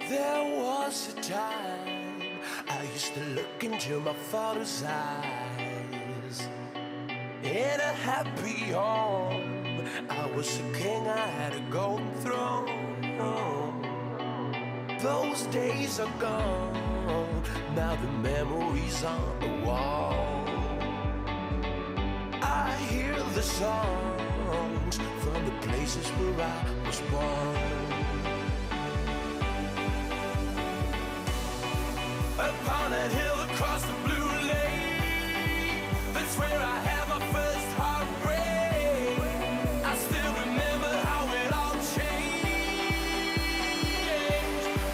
There was a time I used to look into my father's eyes. In a happy home, I was a king, I had a golden throne. Those days are gone, now the memories on the wall. I hear the songs from the places where I was born. Upon that hill across the blue lake, that's where I had my first heartbreak. I still remember how it all changed.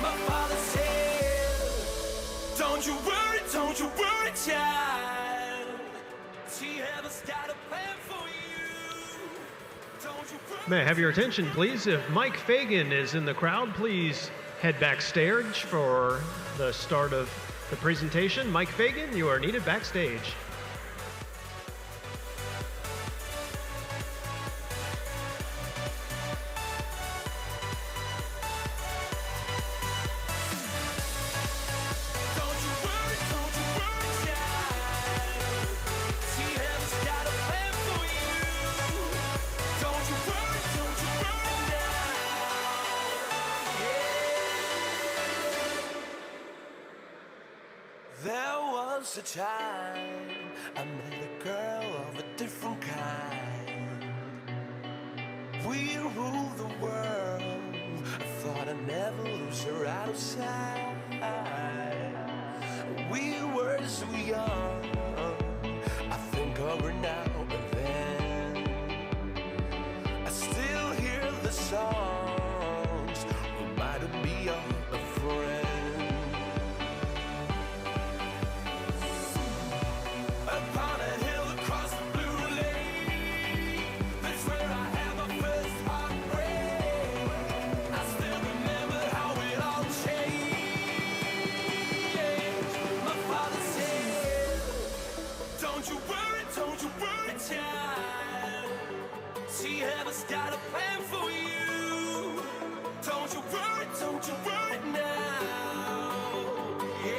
My father said, don't you worry, child. She has got a plan for you. Don't you worry. May I have your attention, please? If Mike Fagan is in the crowd, please head backstage for the start of the presentation. Mike Fagan, you are needed backstage. There was a time I met a girl of a different kind. We ruled the world. I thought I'd never lose her out of sight. We were so young. I think of her now and then. I still hear the songs reminding me of a friend. Upon a hill across the blue lake, that's where I had my first heartbreak. I still remember how it all changed. My father said, don't you worry, child. She has got a plan for you. Don't you worry now. Yeah.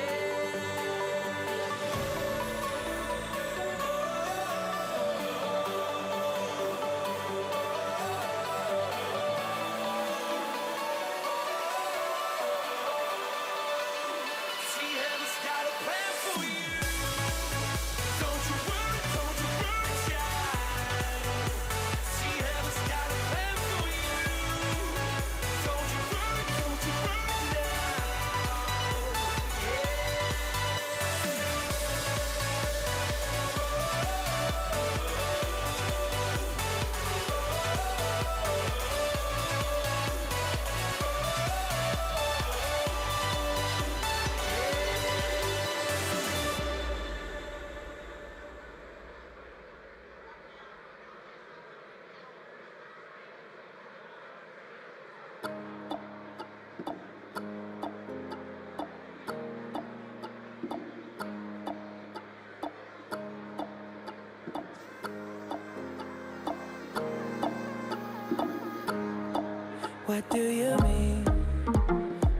What do you mean?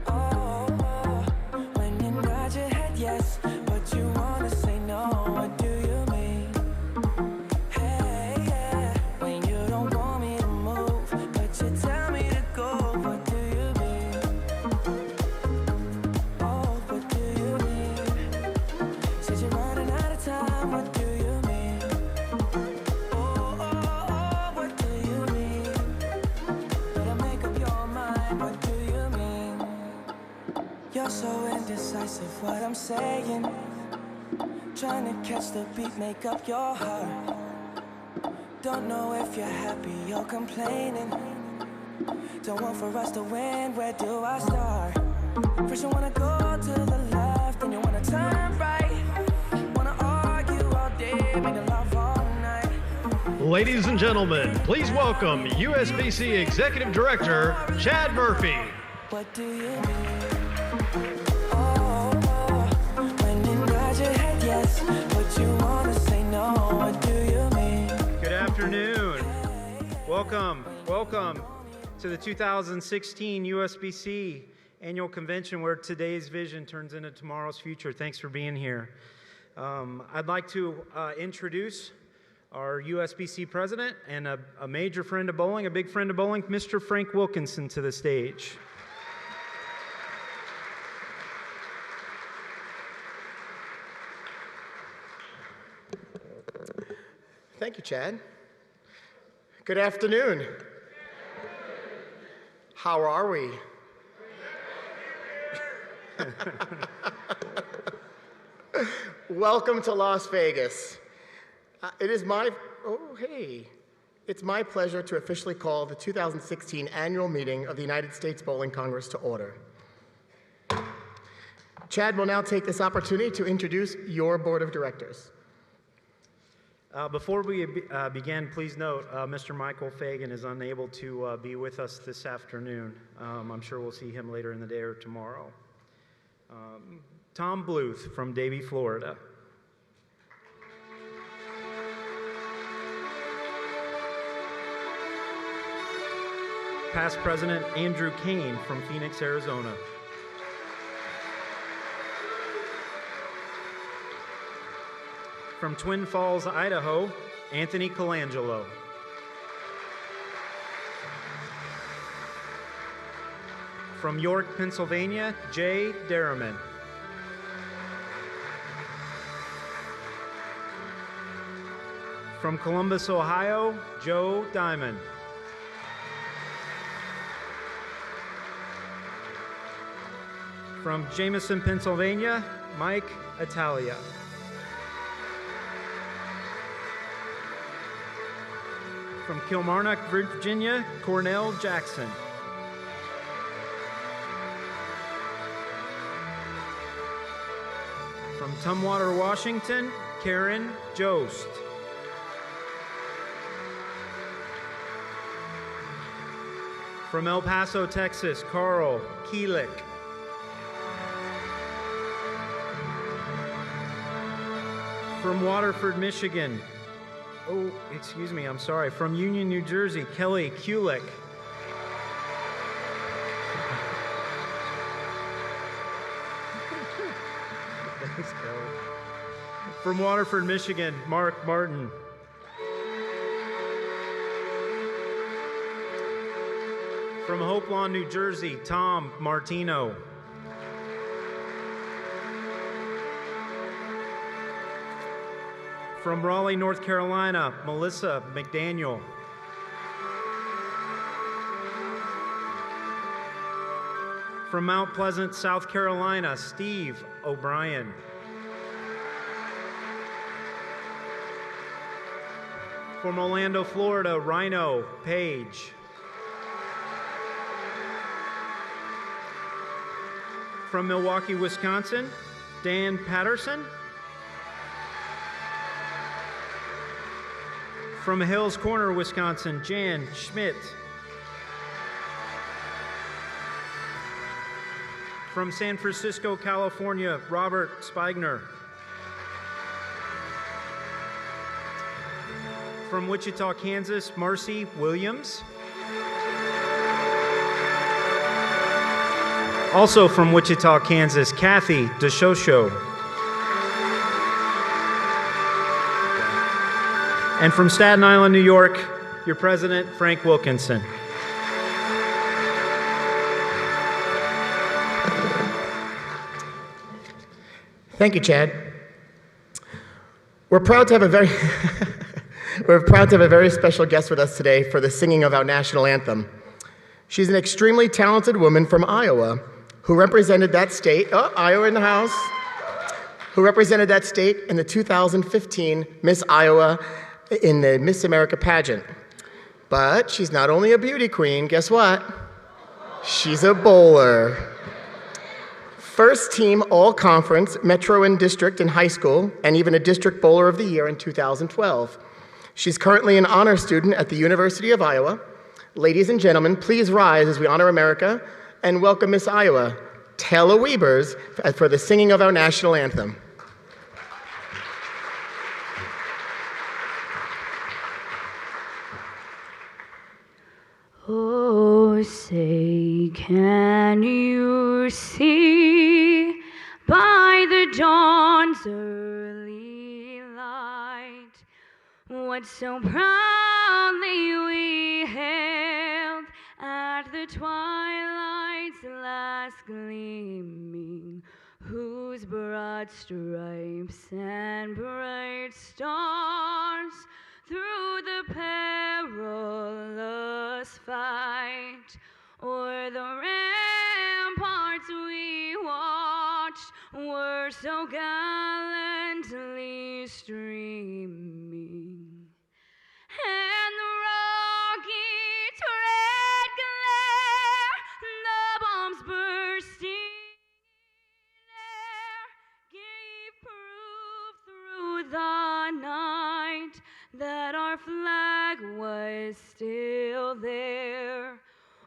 Oh, when you nod your head yes, but you wanna say no. What do you mean? Hey, yeah, when you don't want me to move, but you tell me to go. What do you mean? Oh, what do you mean? Said you're running out of time. What do you mean? Oh, what do you mean? What do you mean? You're so indecisive, what I'm saying. Trying to catch the beat, make up your heart. Don't know if you're happy or complaining. Don't want for us to win, where do I start? First you wanna go to the left, then you wanna turn right. Wanna argue all day, make love all night. Ladies and gentlemen, please welcome USBC Executive Director Chad Murphy. What do you mean? Oh, when you nod your head yes, but you wanna say no. What do you mean? Good afternoon. Welcome to the 2016 USBC annual convention where today's vision turns into tomorrow's future. Thanks for being here. I'd like to introduce our USBC president and a major friend of bowling, a big friend of bowling, Mr. Frank Wilkinson, to the stage. Thank you, Chad. Good afternoon. How are we? Welcome to Las Vegas. It's my pleasure to officially call the 2016 annual meeting of the United States Bowling Congress to order. Chad will now take this opportunity to introduce your board of directors. Before we begin, please note Mr. Michael Fagan is unable to be with us this afternoon. I'm sure we'll see him later in the day or tomorrow. Tom Bluth from Davie, Florida. Past President Andrew Kane from Phoenix, Arizona. From Twin Falls, Idaho, Anthony Colangelo. From York, Pennsylvania, Jay Derriman. From Columbus, Ohio, Joe Diamond. From Jameson, Pennsylvania, Mike Italia. From Kilmarnock, Virginia, Cornell Jackson. From Tumwater, Washington, Karen Jost. From El Paso, Texas, Carl Kielick. From Waterford, Michigan, from Union, New Jersey, Kelly Kulick. Thanks, Kelly. From Waterford, Michigan, Mark Martin. From Hope Lawn, New Jersey, Tom Martino. From Raleigh, North Carolina, Melissa McDaniel. From Mount Pleasant, South Carolina, Steve O'Brien. From Orlando, Florida, Rhino Page. From Milwaukee, Wisconsin, Dan Patterson. From Hills Corner, Wisconsin, Jan Schmidt. From San Francisco, California, Robert Spigner. From Wichita, Kansas, Marcy Williams. Also from Wichita, Kansas, Kathy DeShosho. And from Staten Island, New York, your president, Frank Wilkinson. Thank you, Chad. We're proud to have a very special guest with us today for the singing of our national anthem. She's an extremely talented woman from Iowa who represented that state, Iowa in the house, who represented that state in the 2015 Miss Iowa in the Miss America pageant. But she's not only a beauty queen, guess what? She's a bowler. First team all-conference, Metro and District in high school, and even a District Bowler of the Year in 2012. She's currently an honor student at the University of Iowa. Ladies and gentlemen, please rise as we honor America and welcome Miss Iowa, Taylor Weavers, for the singing of our national anthem. Oh, say, can you to see by the dawn's early light what so proudly we hailed at the twilight's last gleaming, whose broad stripes and bright stars through the perilous fight o'er the ramparts we watched were so gallantly streaming, and the rocket's red glare, the bombs bursting in air, gave proof through the night that our flag was still there.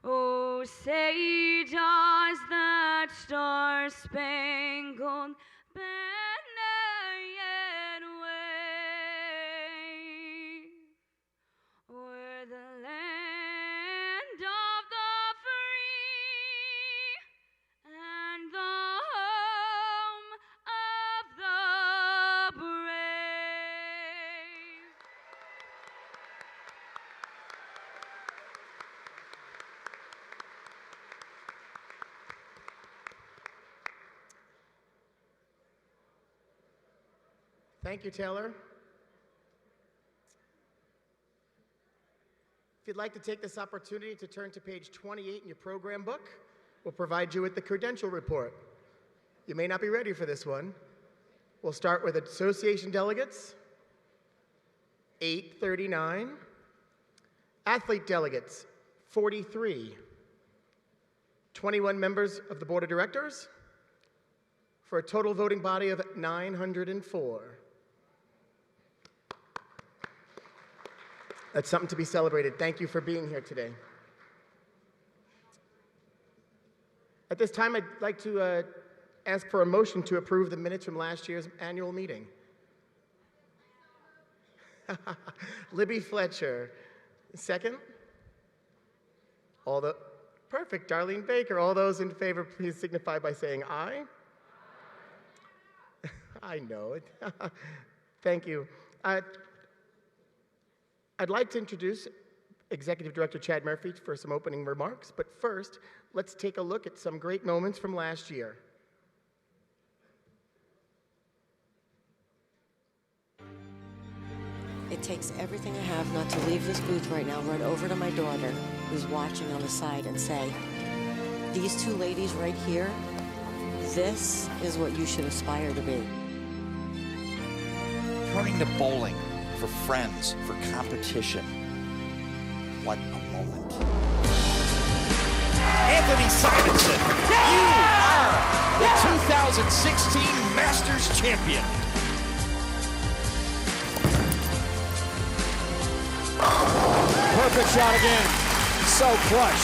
Oh, say does that star-spangled banner yet wave o'er the land of the free and the home of the brave? Thank you, Taylor. If you'd like to take this opportunity to turn to page 28 in your program book, we'll provide you with the credential report. You may not be ready for this one. We'll start with association delegates, 839. Athlete delegates, 43. 21 members of the board of directors, for a total voting body of 904. That's something to be celebrated. Thank you for being here today. At this time, I'd like to ask for a motion to approve the minutes from last year's annual meeting. Libby Fletcher. Second? Perfect, Darlene Baker. All those in favor, please signify by saying aye. I know it. Thank you. I'd like to introduce Executive Director Chad Murphy for some opening remarks, but first, let's take a look at some great moments from last year. It takes everything I have not to leave this booth right now, run over to my daughter, who's watching on the side, and say, these two ladies right here, this is what you should aspire to be. Turning to bowling for friends, for competition. What a moment. Anthony Simonson, you are the 2016 Masters champion. Perfect shot again. So clutch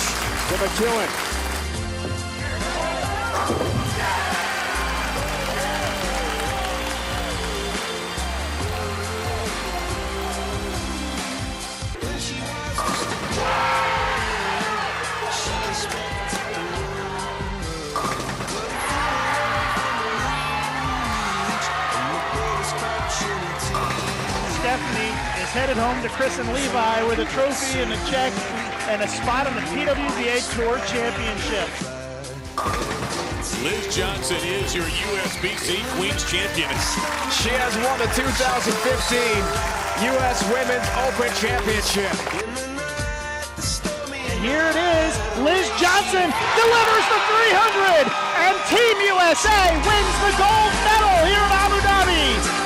to McEwen. Stephanie is headed home to Chris and Levi with a trophy and a check and a spot on the PWBA Tour Championship. Liz Johnson is your USBC Queens Champion. She has won the 2015 U.S. Women's Open Championship. And here it is, Liz Johnson delivers the 300, and Team USA wins the gold medal here in Abu Dhabi.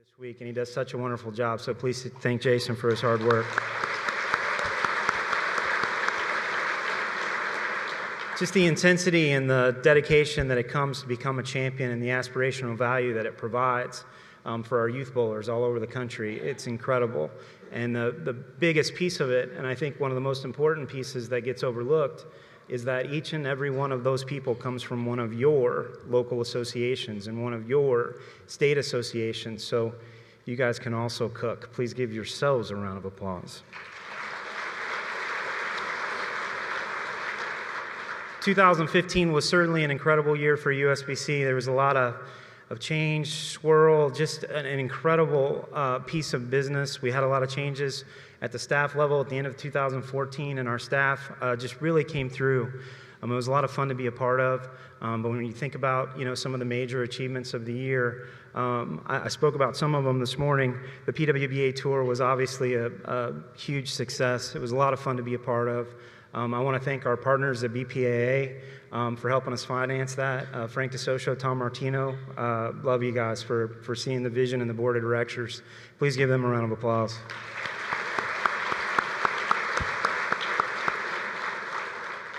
this week, and he does such a wonderful job. So please thank Jason for his hard work. Just the intensity and the dedication that it comes to become a champion and the aspirational value that it provides for our youth bowlers all over the country. It's incredible. And the biggest piece of it, and I think one of the most important pieces that gets overlooked, is that each and every one of those people comes from one of your local associations and one of your state associations. So you guys can also cook. Please give yourselves a round of applause. 2015 was certainly an incredible year for USBC. There was a lot of change, swirl, just an incredible piece of business. We had a lot of changes at the staff level at the end of 2014, and our staff just really came through. It was a lot of fun to be a part of, but when you think about some of the major achievements of the year, I spoke about some of them this morning. The PWBA Tour was obviously a huge success. It was a lot of fun to be a part of. I want to thank our partners at BPAA for helping us finance that. Frank DeSocio, Tom Martino, love you guys for seeing the vision and the board of directors. Please give them a round of applause.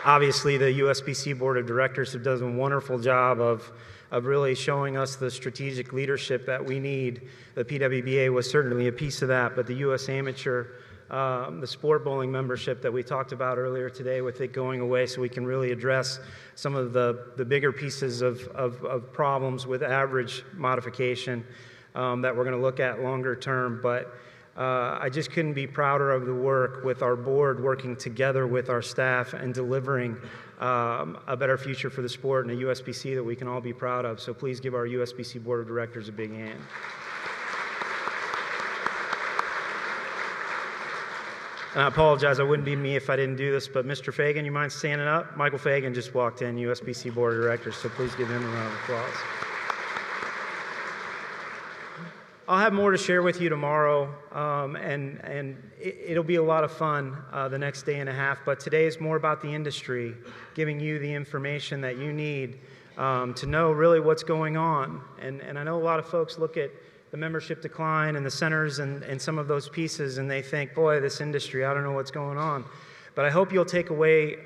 Obviously, the USBC Board of Directors have done a wonderful job of really showing us the strategic leadership that we need. The PWBA was certainly a piece of that, but the U.S. Amateur, the sport bowling membership that we talked about earlier today, with it going away, so we can really address some of the bigger pieces of problems with average modification that we're going to look at longer term. But I just couldn't be prouder of the work with our board working together with our staff and delivering a better future for the sport and a USBC that we can all be proud of. So please give our USBC Board of Directors a big hand. And I apologize, it wouldn't be me if I didn't do this, but Mr. Fagan, you mind standing up? Michael Fagan just walked in, USBC Board of Directors, so please give him a round of applause. I'll have more to share with you tomorrow, and it'll be a lot of fun the next day and a half, but today is more about the industry, giving you the information that you need to know really what's going on. And I know a lot of folks look at the membership decline and the centers and some of those pieces, and they think, boy, this industry, I don't know what's going on. But I hope you'll take away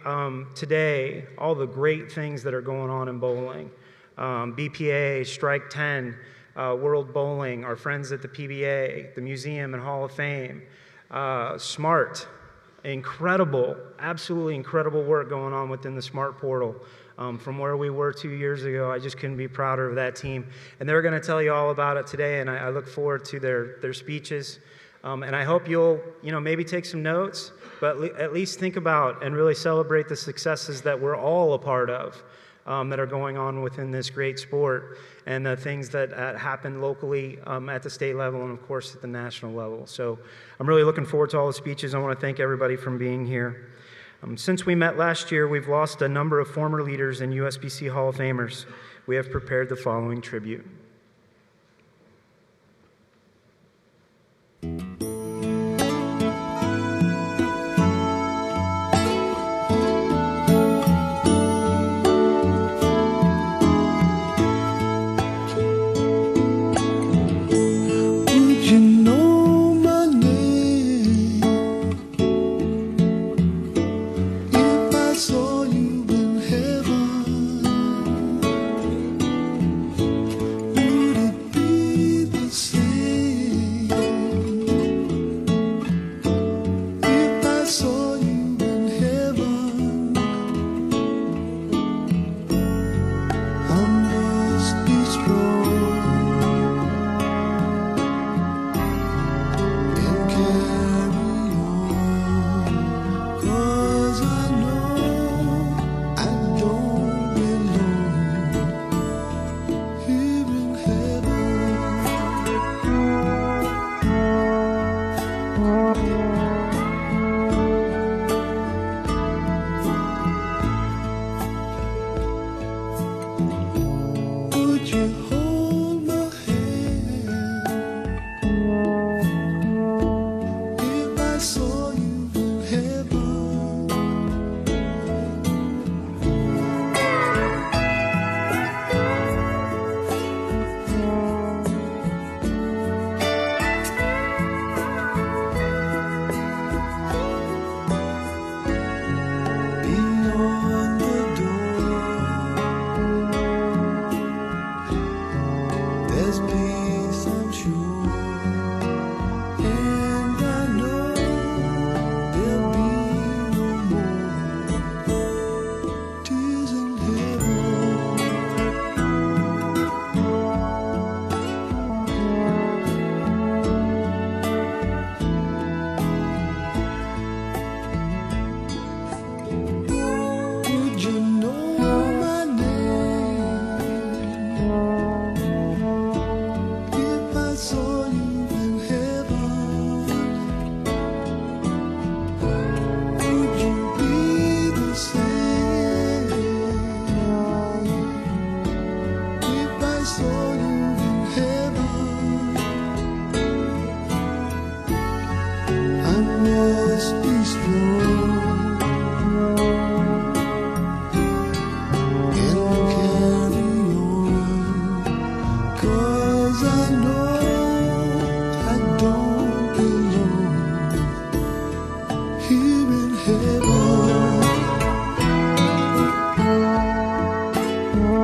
today all the great things that are going on in bowling. BPAA, Strike 10, World Bowling, our friends at the PBA, the Museum and Hall of Fame, SMART, incredible, absolutely incredible work going on within the SMART portal. From where we were 2 years ago, I just couldn't be prouder of that team. And they're going to tell you all about it today, and I look forward to their speeches. And I hope you'll, maybe take some notes, but at least think about and really celebrate the successes that we're all a part of, that are going on within this great sport, and the things that happen locally at the state level and, of course, at the national level. So I'm really looking forward to all the speeches. I want to thank everybody for being here. Since we met last year, we've lost a number of former leaders and USBC Hall of Famers. We have prepared the following tribute.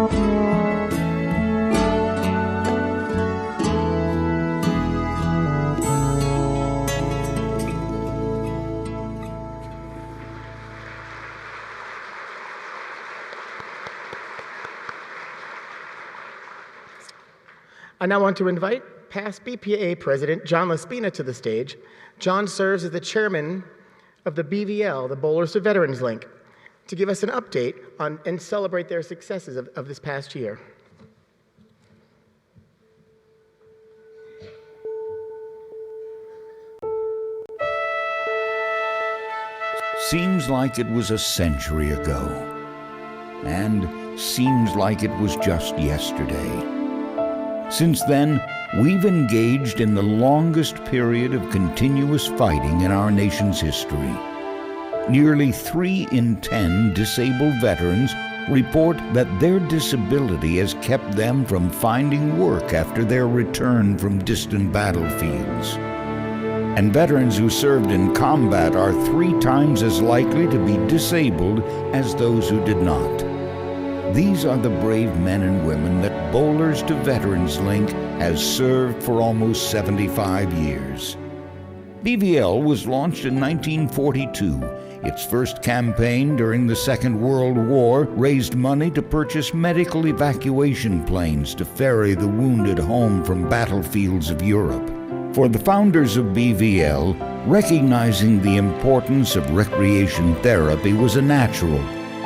I now want to invite past BPAA President John Laspina to the stage. John serves as the chairman of the BVL, the Bowlers to Veterans Link, to give us an update on and celebrate their successes of this past year. Seems like it was a century ago, and seems like it was just yesterday. Since then, we've engaged in the longest period of continuous fighting in our nation's history. Nearly 3 in 10 disabled veterans report that their disability has kept them from finding work after their return from distant battlefields. And veterans who served in combat are 3 times as likely to be disabled as those who did not. These are the brave men and women that Bowlers to Veterans Link has served for almost 75 years. BVL was launched in 1942. Its first campaign during the Second World War raised money to purchase medical evacuation planes to ferry the wounded home from battlefields of Europe. For the founders of BVL, recognizing the importance of recreation therapy was a natural.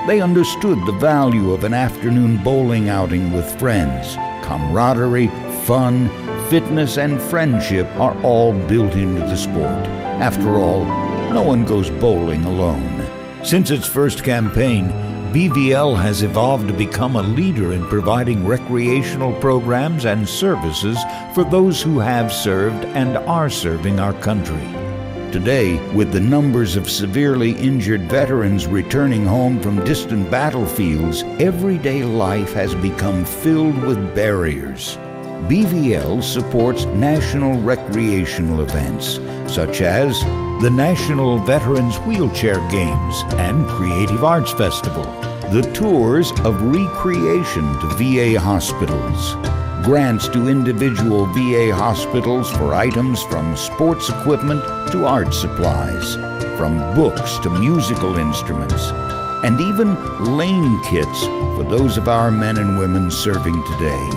They understood the value of an afternoon bowling outing with friends. Camaraderie, fun, fitness, and friendship are all built into the sport. After all, no one goes bowling alone. Since its first campaign, BVL has evolved to become a leader in providing recreational programs and services for those who have served and are serving our country. Today, with the numbers of severely injured veterans returning home from distant battlefields, everyday life has become filled with barriers. BVL supports national recreational events, such as the National Veterans Wheelchair Games and Creative Arts Festival, the tours of recreation to VA hospitals, grants to individual VA hospitals for items from sports equipment to art supplies, from books to musical instruments, and even lane kits for those of our men and women serving today.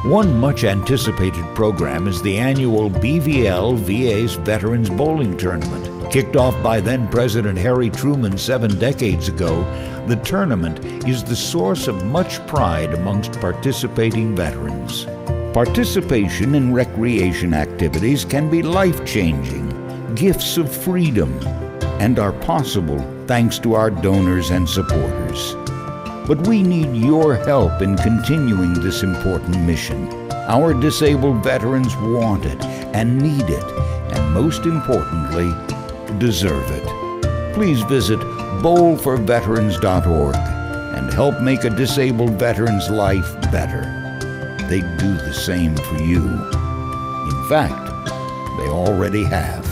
One much anticipated program is the annual BVL VA's Veterans Bowling Tournament. Kicked off by then President Harry Truman 7 decades ago, the tournament is the source of much pride amongst participating veterans. Participation in recreation activities can be life-changing, gifts of freedom, and are possible thanks to our donors and supporters. But we need your help in continuing this important mission. Our disabled veterans want it and need it, and most importantly, deserve it. Please visit bowlforveterans.org and help make a disabled veteran's life better. They'd do the same for you. In fact, they already have.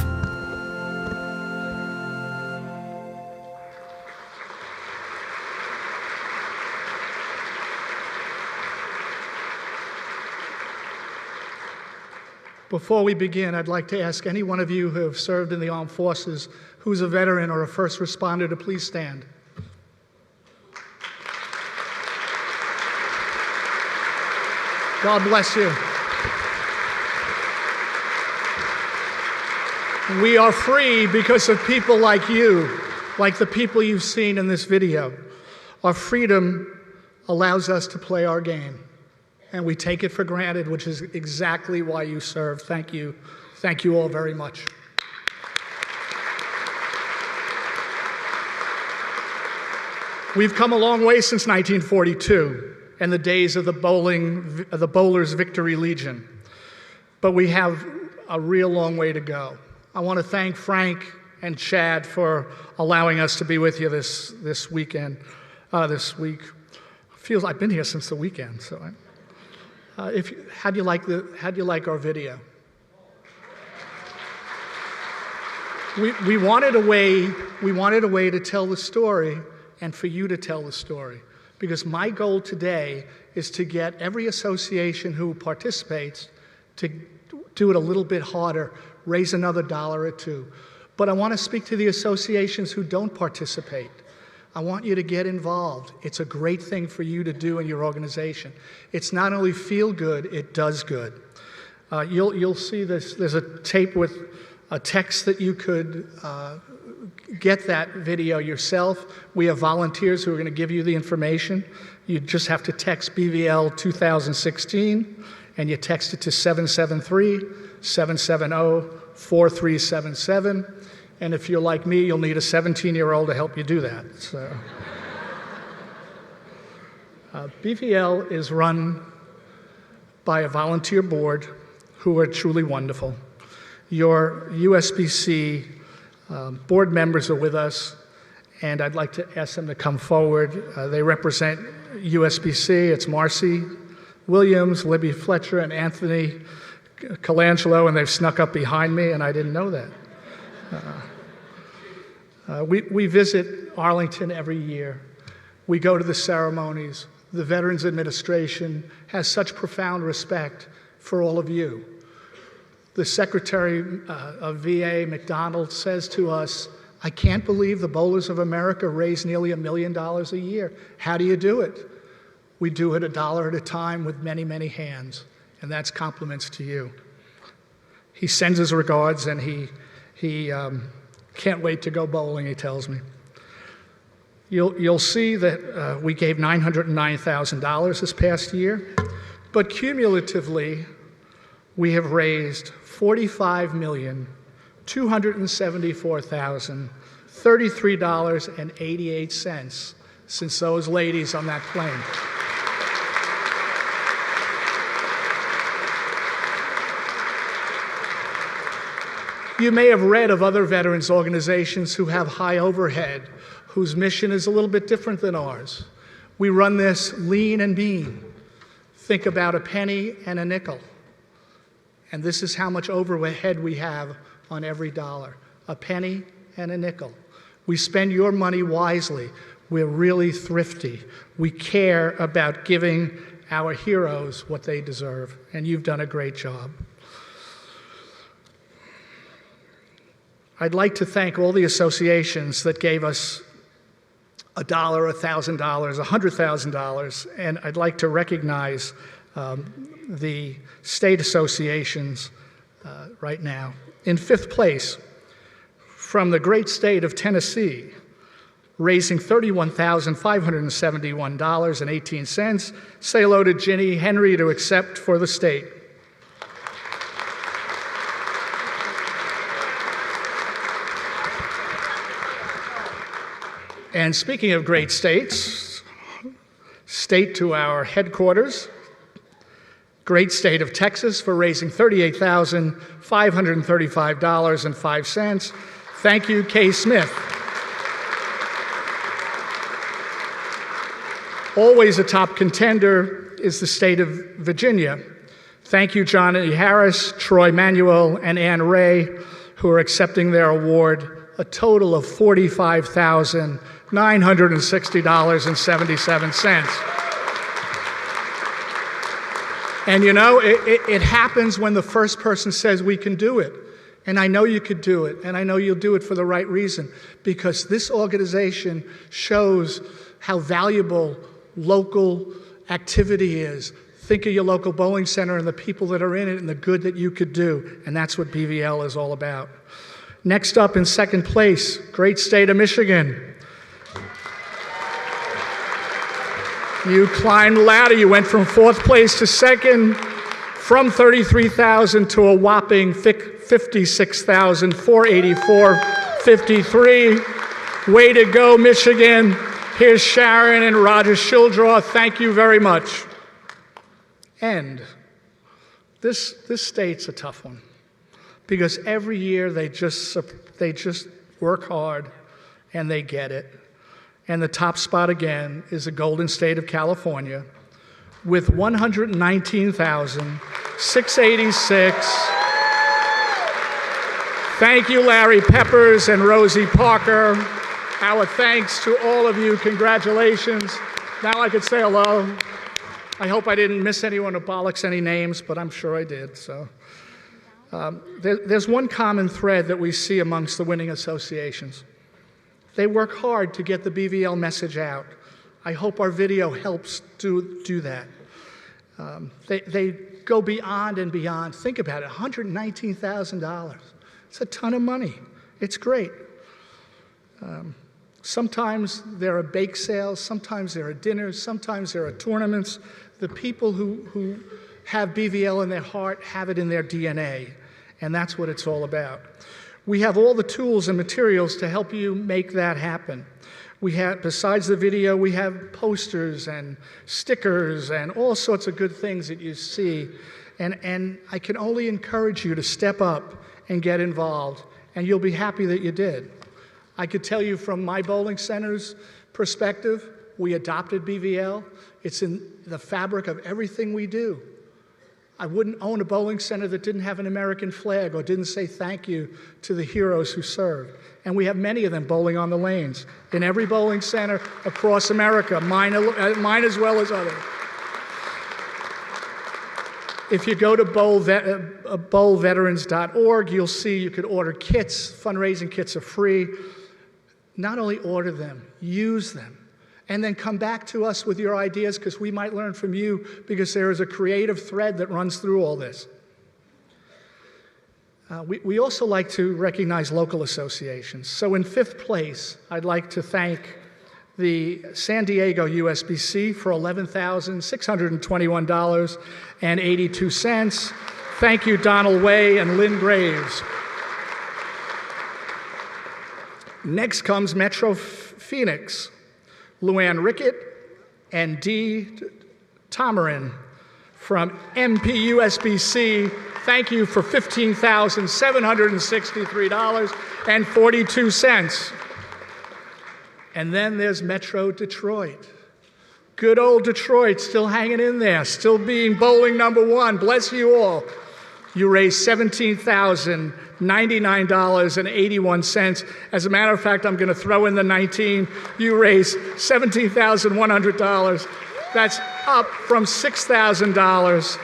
Before we begin, I'd like to ask any one of you who have served in the armed forces who's a veteran or a first responder to please stand. God bless you. We are free because of people like you, like the people you've seen in this video. Our freedom allows us to play our game, and we take it for granted, which is exactly why you serve. Thank you. Thank you all very much. We've come a long way since 1942 and the days of the Bowlers Victory Legion, but we have a real long way to go. I want to thank Frank and Chad for allowing us to be with you this week. Feels I've been here since the weekend. So, how'd you like our video? We wanted a way to tell the story and for you to tell the story, because my goal today is to get every association who participates to do it a little bit harder, raise another $1 or $2. But I want to speak to the associations who don't participate. I want you to get involved. It's a great thing for you to do in your organization. It's not only feel good, it does good. You'll see this. There's a tape with a text that you could get that video yourself. We have volunteers who are going to give you the information. You just have to text BVL 2016, and you text it to 773-770-4377. And if you're like me, you'll need a 17-year-old to help you do that. So, BVL is run by a volunteer board who are truly wonderful. Your USBC board members are with us, and I'd like to ask them to come forward. They represent USBC. It's Marcy Williams, Libby Fletcher, and Anthony Colangelo, and they've snuck up behind me, and I didn't know that. We visit Arlington every year. We go to the ceremonies. The Veterans Administration has such profound respect for all of you. The Secretary of VA, McDonald, says to us, I can't believe the Bowlers of America raise nearly $1 million a year. How do you do it? We do it $1 at a time with many, many hands, and that's compliments to you. He sends his regards, and he can't wait to go bowling, he tells me. You'll see that we gave $909,000 this past year, but cumulatively, we have raised $45,274,033.88 since those ladies on that plane. You may have read of other veterans organizations who have high overhead, whose mission is a little bit different than ours. We run this lean and mean. Think about a penny and a nickel. And this is how much overhead we have on every dollar, a penny and a nickel. We spend your money wisely. We're really thrifty. We care about giving our heroes what they deserve, and you've done a great job. I'd like to thank all the associations that gave us $1, $1,000, $100,000, and I'd like to recognize the state associations right now. In 5th place, from the great state of Tennessee, raising $31,571.18. Say hello to Ginny Henry to accept for the state. And speaking of great states, state to our headquarters, great state of Texas for raising $38,535.05. Thank you, Kay Smith. Always a top contender is the state of Virginia. Thank you, Johnny Harris, Troy Manuel, and Ann Ray, who are accepting their award, a total of $45,960.77. And you know, it happens when the first person says we can do it. And I know you could do it, and I know you'll do it for the right reason, because this organization shows how valuable local activity is. Think of your local bowling center and the people that are in it and the good that you could do, and that's what BVL is all about. Next up in 2nd place, great state of Michigan. You climbed the ladder. You went from 4th place to 2nd, from 33,000 to a whopping 56,484.53. Way to go, Michigan. Here's Sharon and Roger Shildraw. Thank you very much. And this state's a tough one, because every year they just work hard and they get it. And the top spot again is the Golden State of California with $119,686. Thank you, Larry Peppers and Rosie Parker. Our thanks to all of you. Congratulations. Now I could say hello. I hope I didn't miss anyone or bollocks any names, but I'm sure I did. So there's one common thread that we see amongst the winning associations. They work hard to get the BVL message out. I hope our video helps do that. They go beyond and beyond. Think about it, $119,000. It's a ton of money. It's great. Sometimes there are bake sales, sometimes there are dinners, sometimes there are tournaments. The people who have BVL in their heart have it in their DNA, and that's what it's all about. We have all the tools and materials to help you make that happen. We have, besides the video, we have posters and stickers and all sorts of good things that you see. And I can only encourage you to step up and get involved, and you'll be happy that you did. I could tell you from my bowling center's perspective, we adopted BVL. It's in the fabric of everything we do. I wouldn't own a bowling center that didn't have an American flag or didn't say thank you to the heroes who served. And we have many of them bowling on the lanes in every bowling center across America, mine as well as others. If you go to bowlveterans.org, you'll see you could order kits. Fundraising kits are free. Not only order them, use them. And then come back to us with your ideas, because we might learn from you, because there is a creative thread that runs through all this. We also like to recognize local associations. So in 5th place, I'd like to thank the San Diego USBC for $11,621.82. Thank you, Donald Way and Lynn Graves. Next comes Metro Phoenix. Luann Rickett and Dee Tomarin from MPUSBC. Thank you for $15,763.42. And then there's Metro Detroit. Good old Detroit, still hanging in there, still being bowling #1. Bless you all. You raised $17,099.81. As a matter of fact, I'm going to throw in the 19. You raised $17,100. That's up from $6,000.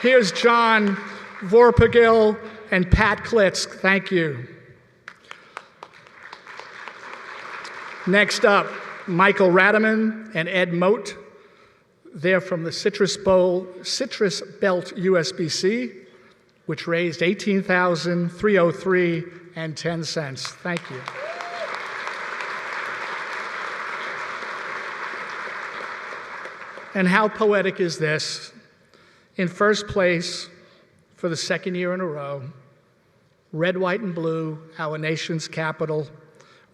Here's John Vorpagil and Pat Klitz. Thank you. Next up, Michael Radaman and Ed Moat. They're from the Citrus Belt USBC, which raised $18,303.10. Thank you. And how poetic is this? In 1st place, for the 2nd year in a row, red, white, and blue, our nation's capital,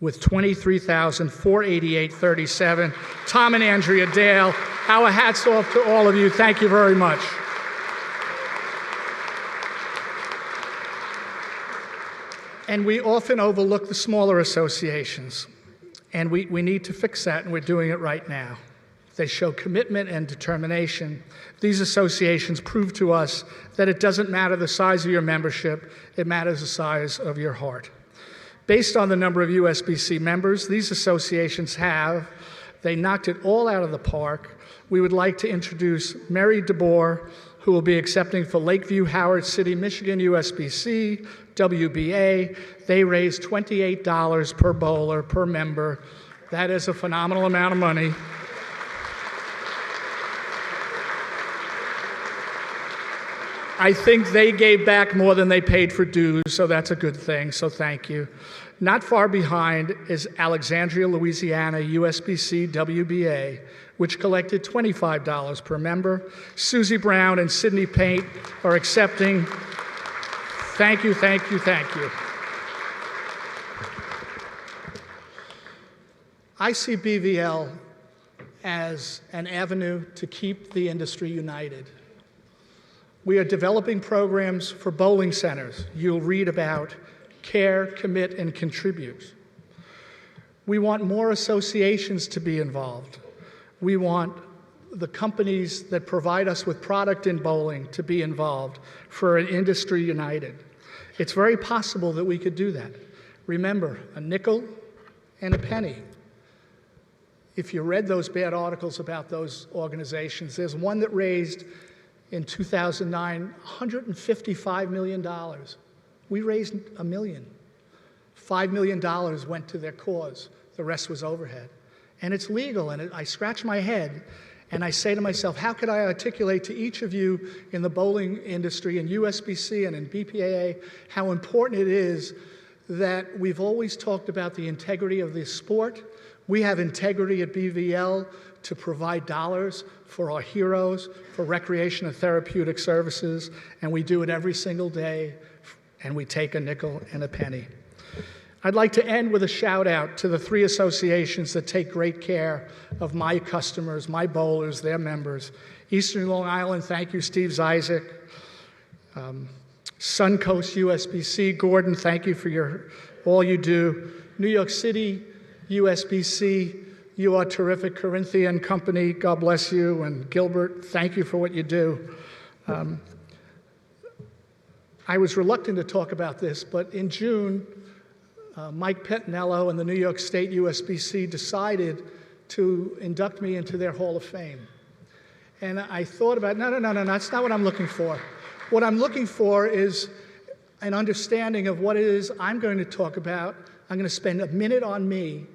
with $23,488.37. Tom and Andrea Dale, our hats off to all of you. Thank you very much. And we often overlook the smaller associations, and we need to fix that, and we're doing it right now. They show commitment and determination. These associations prove to us that it doesn't matter the size of your membership, it matters the size of your heart. Based on the number of USBC members these associations have, they knocked it all out of the park. We would like to introduce Mary DeBoer, who will be accepting for Lakeview, Howard City, Michigan USBC, WBA. They raise $28 per bowler, per member. That is a phenomenal amount of money. I think they gave back more than they paid for dues, so that's a good thing, so thank you. Not far behind is Alexandria, Louisiana, USBC WBA, which collected $25 per member. Susie Brown and Sydney Paint are accepting. Thank you, thank you, thank you. I see BVL as an avenue to keep the industry united. We are developing programs for bowling centers. You'll read about care, commit, and contribute. We want more associations to be involved. We want the companies that provide us with product in bowling to be involved for an industry united. It's very possible that we could do that. Remember, a nickel and a penny. if you read those bad articles about those organizations, there's one that raised in 2009 $155 million. We raised $1 million. $5 million went to their cause. The rest was overhead. And it's legal, and I scratch my head and I say to myself, how could I articulate to each of you in the bowling industry, in USBC and in BPAA, how important it is that we've always talked about the integrity of the sport. We have integrity at BVL to provide dollars for our heroes, for recreation and therapeutic services, and we do it every single day, and we take a nickel and a penny. I'd like to end with a shout out to the 3 associations that take great care of my customers, my bowlers, their members. Eastern Long Island, thank you, Steve Zizek. Suncoast USBC, Gordon, thank you for all you do. New York City USBC, you are terrific. Corinthian Company, God bless you. And Gilbert, thank you for what you do. I was reluctant to talk about this, but in June, Mike Pettinello and the New York State USBC decided to induct me into their Hall of Fame. And I thought about, no, that's not what I'm looking for. What I'm looking for is an understanding of what it is I'm going to talk about. I'm going to spend a minute on me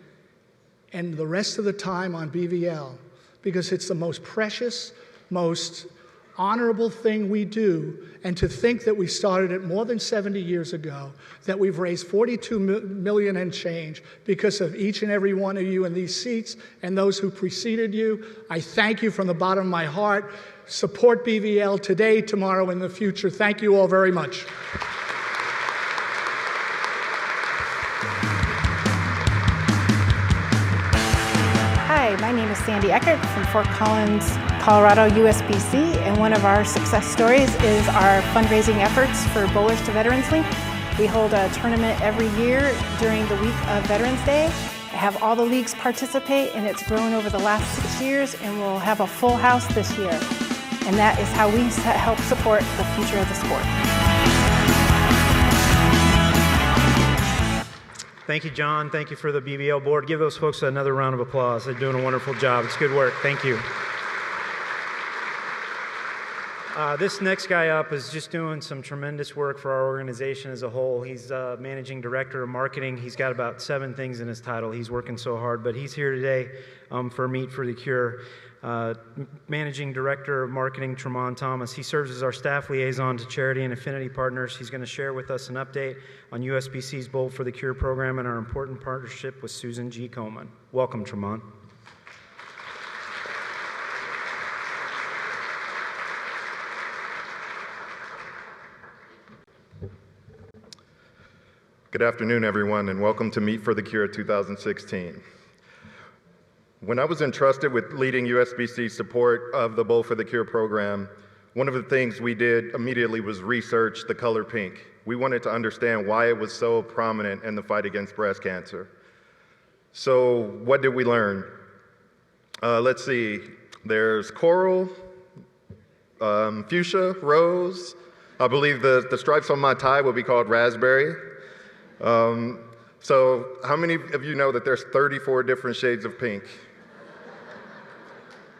and the rest of the time on BVL, because it's the most precious, most honorable thing we do. And to think that we started it more than 70 years ago, that we've raised 42 million and change because of each and every one of you in these seats and those who preceded you. I thank you from the bottom of my heart. Support BVL today, tomorrow, and in the future. Thank you all very much. Hi, my name is Sandy Eckert from Fort Collins, Colorado USBC, and one of our success stories is our fundraising efforts for Bowlers to Veterans Link. We hold a tournament every year during the week of Veterans Day. I have all the leagues participate, and it's grown over the last 6 years, and we'll have a full house this year. And that is how we help support the future of the sport. Thank you, John. Thank you for the BBL board. Give those folks another round of applause. They're doing a wonderful job. It's good work. Thank you. This next guy up is just doing some tremendous work for our organization as a whole. He's managing director of marketing. He's got about 7 things in his title. He's working so hard, but he's here today for Meet for the Cure. Managing Director of Marketing, Tremont Thomas. He serves as our staff liaison to charity and affinity partners. He's going to share with us an update on USBC's Bowl for the Cure program and our important partnership with Susan G. Komen. Welcome, Tremont. Good afternoon, everyone, and welcome to Meet for the Cure 2016. When I was entrusted with leading USBC's support of the Bowl for the Cure program, one of the things we did immediately was research the color pink. We wanted to understand why it was so prominent in the fight against breast cancer. So what did we learn? Let's see, there's coral, fuchsia, rose. I believe the stripes on my tie would be called raspberry. So how many of you know that there's 34 different shades of pink?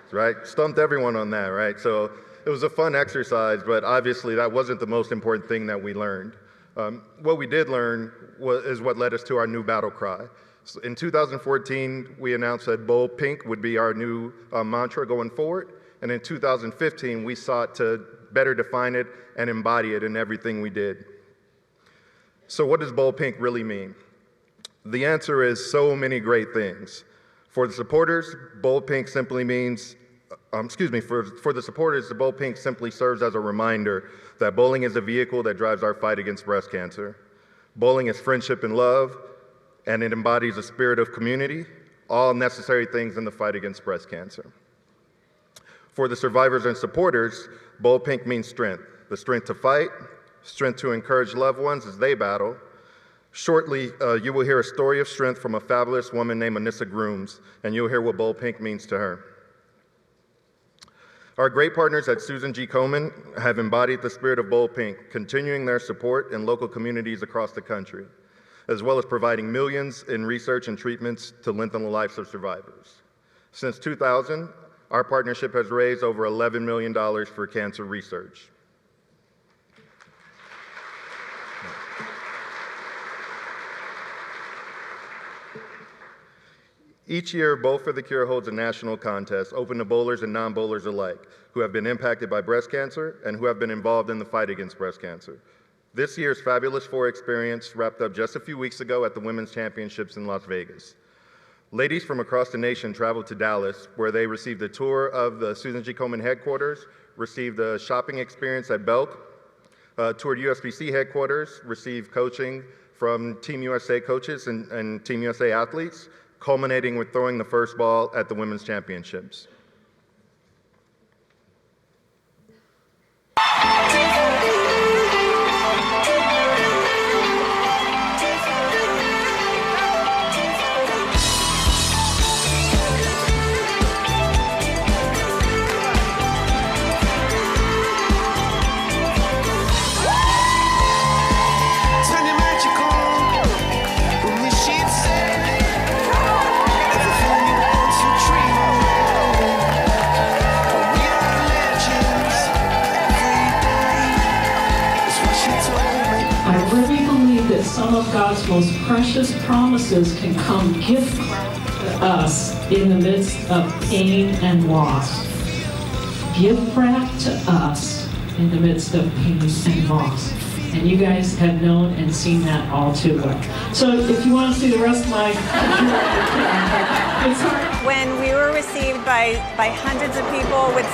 Right? Stumped everyone on that, right? So it was a fun exercise, but obviously that wasn't the most important thing that we learned. What we did learn is what led us to our new battle cry. So in 2014, we announced that Bowl Pink would be our new mantra going forward. And in 2015, we sought to better define it and embody it in everything we did. So what does Bowl Pink really mean? The answer is so many great things. For the supporters, Bowl Pink simply means, for the supporters, the Bowl Pink simply serves as a reminder that bowling is a vehicle that drives our fight against breast cancer. Bowling is friendship and love, and it embodies a spirit of community, all necessary things in the fight against breast cancer. For the survivors and supporters, Bowl Pink means strength, the strength to fight, strength to encourage loved ones as they battle. Shortly, you will hear a story of strength from a fabulous woman named Anissa Grooms, and you'll hear what Bowl Pink means to her. Our great partners at Susan G. Komen have embodied the spirit of Bowl Pink, continuing their support in local communities across the country, as well as providing millions in research and treatments to lengthen the lives of survivors. Since 2000, our partnership has raised over $11 million for cancer research. Each year, Bowl for the Cure holds a national contest open to bowlers and non-bowlers alike who have been impacted by breast cancer and who have been involved in the fight against breast cancer. This year's Fabulous Four experience wrapped up just a few weeks ago at the Women's Championships in Las Vegas. Ladies from across the nation traveled to Dallas, where they received a tour of the Susan G. Komen headquarters, received a shopping experience at Belk, toured USBC headquarters, received coaching from Team USA coaches and Team USA athletes, culminating with throwing the first ball at the Women's Championships. Some of God's most precious promises can come gift to us in the midst of pain and loss. Give back to us in the midst of pain and loss. And you guys have known and seen that all too well. So if you want to see the rest of my it's hard. When we were received by hundreds of people with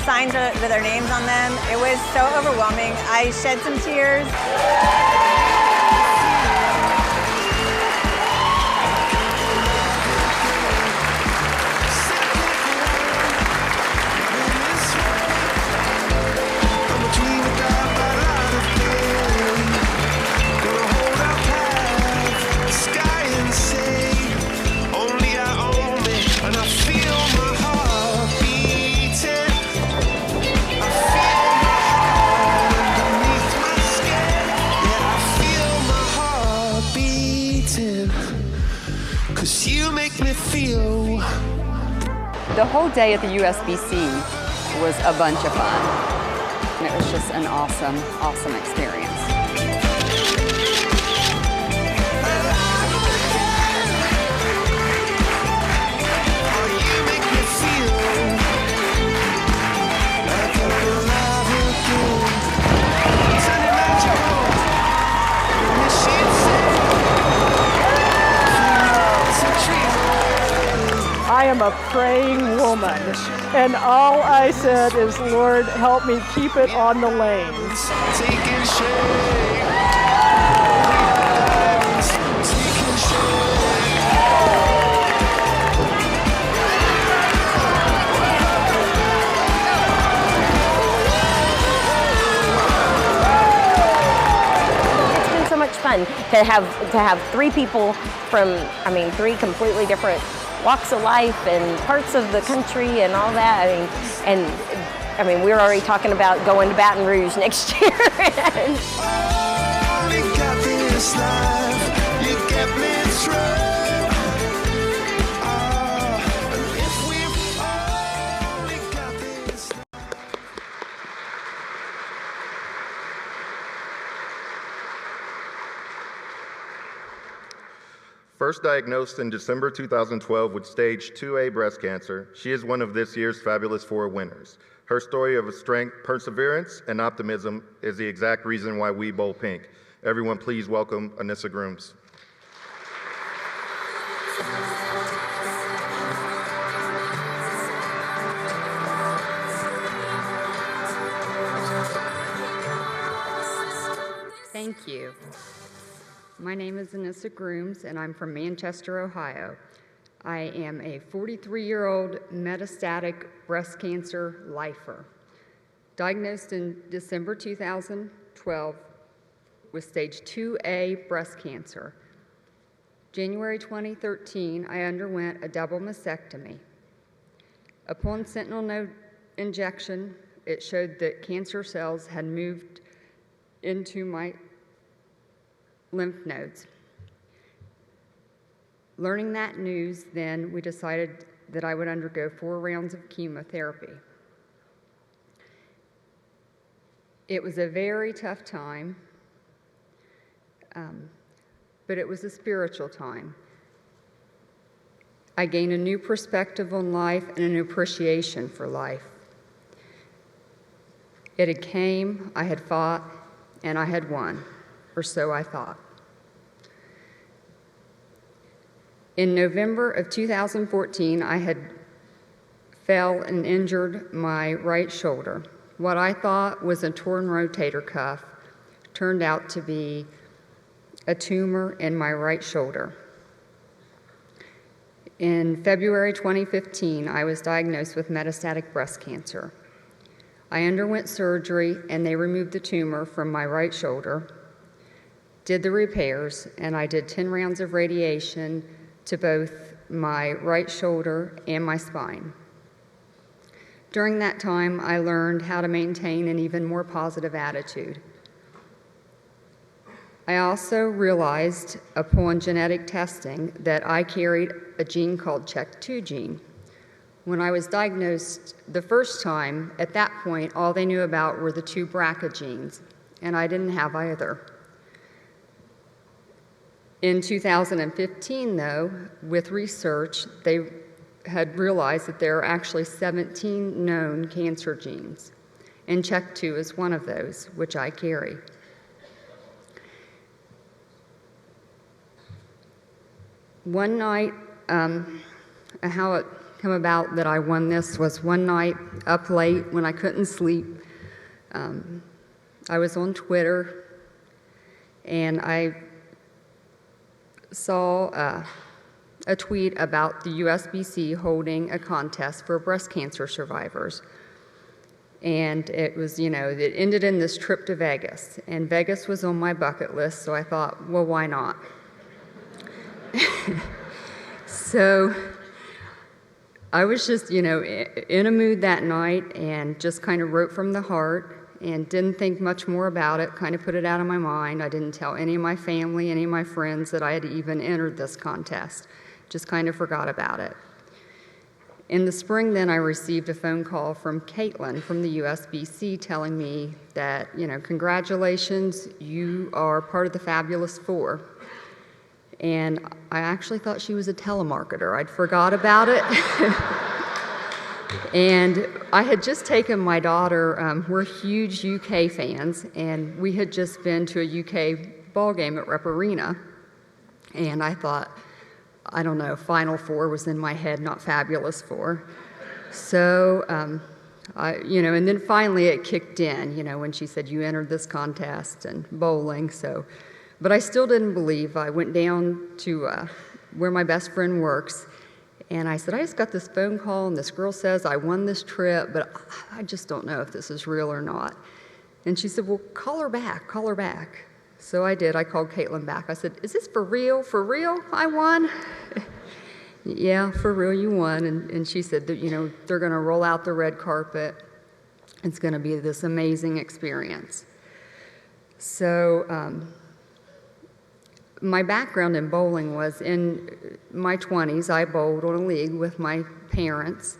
signs with their names on them, it was so overwhelming. I shed some tears. The whole day at the USBC was a bunch of fun. And it was just an awesome, awesome experience. I am a praying woman, and all I said is, Lord, help me keep it on the lanes. It's been so much fun to have three people from, three completely different walks of life and parts of the country and all that. We're already talking about going to Baton Rouge next year. First diagnosed in December 2012 with stage 2A breast cancer, she is one of this year's Fabulous Four winners. Her story of strength, perseverance, and optimism is the exact reason why we bowl pink. Everyone please welcome Anissa Grooms. Thank you. My name is Anissa Grooms, and I'm from Manchester, Ohio. I am a 43-year-old metastatic breast cancer lifer, diagnosed in December 2012 with stage 2A breast cancer. January 2013, I underwent a double mastectomy. Upon sentinel node injection, it showed that cancer cells had moved into my lymph nodes. Learning that news, then we decided that I would undergo 4 rounds of chemotherapy. It was a very tough time, but it was a spiritual time. I gained a new perspective on life and an appreciation for life. It had came, I had fought, and I had won, or so I thought. In November of 2014, I had fell and injured my right shoulder. What I thought was a torn rotator cuff turned out to be a tumor in my right shoulder. In February 2015, I was diagnosed with metastatic breast cancer. I underwent surgery and they removed the tumor from my right shoulder, did the repairs, and I did 10 rounds of radiation to both my right shoulder and my spine. During that time, I learned how to maintain an even more positive attitude. I also realized upon genetic testing that I carried a gene called CHEK2 gene. When I was diagnosed the first time, at that point, all they knew about were the 2 BRCA genes, and I didn't have either. In 2015, though, with research, they had realized that there are actually 17 known cancer genes, and CHEK2 is one of those, which I carry. One night, how it came about that I won this was one night up late when I couldn't sleep. I was on Twitter, and I saw a tweet about the USBC holding a contest for breast cancer survivors. And it was, it ended in this trip to Vegas. And Vegas was on my bucket list, so I thought, well, why not? So I was just, in a mood that night and just kind of wrote from the heart and didn't think much more about it, kind of put it out of my mind. I didn't tell any of my family, any of my friends that I had even entered this contest. Just kind of forgot about it. In the spring then, I received a phone call from Caitlin from the USBC telling me that, congratulations, you are part of the Fabulous Four. And I actually thought she was a telemarketer. I'd forgot about it. And I had just taken my daughter, we're huge UK fans, and we had just been to a UK ball game at Rep Arena. And I thought, I don't know, Final Four was in my head, not Fabulous Four. So, and then finally it kicked in, when she said, you entered this contest and bowling, so. But I still didn't believe. I went down to where my best friend works, and I said, I just got this phone call, and this girl says I won this trip, but I just don't know if this is real or not. And she said, well, call her back, call her back. So I did. I called Caitlin back. I said, is this for real? For real? I won? Yeah, for real, you won. And she said that, they're going to roll out the red carpet. It's going to be this amazing experience. So my background in bowling was in my 20s. I bowled on a league with my parents,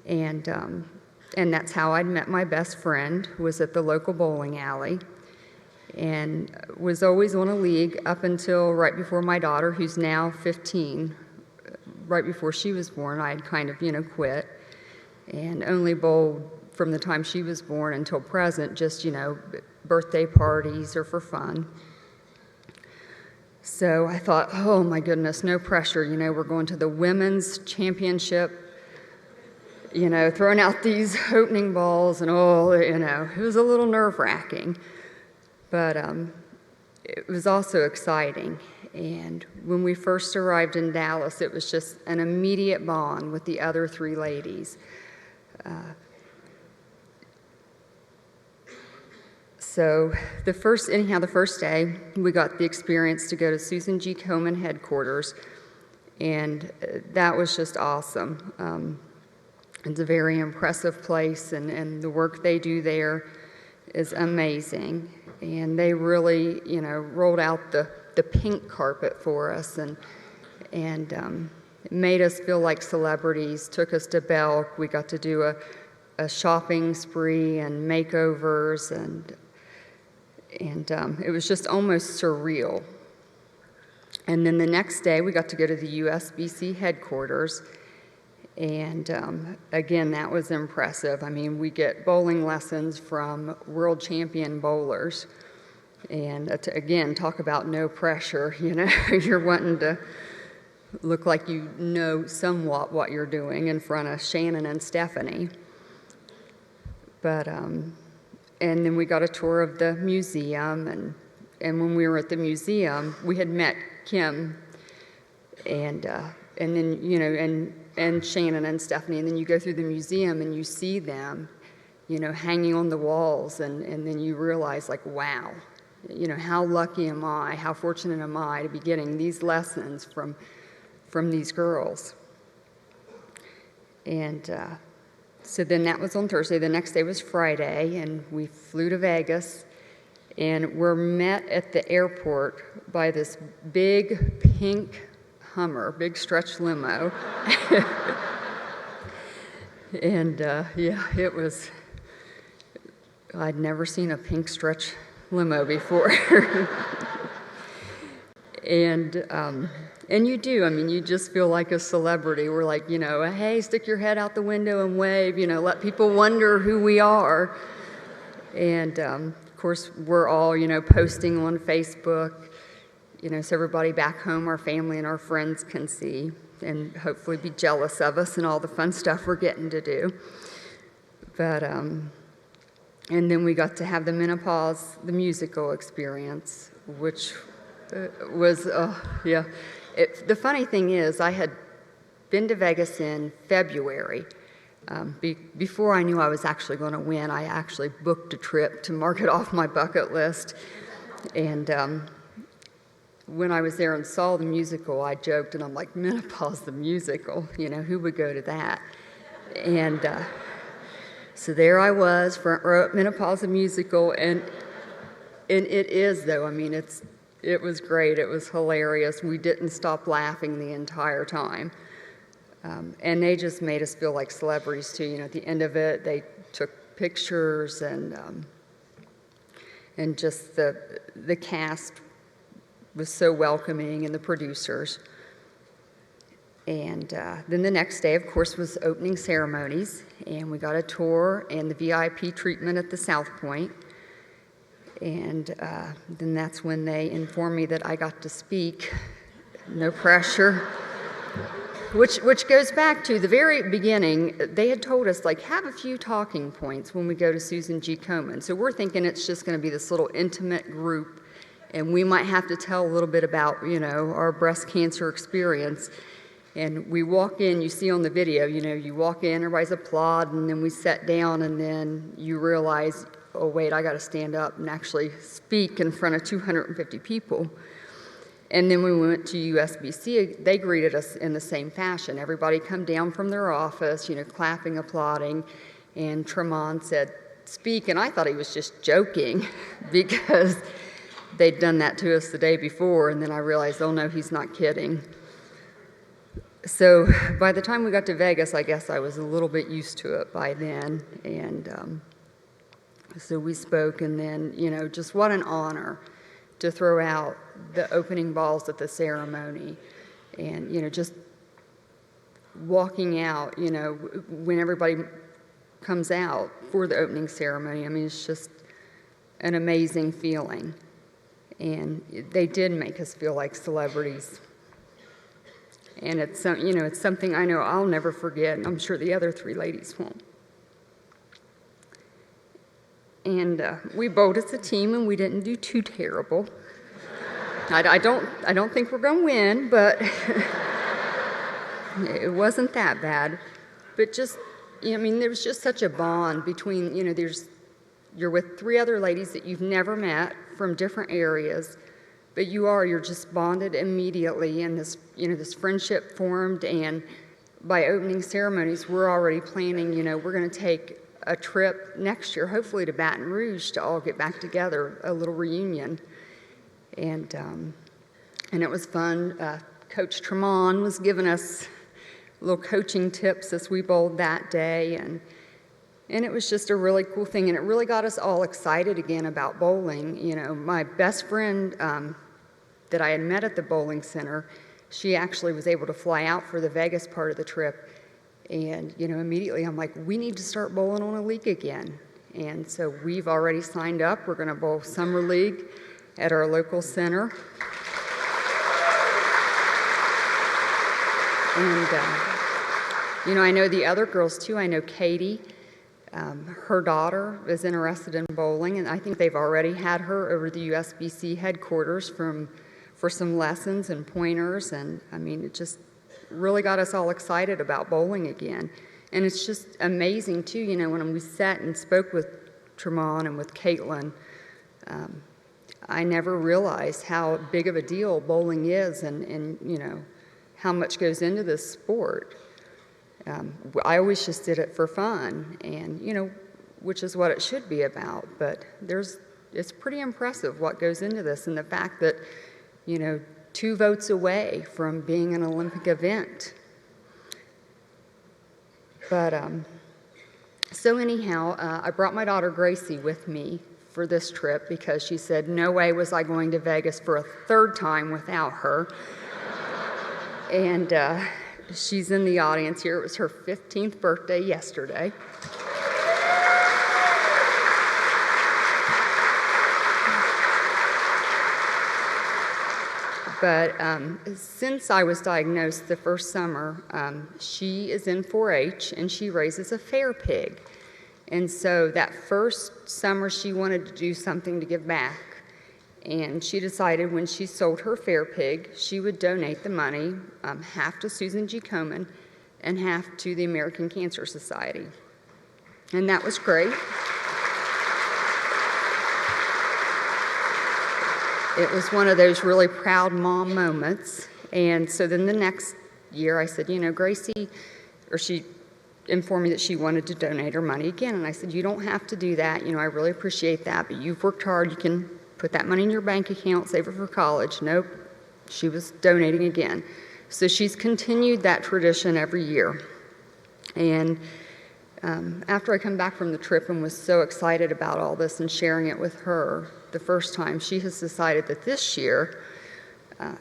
and that's how I'd met my best friend, who was at the local bowling alley, and was always on a league up until right before my daughter, who's now 15. Right before she was born, I had kind of, quit, and only bowled from the time she was born until present, just, birthday parties or for fun. So I thought, oh my goodness, no pressure, we're going to the women's championship, throwing out these opening balls, and it was a little nerve-wracking, but it was also exciting. And when we first arrived in Dallas, it was just an immediate bond with the other 3 ladies. So the first day, we got the experience to go to Susan G. Komen headquarters, and that was just awesome. It's a very impressive place, and the work they do there is amazing. And they really, rolled out the pink carpet for us, and It made us feel like celebrities, took us to Belk. We got to do a shopping spree and makeovers, and it was just almost surreal. And then the next day, we got to go to the USBC headquarters, and again, that was impressive. I mean, we get bowling lessons from world champion bowlers, and again, talk about no pressure, you know. You're wanting to look like you know somewhat what you're doing in front of Shannon and Stephanie. But, and then we got a tour of the museum, and when we were at the museum, we had met Kim, and then, you know, and Shannon and Stephanie, and then you go through the museum and you see them, you know, hanging on the walls, and then you realize, like, wow, you know, how lucky am I, how fortunate am I to be getting these lessons from these girls. And so then that was on Thursday. The next day was Friday, and we flew to Vegas, and we're met at the airport by this big pink Hummer, big stretch limo. And yeah, it was, I'd never seen a pink stretch limo before. And you do, I mean, you just feel like a celebrity. We're like, you know, hey, stick your head out the window and wave, you know, let people wonder who we are. And of course, we're all, you know, posting on Facebook, you know, so everybody back home, our family and our friends can see and hopefully be jealous of us and all the fun stuff we're getting to do. But, and then we got to have the Menopause, the musical experience, which was, yeah. The funny thing is, I had been to Vegas in February. Before I knew I was actually going to win, I actually booked a trip to mark it off my bucket list. And when I was there and saw the musical, I joked, and I'm like, Menopause the musical, you know, who would go to that? And so there I was, front row at Menopause the musical, and it is, though, I mean, it was great. It was hilarious. We didn't stop laughing the entire time. And they just made us feel like celebrities, too. You know, at the end of it, they took pictures, and just the cast was so welcoming, and the producers. And then the next day, of course, was opening ceremonies, and we got a tour and the VIP treatment at the South Point. And then that's when they informed me that I got to speak, no pressure, which goes back to the very beginning. They had told us, like, have a few talking points when we go to Susan G. Komen. So we're thinking it's just going to be this little intimate group, and we might have to tell a little bit about, you know, our breast cancer experience. And we walk in, you see on the video, you know, you walk in, everybody's applauding, and then we sat down, and then you realize, oh, wait, I got to stand up and actually speak in front of 250 people. And then we went to USBC. They greeted us in the same fashion. Everybody come down from their office, you know, clapping, applauding. And Tremont said, speak. And I thought he was just joking because they'd done that to us the day before. And then I realized, oh, no, he's not kidding. So by the time we got to Vegas, I guess I was a little bit used to it by then. And so we spoke, and then, you know, just what an honor to throw out the opening balls at the ceremony. And, you know, just walking out, you know, when everybody comes out for the opening ceremony. I mean, it's just an amazing feeling. And they did make us feel like celebrities. And it's, you know, it's something I know I'll never forget, and I'm sure the other three ladies won't. And we bowled as a team, and we didn't do too terrible. I don't think we're going to win, but it wasn't that bad. But just, you know, I mean, there was just such a bond between, you know, you're with three other ladies that you've never met from different areas, but you're just bonded immediately, and this, you know, this friendship formed. And by opening ceremonies, we're already planning, you know, we're going to take a trip next year, hopefully to Baton Rouge, to all get back together, a little reunion. And it was fun. Coach Tremont was giving us little coaching tips as we bowled that day, and it was just a really cool thing, and it really got us all excited again about bowling. You know, my best friend that I had met at the bowling center, she actually was able to fly out for the Vegas part of the trip, and you know, immediately I'm like, we need to start bowling on a league again. And so we've already signed up. We're going to bowl summer league at our local center. And you know, I know the other girls too. I know Katie, her daughter is interested in bowling, and I think they've already had her over the USBC headquarters for some lessons and pointers, and I mean, it just really got us all excited about bowling again. And it's just amazing too, you know, when we sat and spoke with Tremont and with Caitlin, I never realized how big of a deal bowling is, and you know, how much goes into this sport. I always just did it for fun, and you know, which is what it should be about, but it's pretty impressive what goes into this, and the fact that, you know, 2 votes away from being an Olympic event. But so anyhow, I brought my daughter Gracie with me for this trip because she said no way was I going to Vegas for a 3rd time without her. And she's in the audience here. It was her 15th birthday yesterday. But since I was diagnosed the first summer, she is in 4-H and she raises a fair pig. And so that first summer she wanted to do something to give back. And she decided when she sold her fair pig, she would donate the money, half to Susan G. Komen and half to the American Cancer Society. And that was great. It was one of those really proud mom moments. And so then the next year I said, you know, Gracie, or she informed me that she wanted to donate her money again. And I said, you don't have to do that. You know, I really appreciate that, but you've worked hard. You can put that money in your bank account, save it for college. Nope, she was donating again. So she's continued that tradition every year. And after I come back from the trip and was so excited about all this and sharing it with her the first time, she has decided that this year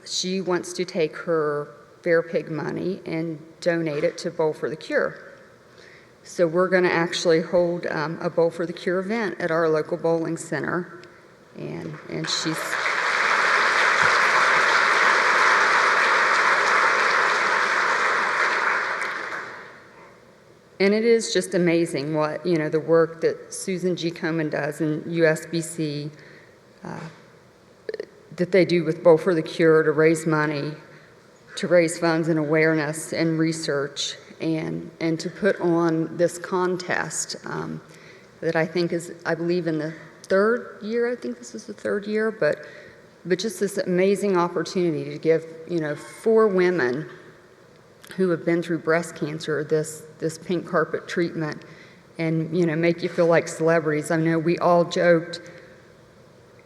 she wants to take her fair pig money and donate it to Bowl for the Cure. So we're going to actually hold a Bowl for the Cure event at our local bowling center. And she's... And it is just amazing what, you know, the work that Susan G. Komen does in USBC, that they do with Bowl for the Cure to raise money, to raise funds and awareness and research, and to put on this contest that I think is, I believe, in the 3rd year. I think this is the 3rd year, but just this amazing opportunity to give, you know, 4 women who have been through breast cancer this pink carpet treatment, and, you know, make you feel like celebrities. I know we all joked,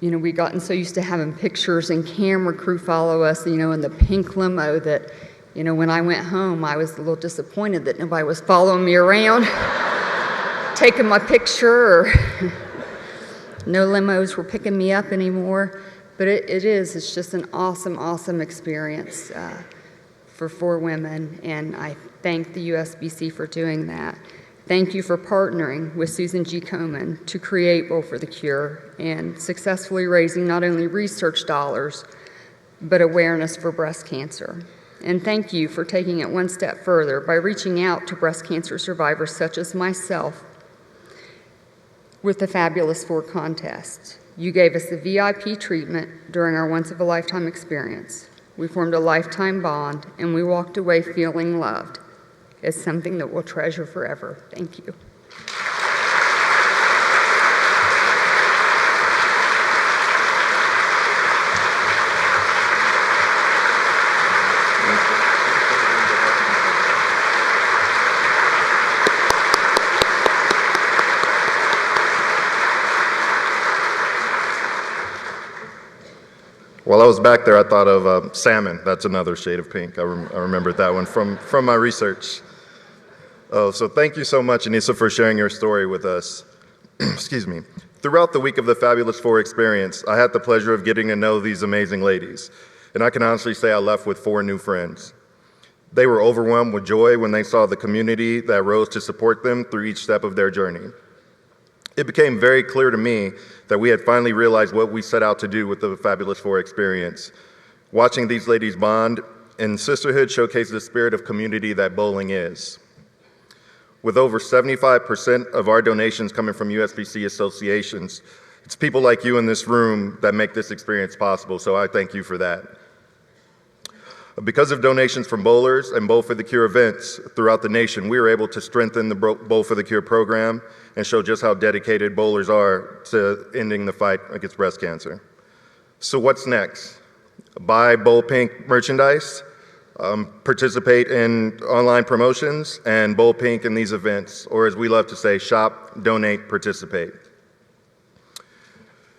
you know, we'd gotten so used to having pictures and camera crew follow us, you know, in the pink limo that, you know, when I went home, I was a little disappointed that nobody was following me around, taking my picture, or no limos were picking me up anymore. But it's just an awesome, awesome experience for 4 women, and I thank the USBC for doing that. Thank you for partnering with Susan G. Komen to create Bowl for the Cure and successfully raising not only research dollars, but awareness for breast cancer. And thank you for taking it one step further by reaching out to breast cancer survivors such as myself with the Fabulous 4 contest. You gave us the VIP treatment during our once-of-a-lifetime experience. We formed a lifetime bond, and we walked away feeling loved. It's something that we'll treasure forever. Thank you. While I was back there, I thought of salmon. That's another shade of pink. I remembered that one from my research. Oh, so thank you so much, Anissa, for sharing your story with us. Excuse me. Throughout the week of the Fabulous Four experience, I had the pleasure of getting to know these amazing ladies, and I can honestly say I left with 4 new friends. They were overwhelmed with joy when they saw the community that rose to support them through each step of their journey. It became very clear to me that we had finally realized what we set out to do with the Fabulous Four experience. Watching these ladies bond and sisterhood showcase the spirit of community that bowling is. With over 75% of our donations coming from USBC associations, it's people like you in this room that make this experience possible, so I thank you for that. Because of donations from bowlers and Bowl for the Cure events throughout the nation, we were able to strengthen the Bowl for the Cure program and show just how dedicated bowlers are to ending the fight against breast cancer. So what's next? Buy Bowl Pink merchandise, participate in online promotions, and Bowl Pink in these events, or as we love to say, shop, donate, participate.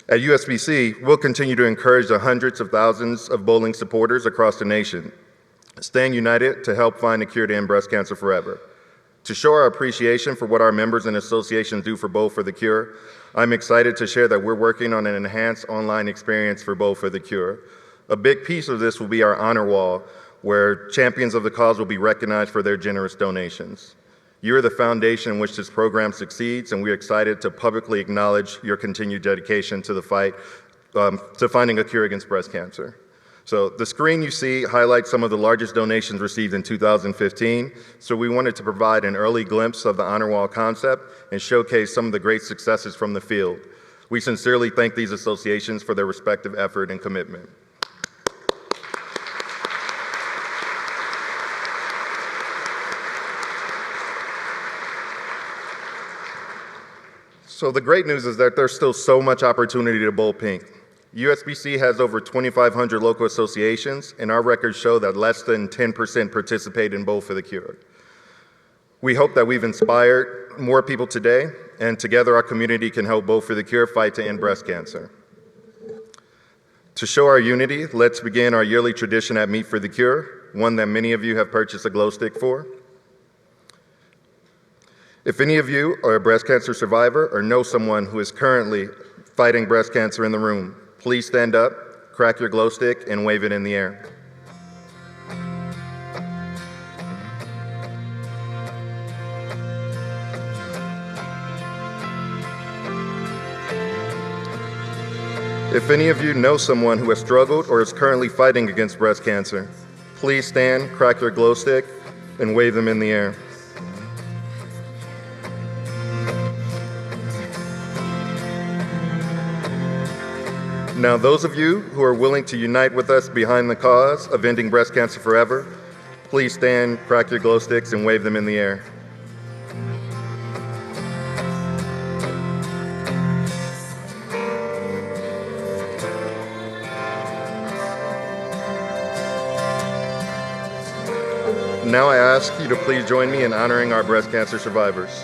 At USBC, we'll continue to encourage the hundreds of thousands of bowling supporters across the nation, staying united to help find a cure to end breast cancer forever. To show our appreciation for what our members and associations do for Bowl for the Cure, I'm excited to share that we're working on an enhanced online experience for Bowl for the Cure. A big piece of this will be our honor wall, where champions of the cause will be recognized for their generous donations. You are the foundation in which this program succeeds, and we're excited to publicly acknowledge your continued dedication to the fight, to finding a cure against breast cancer. So the screen you see highlights some of the largest donations received in 2015, so we wanted to provide an early glimpse of the honor wall concept and showcase some of the great successes from the field. We sincerely thank these associations for their respective effort and commitment. So the great news is that there's still so much opportunity to bowl pink. USBC has over 2,500 local associations, and our records show that less than 10% participate in Bowl for the Cure. We hope that we've inspired more people today, and together our community can help Bowl for the Cure fight to end breast cancer. To show our unity, let's begin our yearly tradition at Meet for the Cure, one that many of you have purchased a glow stick for. If any of you are a breast cancer survivor or know someone who is currently fighting breast cancer in the room, please stand up, crack your glow stick, and wave it in the air. If any of you know someone who has struggled or is currently fighting against breast cancer, please stand, crack your glow stick, and wave them in the air. Now, those of you who are willing to unite with us behind the cause of ending breast cancer forever, please stand, crack your glow sticks, and wave them in the air. Now I ask you to please join me in honoring our breast cancer survivors.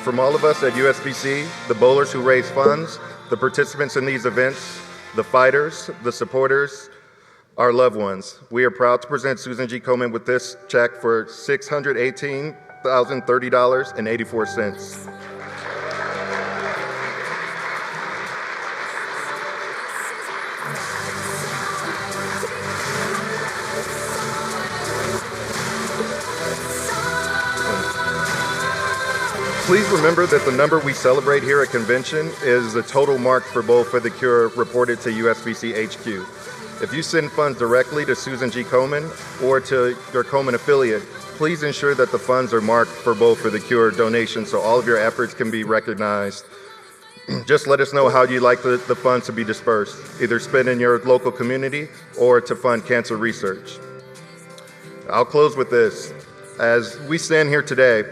From all of us at USBC, the bowlers who raise funds, the participants in these events, the fighters, the supporters, our loved ones, we are proud to present Susan G. Komen with this check for $618,030.84. Please remember that the number we celebrate here at convention is the total marked for Bowl for the Cure reported to USBC HQ. If you send funds directly to Susan G. Komen or to your Komen affiliate, please ensure that the funds are marked for Bowl for the Cure donation so all of your efforts can be recognized. Just let us know how you'd like the funds to be dispersed, either spent in your local community or to fund cancer research. I'll close with this. As we stand here today,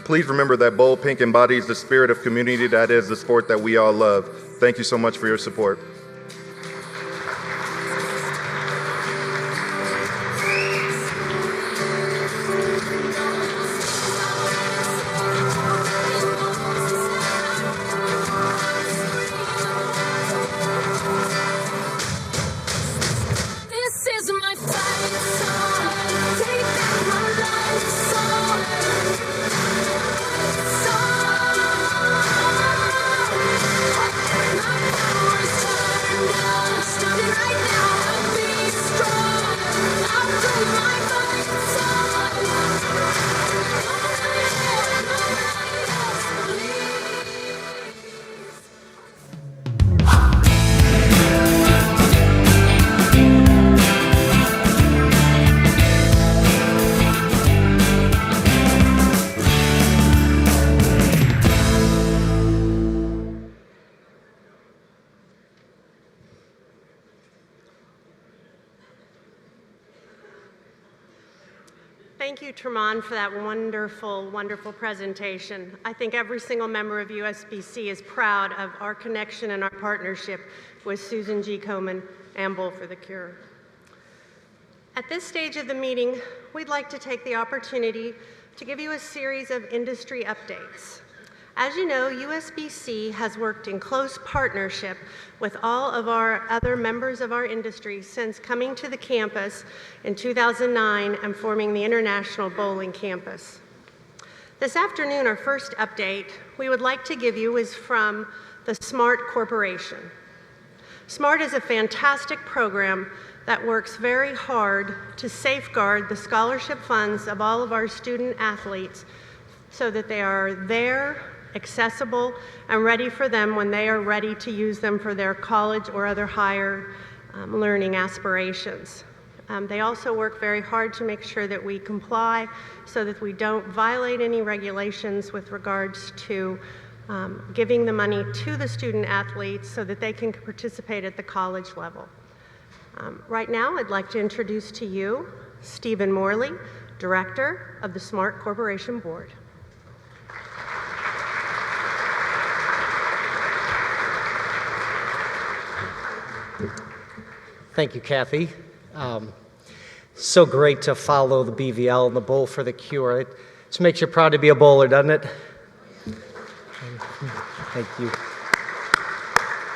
please remember that bold pink embodies the spirit of community that is the sport that we all love. Thank you so much for your support. Thank you, Tremont, for that wonderful, wonderful presentation. I think every single member of USBC is proud of our connection and our partnership with Susan G. Komen and Bowl for the Cure. At this stage of the meeting, we'd like to take the opportunity to give you a series of industry updates. As you know, USBC has worked in close partnership with all of our other members of our industry since coming to the campus in 2009 and forming the International Bowling Campus. This afternoon, our first update we would like to give you is from the SMART Corporation. SMART is a fantastic program that works very hard to safeguard the scholarship funds of all of our student athletes so that they are there, accessible, and ready for them when they are ready to use them for their college or other higher learning aspirations. They also work very hard to make sure that we comply so that we don't violate any regulations with regards to giving the money to the student athletes so that they can participate at the college level. Right now, I'd like to introduce to you Stephen Morley, Director of the SMART Corporation Board. Thank you, Kathy. So great to follow the BVL and the Bowl for the Cure. It just makes you proud to be a bowler, doesn't it? Thank you.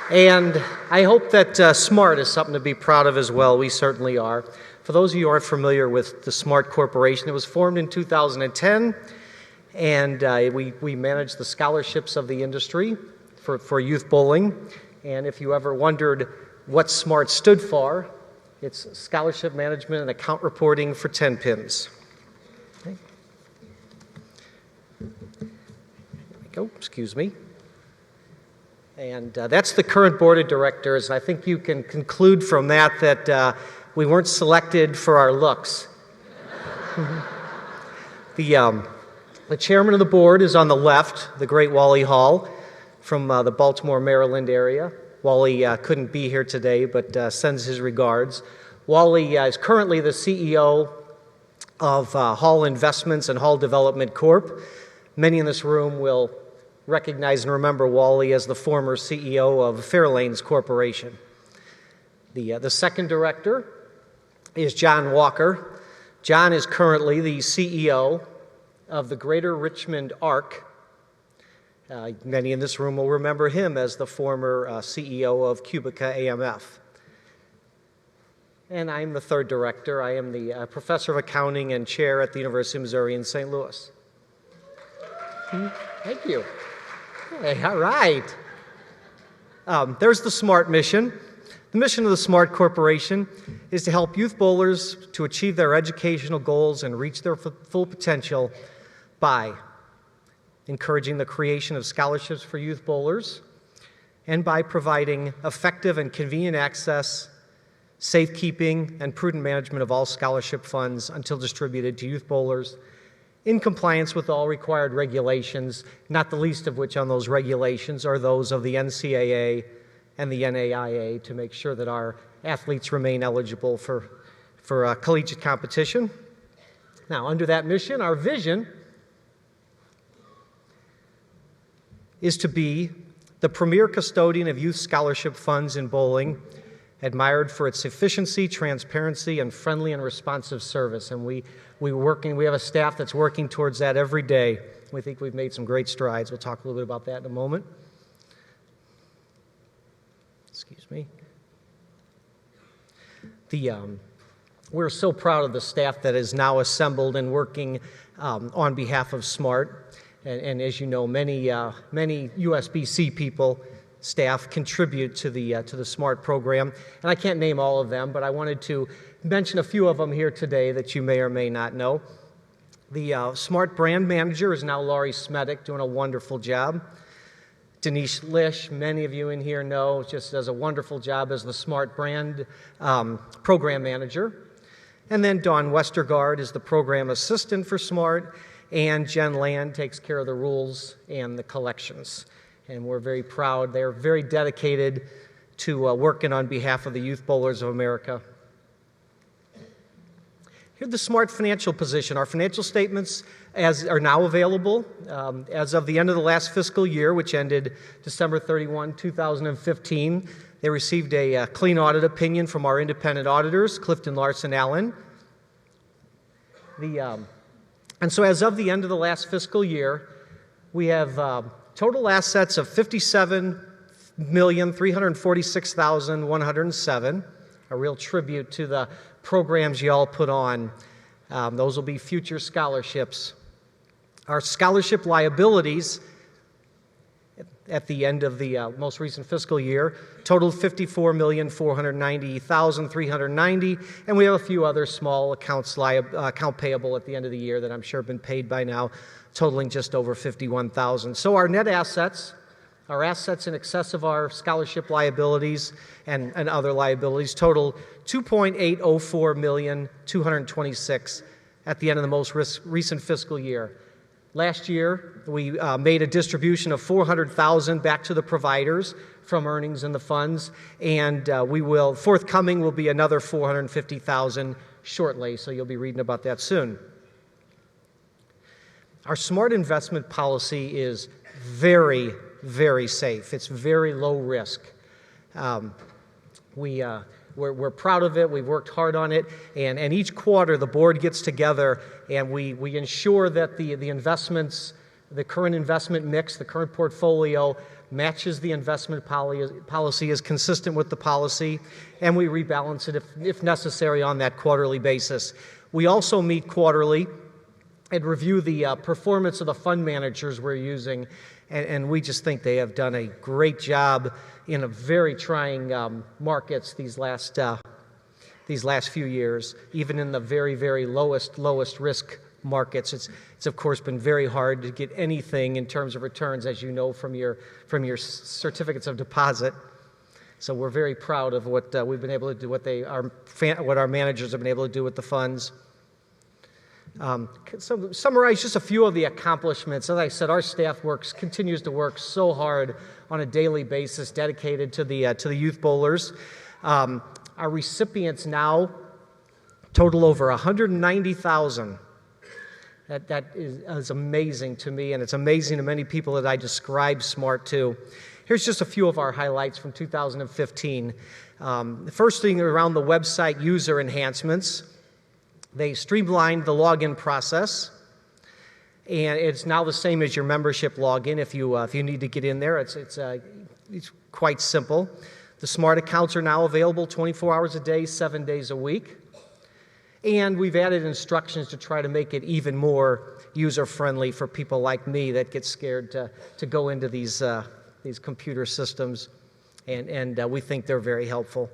And I hope that SMART is something to be proud of as well. We certainly are. For those of you who aren't familiar with the SMART Corporation, it was formed in 2010, and we manage the scholarships of the industry for youth bowling. And if you ever wondered what SMART stood for, it's Scholarship Management and Account Reporting for 10 Pins. Okay. There we go, excuse me. And that's the current board of directors. I think you can conclude from that that we weren't selected for our looks. The chairman of the board is on the left, the great Wally Hall from the Baltimore, Maryland area. Wally couldn't be here today, but sends his regards. Wally is currently the CEO of Hall Investments and Hall Development Corp. Many in this room will recognize and remember Wally as the former CEO of Fairlanes Corporation. The second director is John Walker. John is currently the CEO of the Greater Richmond ARC. Many in this room will remember him as the former CEO of Cubica AMF. And I'm the third director. I am the professor of accounting and chair at the University of Missouri in St. Louis. Thank you. Hey, all right. There's the SMART mission. The mission of the SMART Corporation is to help youth bowlers to achieve their educational goals and reach their full potential by encouraging the creation of scholarships for youth bowlers, and by providing effective and convenient access, safekeeping, and prudent management of all scholarship funds until distributed to youth bowlers in compliance with all required regulations, not the least of which on those regulations are those of the NCAA and the NAIA to make sure that our athletes remain eligible for collegiate competition. Now, under that mission, our vision is to be the premier custodian of youth scholarship funds in bowling, admired for its efficiency, transparency, and friendly and responsive service. And we have a staff that's working towards that every day. We think we've made some great strides. We'll talk a little bit about that in a moment. Excuse me. We're so proud of the staff that is now assembled and working on behalf of SMART. And as you know, many USBC people, staff, contribute to the SMART program. And I can't name all of them, but I wanted to mention a few of them here today that you may or may not know. The SMART brand manager is now Laurie Smedick, doing a wonderful job. Denise Lish, many of you in here know, just does a wonderful job as the SMART brand program manager. And then Dawn Westergaard is the program assistant for SMART, and Jen Land takes care of the rules and the collections. And we're very proud. They're very dedicated to working on behalf of the Youth Bowlers of America. Here's the SMART financial position. Our financial statements are now available. As of the end of the last fiscal year, which ended December 31, 2015, they received a clean audit opinion from our independent auditors, Clifton Larson Allen. And so as of the end of the last fiscal year, we have total assets of $57,346,107, a real tribute to the programs you all put on. Those will be future scholarships. Our scholarship liabilities at the end of the most recent fiscal year totaled $54,490,390, and we have a few other small account payable at the end of the year that I'm sure have been paid by now, totaling just over $51,000. So our net assets, our assets in excess of our scholarship liabilities and other liabilities, total $2.804,226,000 at the end of the most recent fiscal year. Last year, we made a distribution of $400,000 back to the providers from earnings in the funds, and forthcoming will be another $450,000 shortly, so you'll be reading about that soon. Our SMART investment policy is very, very safe. It's very low risk. We're proud of it. We've worked hard on it. And each quarter, the board gets together and we ensure that the investments, the current investment mix, the current portfolio matches the investment policy, is consistent with the policy, and we rebalance it if necessary on that quarterly basis. We also meet quarterly and review the performance of the fund managers we're using, and we just think they have done a great job in a very trying markets these last few years. Even in the very, very lowest risk markets, it's of course been very hard to get anything in terms of returns, as you know from your certificates of deposit. So we're very proud of what we've been able to do, what our managers have been able to do with the funds. So summarize just a few of the accomplishments. As I said, our staff continues to work so hard on a daily basis, dedicated to the youth bowlers. Our recipients now total over 190,000. That is amazing to me, and it's amazing to many people that I describe SMART to. Here's just a few of our highlights from 2015. The first thing around the website user enhancements. They streamlined the login process, and it's now the same as your membership login. If you need to get in there, it's quite simple. The SMART accounts are now available 24 hours a day, 7 days a week. And we've added instructions to try to make it even more user-friendly for people like me that get scared to go into these computer systems, and we think they're very helpful.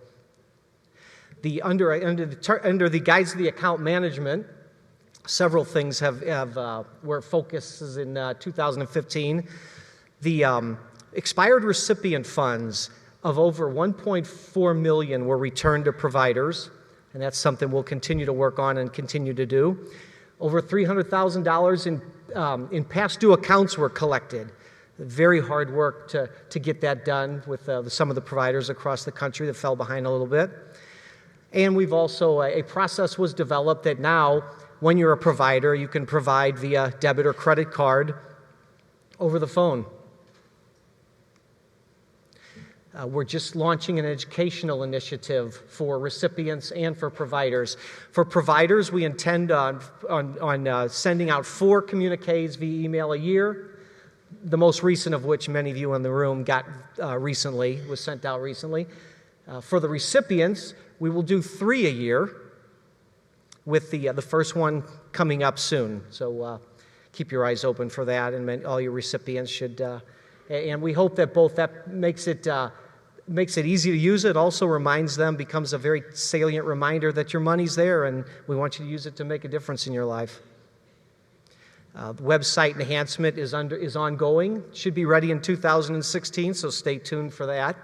Under the guides of the account management, several things were focuses in 2015. The expired recipient funds of over $1.4 million were returned to providers, and that's something we'll continue to work on and continue to do. Over $300,000 in past due accounts were collected. Very hard work to get that done with some of the providers across the country that fell behind a little bit. And we've also, a process was developed that now when you're a provider, you can provide via debit or credit card over the phone. We're just launching an educational initiative for recipients and for providers. For providers, we intend on sending out 4 communiques via email a year, the most recent of which many of you in the room got recently, was sent out recently. For the recipients, we will do 3 a year, with the first one coming up soon. So keep your eyes open for that, and all your recipients should. And we hope that both that makes it easy to use. It also reminds them, becomes a very salient reminder that your money's there, and we want you to use it to make a difference in your life. The website enhancement is ongoing. Should be ready in 2016, so stay tuned for that.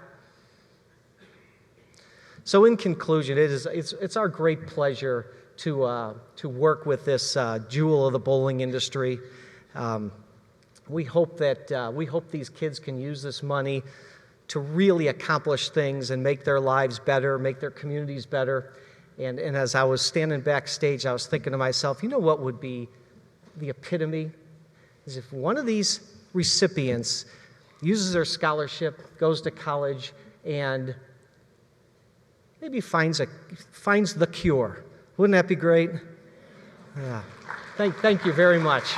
So in conclusion, it's our great pleasure to work with this jewel of the bowling industry. We hope these kids can use this money to really accomplish things and make their lives better, make their communities better. And as I was standing backstage, I was thinking to myself, you know what would be the epitome? Is if one of these recipients uses their scholarship, goes to college, and maybe finds the cure. Wouldn't that be great? Yeah. Thank you very much.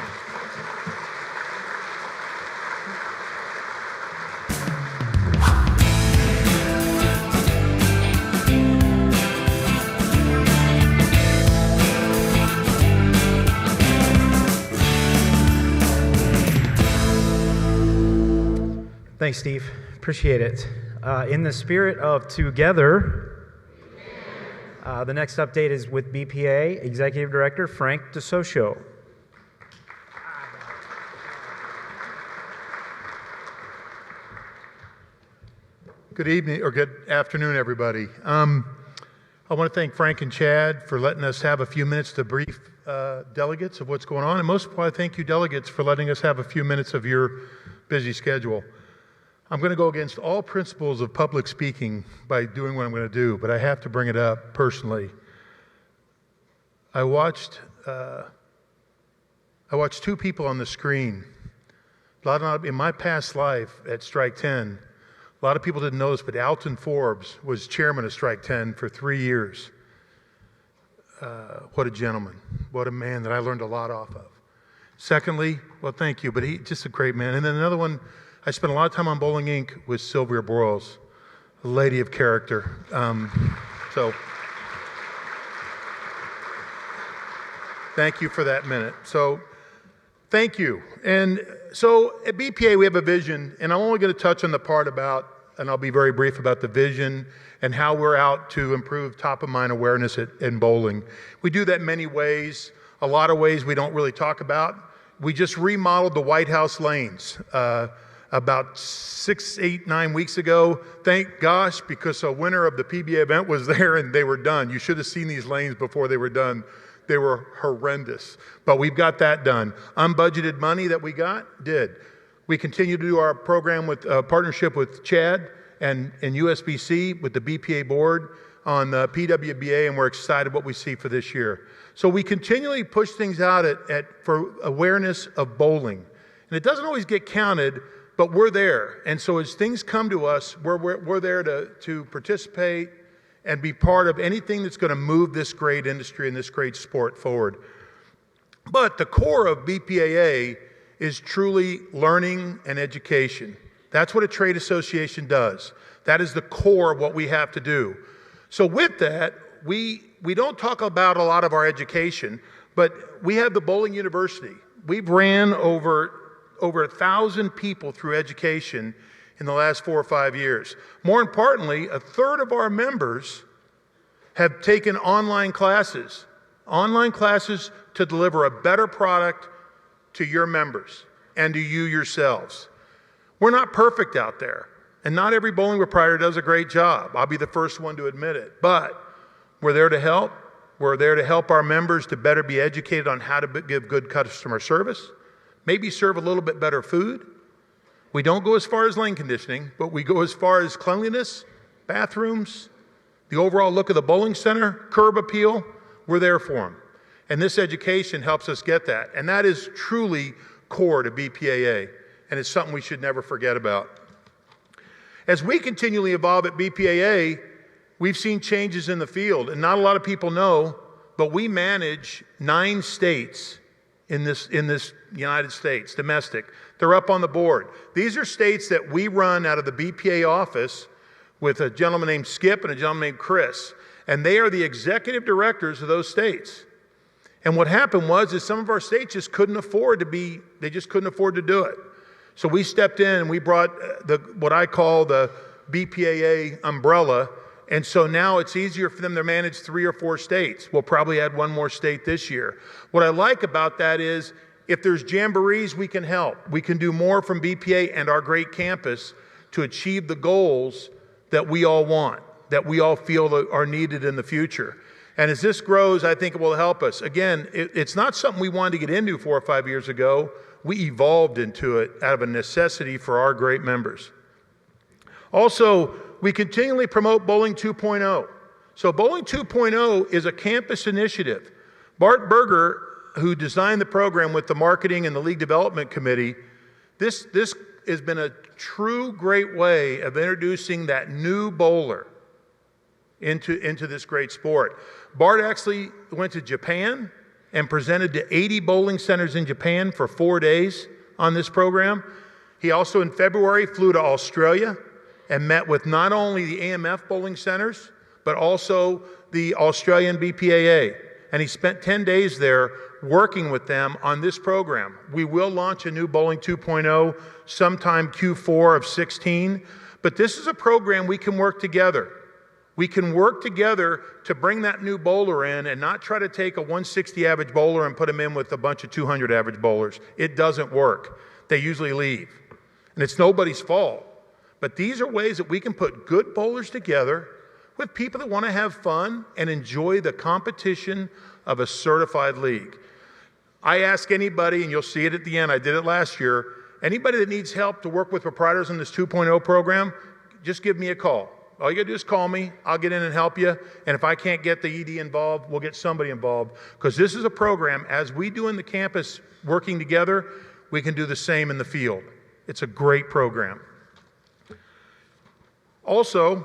Thanks, Steve. Appreciate it. In the spirit of together, the next update is with BPAA Executive Director Frank DeSocio. Good evening, or good afternoon, everybody. I want to thank Frank and Chad for letting us have a few minutes to brief delegates of what's going on, and most of all, I thank you delegates for letting us have a few minutes of your busy schedule. I'm going to go against all principles of public speaking by doing what I'm going to do, but I have to bring it up personally. I watched 2 people on the screen. In my past life at Strike 10, a lot of people didn't know this, but Alton Forbes was chairman of Strike 10 for 3 years. What a gentleman. What a man that I learned a lot off of. Secondly, well, thank you, but he's just a great man. And then another one, I spent a lot of time on Bowling Inc. with Sylvia Broyles, a lady of character. So thank you for that minute. So thank you. And so at BPA, we have a vision, and I'm only going to touch on the part about, and I'll be very brief about the vision and how we're out to improve top-of-mind awareness in bowling. We do that many ways. A lot of ways we don't really talk about. We just remodeled the White House lanes about 6, 8, 9 weeks ago. Thank gosh, because a winner of the PBA event was there and they were done. You should have seen these lanes before they were done. They were horrendous. But we've got that done. Unbudgeted money that we did. We continue to do our program with partnership with Chad and USBC with the BPA board on the PWBA, and we're excited what we see for this year. So we continually push things out for awareness of bowling. And it doesn't always get counted, but we're there. And so as things come to us, we're there to participate and be part of anything that's going to move this great industry and this great sport forward. But the core of BPAA is truly learning and education. That's what a trade association does. That is the core of what we have to do. So with that, we don't talk about a lot of our education, but we have the Bowling University. We've ran over 1,000 people through education in the last 4 or 5 years. More importantly, a third of our members have taken online classes to deliver a better product to your members and to you yourselves. We're not perfect out there, and not every bowling proprietor does a great job. I'll be the first one to admit it, but we're there to help. We're there to help our members to better be educated on how to give good customer service, maybe serve a little bit better food. We don't go as far as lane conditioning, but we go as far as cleanliness, bathrooms, the overall look of the bowling center, curb appeal. We're there for them. And this education helps us get that. And that is truly core to BPAA, and it's something we should never forget about. As we continually evolve at BPAA, we've seen changes in the field, and not a lot of people know, but we manage 9 states in this United States, domestic. They're up on the board. These are states that we run out of the BPA office with a gentleman named Skip and a gentleman named Chris, and they are the executive directors of those states. And what happened is some of our states just couldn't afford to do it. So we stepped in and we brought what I call the BPAA umbrella. And so now it's easier for them to manage 3 or 4 states. We'll probably add 1 more state this year. What I like about that is if there's jamborees, we can help. We can do more from BPA and our great campus to achieve the goals that we all want, that we all feel are needed in the future. And as this grows, I think it will help us. Again, it's not something we wanted to get into 4 or 5 years ago. We evolved into it out of a necessity for our great members. Also, we continually promote Bowling 2.0. So Bowling 2.0 is a campus initiative. Bart Berger, who designed the program with the marketing and the league development committee, this has been a true great way of introducing that new bowler into this great sport. Bart actually went to Japan and presented to 80 bowling centers in Japan for 4 days on this program. He also in February flew to Australia and met with not only the AMF bowling centers, but also the Australian BPAA. And he spent 10 days there working with them on this program. We will launch a new Bowling 2.0 sometime Q4 of 16, but this is a program we can work together. We can work together to bring that new bowler in and not try to take a 160 average bowler and put him in with a bunch of 200 average bowlers. It doesn't work. They usually leave. And it's nobody's fault. But these are ways that we can put good bowlers together with people that want to have fun and enjoy the competition of a certified league. I ask anybody, and you'll see it at the end, I did it last year, anybody that needs help to work with proprietors in this 2.0 program, just give me a call. All you gotta do is call me, I'll get in and help you, and if I can't get the ED involved, we'll get somebody involved, because this is a program, as we do in the campus working together, we can do the same in the field. It's a great program. Also,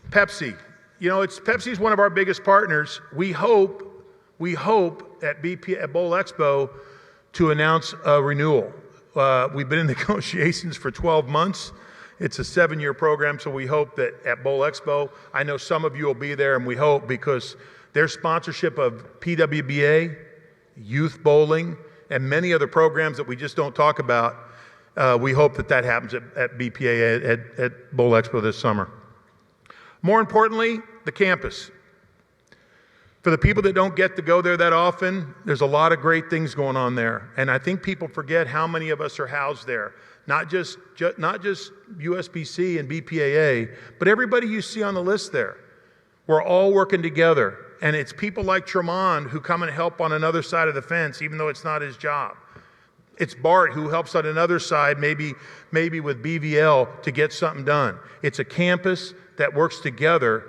Pepsi. You know, Pepsi's one of our biggest partners. We hope at Bowl Expo to announce a renewal. We've been in negotiations for 12 months. It's a 7-year program, so we hope that at Bowl Expo, I know some of you will be there, and we hope because their sponsorship of PWBA, youth bowling, and many other programs that we just don't talk about, we hope that happens at BPA at Bowl Expo this summer. More importantly, the campus. For the people that don't get to go there that often, there's a lot of great things going on there. And I think people forget how many of us are housed there. Not just USBC and BPAA, but everybody you see on the list there. We're all working together. And it's people like Tremont who come and help on another side of the fence, even though it's not his job. It's Bart who helps on another side, maybe with BVL, to get something done. It's a campus that works together.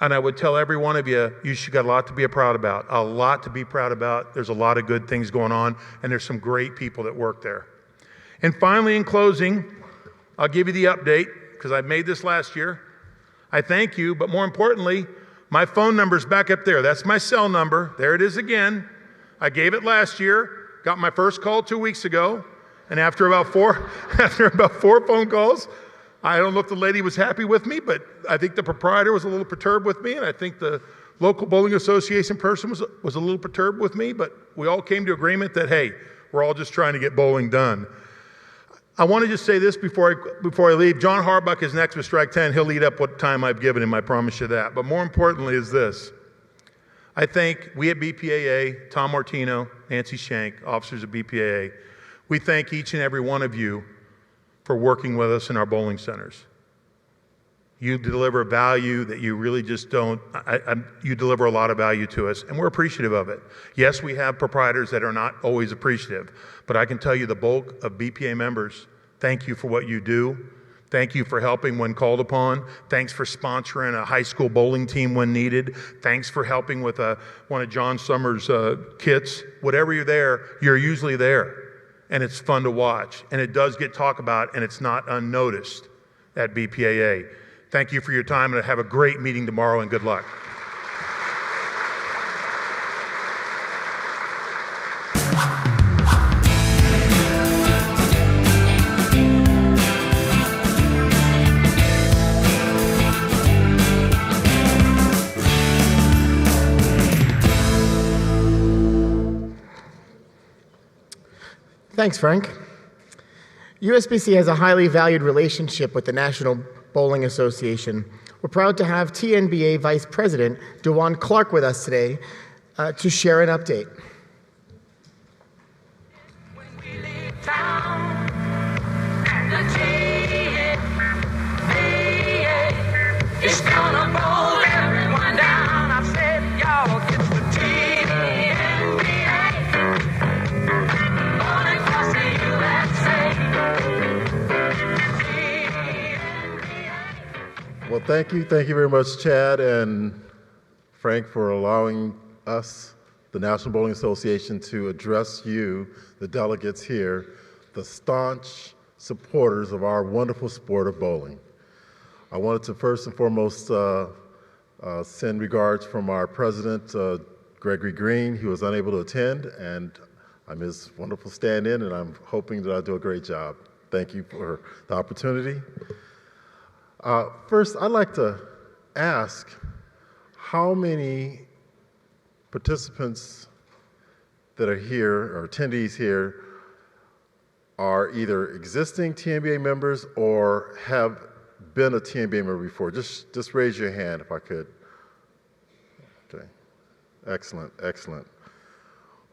And I would tell every one of you, got a lot to be proud about. A lot to be proud about. There's a lot of good things going on, and there's some great people that work there. And finally, in closing, I'll give you the update, because I made this last year. I thank you, but more importantly, my phone number's back up there. That's my cell number. There it is again. I gave it last year, got my first call 2 weeks ago, and after about four phone calls, I don't know if the lady was happy with me, but I think the proprietor was a little perturbed with me, and I think the local bowling association person was a little perturbed with me, but we all came to agreement that, hey, we're all just trying to get bowling done. I want to just say this before I leave. John Harbuck is next with Strike 10. He'll lead up what time I've given him, I promise you that. But more importantly is this. I think we at BPAA, Tom Martino, Nancy Shank, officers of BPAA, we thank each and every one of you for working with us in our bowling centers. You deliver value that you really just don't, you deliver a lot of value to us, and we're appreciative of it. Yes, we have proprietors that are not always appreciative, but I can tell you the bulk of BPA members, thank you for what you do. Thank you for helping when called upon. Thanks for sponsoring a high school bowling team when needed. Thanks for helping with one of John Summers' kits. Whatever you're there, you're usually there. And it's fun to watch. And it does get talked about, and it's not unnoticed at BPAA. Thank you for your time, and have a great meeting tomorrow, and good luck. Thanks, Frank. USBC has a highly valued relationship with the National Bowling Association. We're proud to have TNBA Vice President DeJuan Clark with us today to share an update. It's gonna roll everyone down. I said, y'all get the TNBA. All across the USA. Well, thank you very much, Chad and Frank, for allowing us, the National Bowling Association, to address you, the delegates here, the staunch supporters of our wonderful sport of bowling. I wanted to first and foremost send regards from our president, Gregory Green. He was unable to attend, and I'm his wonderful stand-in, and I'm hoping that I'll do a great job. Thank you for the opportunity. First, I'd like to ask how many participants that are here, or attendees here, are either existing TNBA members or have been a TNBA member before? Just raise your hand if I could. Okay, excellent, excellent.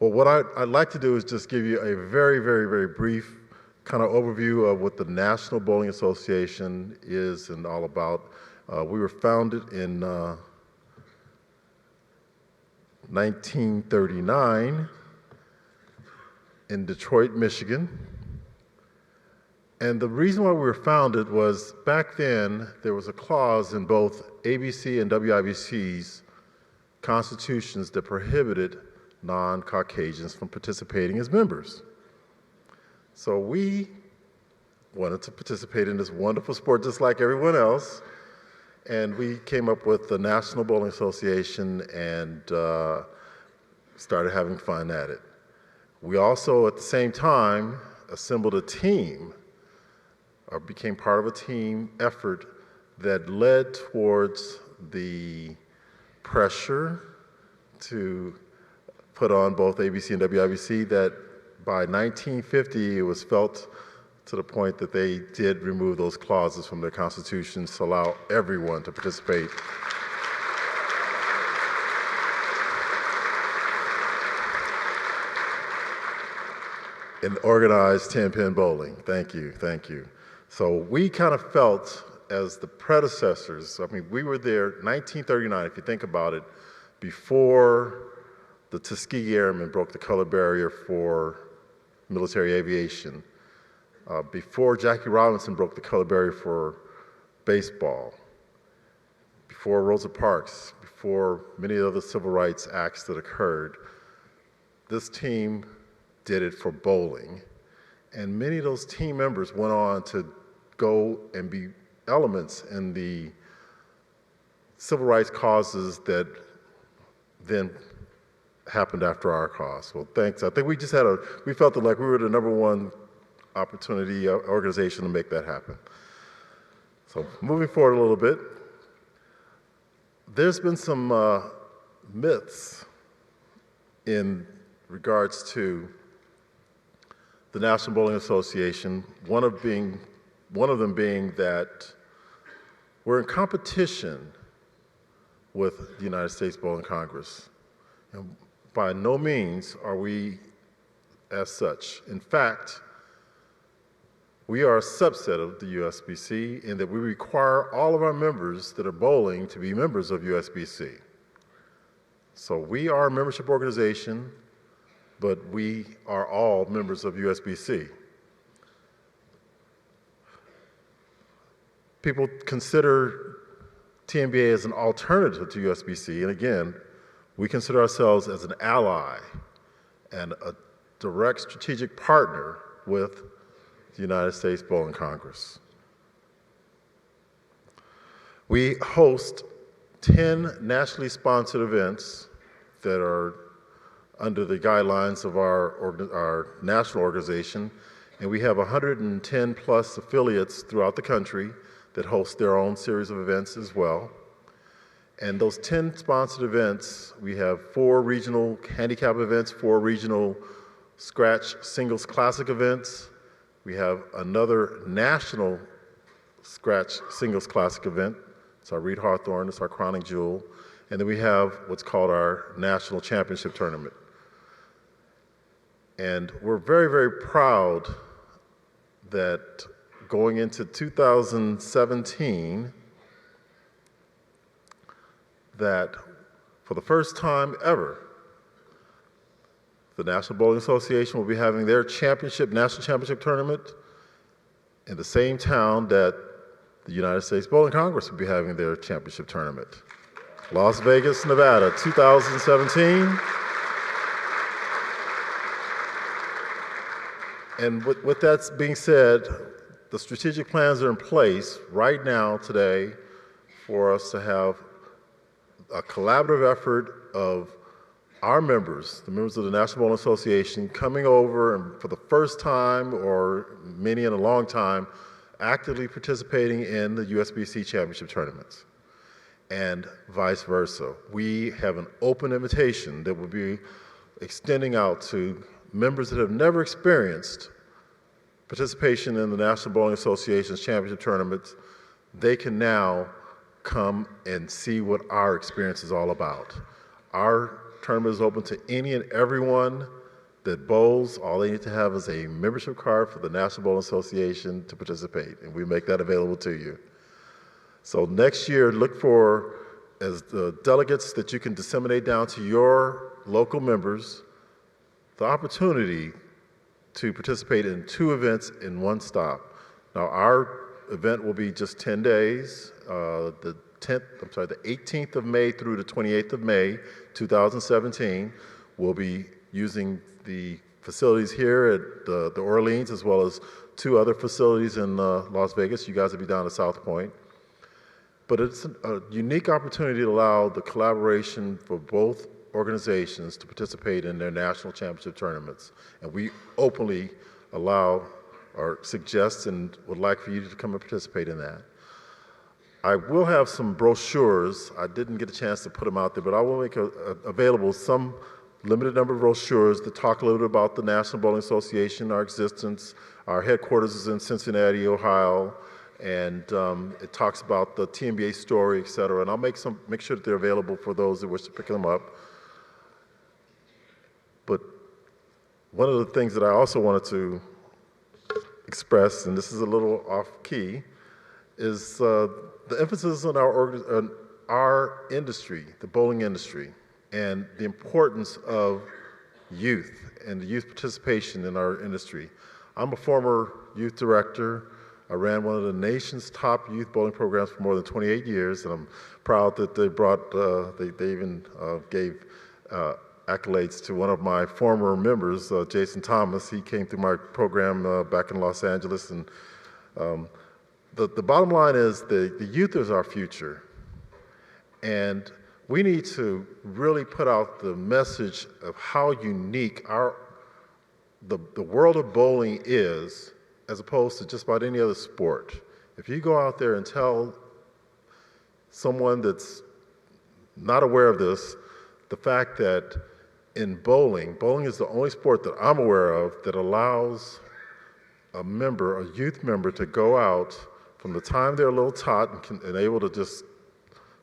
Well, what I'd like to do is just give you a very, very, very brief kind of overview of what the National Bowling Association is and all about. We were founded in 1939 in Detroit, Michigan. And the reason why we were founded was back then there was a clause in both ABC and WIBC's constitutions that prohibited non-Caucasians from participating as members. So we wanted to participate in this wonderful sport just like everyone else, and we came up with the National Bowling Association and started having fun at it. We also, at the same time, assembled a team, or became part of a team effort that led towards the pressure to put on both ABC and WIBC that by 1950 it was felt to the point that they did remove those clauses from their constitutions to allow everyone to participate. In organized 10-pin bowling. Thank you, thank you. So we kind of felt as the predecessors, I mean, we were there 1939, if you think about it, before the Tuskegee Airmen broke the color barrier for military aviation, before Jackie Robinson broke the color barrier for baseball, before Rosa Parks, before many of the civil rights acts that occurred. This team did it for bowling, and many of those team members went on to go and be elements in the civil rights causes that then happened after our cause. Well, thanks. I think we just we felt like we were the #1 opportunity organization to make that happen. So moving forward a little bit, there's been some myths in regards to the National Bowling Association, one of them being that we're in competition with the United States Bowling Congress. And by no means are we as such. In fact, we are a subset of the USBC in that we require all of our members that are bowling to be members of USBC. So we are a membership organization, but we are all members of USBC. people consider TNBA as an alternative to USBC, and again, we consider ourselves as an ally and a direct strategic partner with the United States Bowling Congress. We host 10 nationally sponsored events that are under the guidelines of our national organization, and we have 110 plus affiliates throughout the country that host their own series of events as well. And those 10 sponsored events, we have 4 regional handicap events, 4 regional scratch singles classic events. We have another national scratch singles classic event. It's our Reed Hawthorne, it's our crowning jewel. And then we have what's called our national championship tournament. And we're very, very proud that going into 2017, that for the first time ever, the National Bowling Association will be having their national championship tournament in the same town that the United States Bowling Congress will be having their championship tournament. Las Vegas, Nevada, 2017. And with that being said, the strategic plans are in place right now today for us to have a collaborative effort of our members, the members of the National Bowling Association, coming over and for the first time, or many in a long time, actively participating in the USBC championship tournaments, and vice versa. We have an open invitation that will be extending out to members that have never experienced participation in the National Bowling Association's championship tournaments. They can now come and see what our experience is all about. Our tournament is open to any and everyone that bowls. All they need to have is a membership card for the National Bowling Association to participate, and we make that available to you. So next year, look for, as the delegates that you can disseminate down to your local members, the opportunity to participate in 2 events in one stop. Now, our event will be just 10 days, the 18th of May through the 28th of May, 2017. We'll be using the facilities here at the Orleans, as well as 2 other facilities in Las Vegas. You guys will be down at South Point. But it's a unique opportunity to allow the collaboration for both organizations to participate in their national championship tournaments. And we openly allow or suggest and would like for you to come and participate in that. I will have some brochures. I didn't get a chance to put them out there, but I will make available some limited number of brochures that talk a little bit about the National Bowling Association, our existence. Our headquarters is in Cincinnati, Ohio, and it talks about the TNBA story, et cetera. And I'll make sure that they're available for those that wish to pick them up. But one of the things that I also wanted to express, and this is a little off key, is the emphasis on our industry, the bowling industry, and the importance of youth and the youth participation in our industry. I'm a former youth director. I ran one of the nation's top youth bowling programs for more than 28 years, and I'm proud that they even gave accolades to one of my former members, Jason Thomas. He came through my program back in Los Angeles, and the bottom line is the youth is our future, and we need to really put out the message of how unique the world of bowling is, as opposed to just about any other sport. If you go out there and tell someone that's not aware of this, the fact that in bowling is the only sport that I'm aware of that allows a youth member, to go out from the time they're a little tot and able to just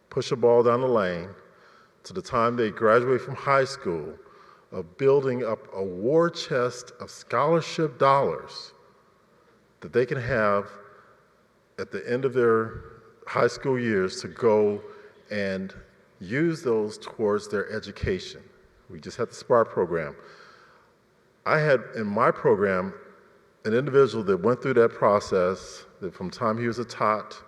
push a ball down the lane to the time they graduate from high school, of building up a war chest of scholarship dollars that they can have at the end of their high school years to go and use those towards their education. We just had the SPARK program. I had in my program an individual that went through that process, that from the time he was a tot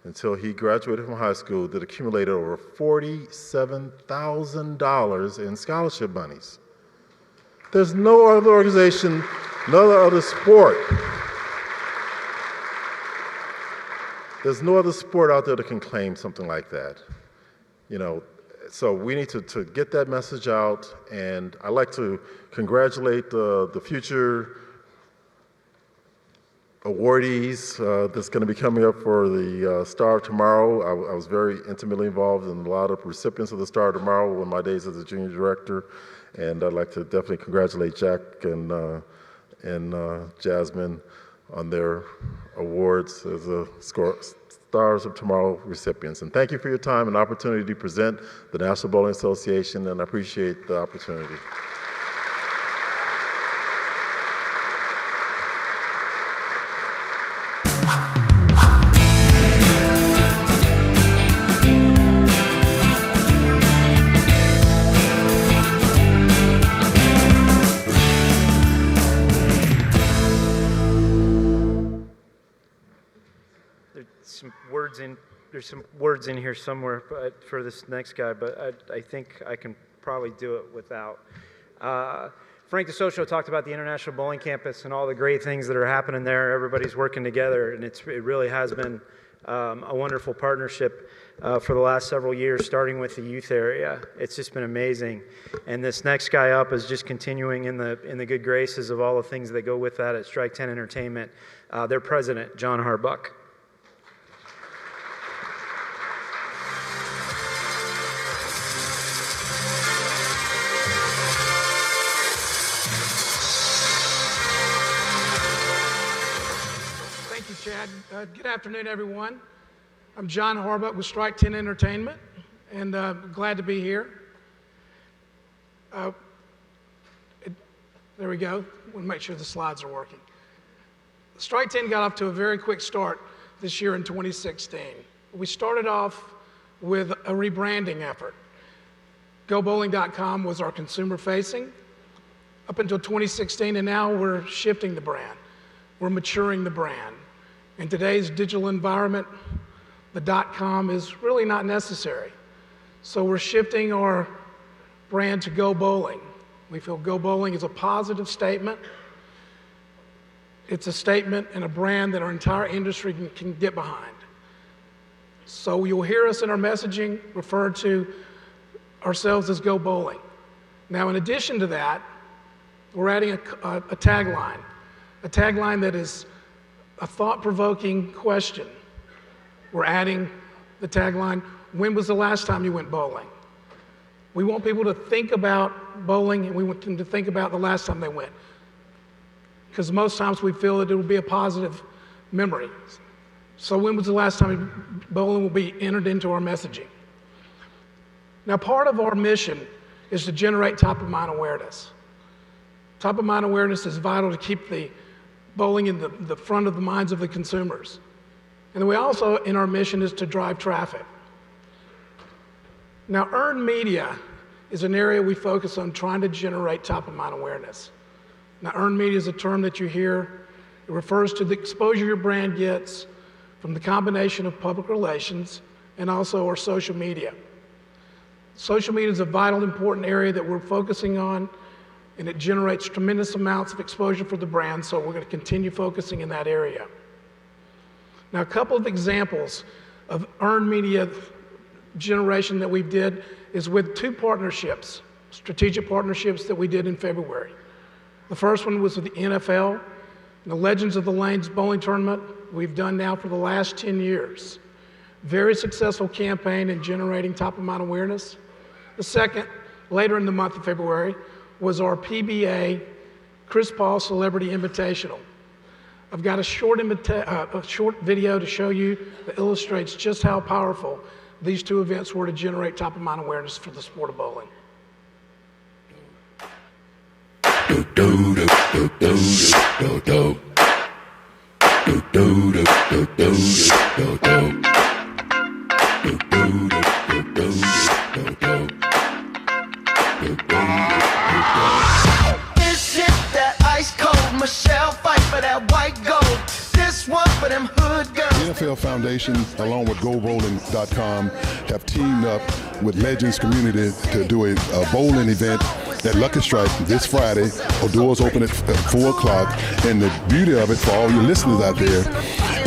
until he graduated from high school that accumulated over $47,000 in scholarship monies. There's no other organization, no other sport. There's no other sport out there that can claim something like that. So we need to get that message out, and I'd like to congratulate the future awardees that's going to be coming up for the Star of Tomorrow. I was very intimately involved in a lot of recipients of the Star of Tomorrow in my days as a junior director, and I'd like to definitely congratulate Jack and Jasmine on their awards as a Stars of Tomorrow recipients. And thank you for your time and opportunity to present the National Bowling Association, and I appreciate the opportunity. There's some words in here somewhere for this next guy, but I think I can probably do it without. Frank DeSocio talked about the International Bowling Campus and all the great things that are happening there. Everybody's working together, and it really has been a wonderful partnership for the last several years, starting with the youth area. It's just been amazing. And this next guy up is just continuing in the good graces of all the things that go with that at Strike 10 Entertainment. Their president, John Harbuck. Chad. Good afternoon, everyone. I'm John Harbuck with Strike 10 Entertainment, and glad to be here. There we go. We'll make sure the slides are working. Strike 10 got off to a very quick start this year in 2016. We started off with a rebranding effort. GoBowling.com was our consumer-facing up until 2016, and now we're shifting the brand. We're maturing the brand. In today's digital environment, the .com is really not necessary. So we're shifting our brand to Go Bowling. We feel Go Bowling is a positive statement. It's a statement and a brand that our entire industry can get behind. So you'll hear us in our messaging refer to ourselves as Go Bowling. Now, in addition to that, we're adding a tagline that is a thought-provoking question. We're adding the tagline, when was the last time you went bowling? We want people to think about bowling, and we want them to think about the last time they went. Because most times we feel that it will be a positive memory. So when was the last time bowling will be entered into our messaging? Now, part of our mission is to generate top-of-mind awareness. Top-of-mind awareness is vital to keep the bowling in the front of the minds of the consumers. And then we also, in our mission, is to drive traffic. Now, earned media is an area we focus on trying to generate top-of-mind awareness. Now, earned media is a term that you hear. It refers to the exposure your brand gets from the combination of public relations and also our social media. Social media is a vital, important area that we're focusing on, and it generates tremendous amounts of exposure for the brand, so we're going to continue focusing in that area. Now, a couple of examples of earned media generation that we did is with two partnerships, strategic partnerships that we did in February. The first one was with the NFL, and the Legends of the Lanes bowling tournament we've done now for the last 10 years. Very successful campaign in generating top-of-mind awareness. The second, later in the month of February, was our PBA Chris Paul Celebrity Invitational. I've got a short video to show you that illustrates just how powerful these two events were to generate top-of-mind awareness for the sport of bowling. This shit that ice cold Michelle fight for that white gold. This one for them hood girls. Hotel Foundation, along with GoBowling.com, have teamed up with Legends Community to do a bowling event at Lucky Strike this Friday. Our doors open at 4 o'clock. And the beauty of it, for all your listeners out there,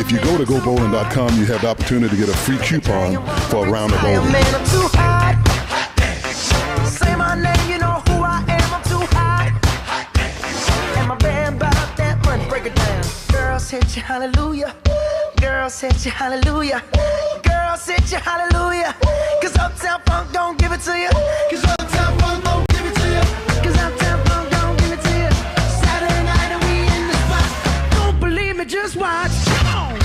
if you go to GoBowling.com, you have the opportunity to get a free coupon for a round of bowling. Say my name, you know who I am, I'm too hot. And my band bought that money, break it down. Girls hit you, hallelujah. Girls hit you, hallelujah. Girls hit you, hallelujah. Cause Uptown Funk don't give it to you. Cause Uptown Funk don't give it to you. Cause Uptown Funk don't give it to you. Saturday night and we in the spot. Don't believe me, just watch. Come on.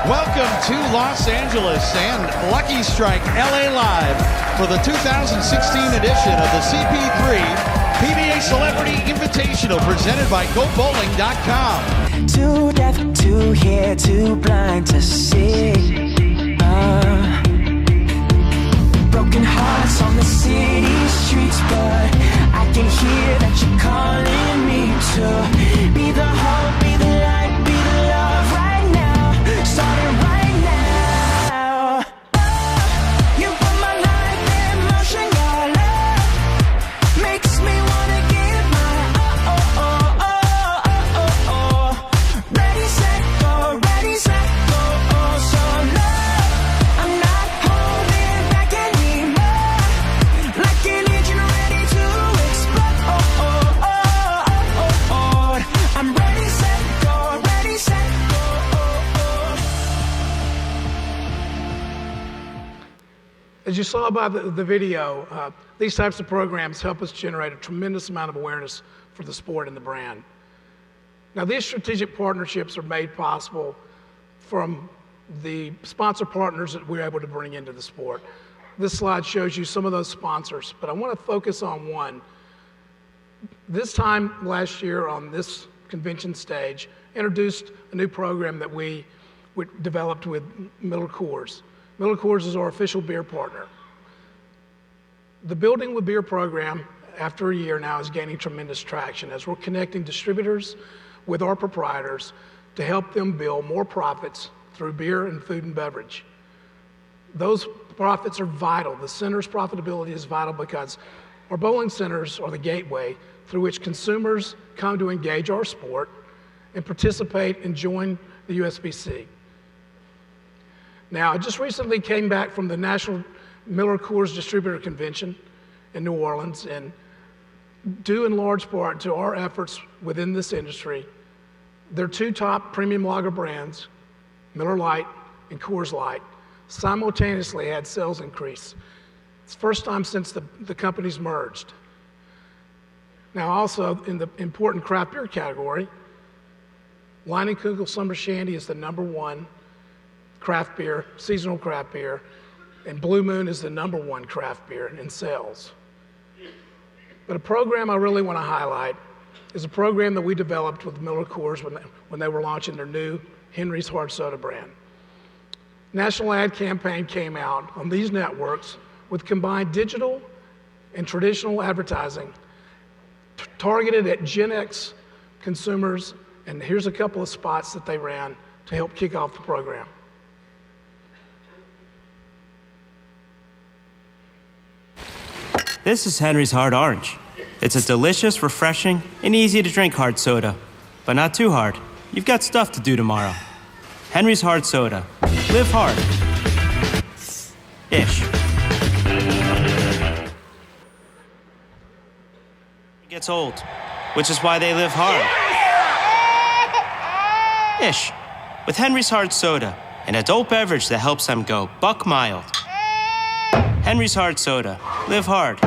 Welcome to Los Angeles and Lucky Strike LA Live for the 2016 edition of the CP3 PBA Celebrity Invitational presented by GoBowling.com. Too deaf to hear, too blind to see. Broken hearts on the city streets, but I can hear that you're calling me to be the hope, be the light, be the love right now. Starting right now. You put my life in motion, your love makes me wanna give my ready, set, go, ready, set, go. So love, I'm not holding back anymore. Like an engine ready to explode. I'm ready, set, go, ready, set, go. As you saw by the video, these types of programs help us generate a tremendous amount of awareness for the sport and the brand. Now, these strategic partnerships are made possible from the sponsor partners that we're able to bring into the sport. This slide shows you some of those sponsors, but I want to focus on one. This time last year on this convention stage, introduced a new program that we developed with Miller Coors. Miller Coors is our official beer partner. The Building with Beer program, after a year now, is gaining tremendous traction as we're connecting distributors with our proprietors to help them build more profits through beer and food and beverage. Those profits are vital. The center's profitability is vital because our bowling centers are the gateway through which consumers come to engage our sport and participate and join the USBC. Now, I just recently came back from the National Miller Coors Distributor Convention in New Orleans, and due in large part to our efforts within this industry, their two top premium lager brands, Miller Lite and Coors Light, simultaneously had sales increase. It's the first time since the companies merged. Now, also in the important craft beer category, Leinenkugel Summer Shandy is the #1 craft beer, seasonal craft beer, and Blue Moon is the #1 craft beer in sales. But a program I really want to highlight is a program that we developed with Miller Coors when they were launching their new Henry's Hard Soda brand. National ad campaign came out on these networks with combined digital and traditional advertising targeted at Gen X consumers, and here's a couple of spots that they ran to help kick off the program. This is Henry's Hard Orange. It's a delicious, refreshing, and easy to drink hard soda, but not too hard. You've got stuff to do tomorrow. Henry's Hard Soda. Live hard. Ish. It gets old, which is why they live hard. Ish. With Henry's Hard Soda, an adult beverage that helps them go buck mild. Henry's Hard Soda. Live hard.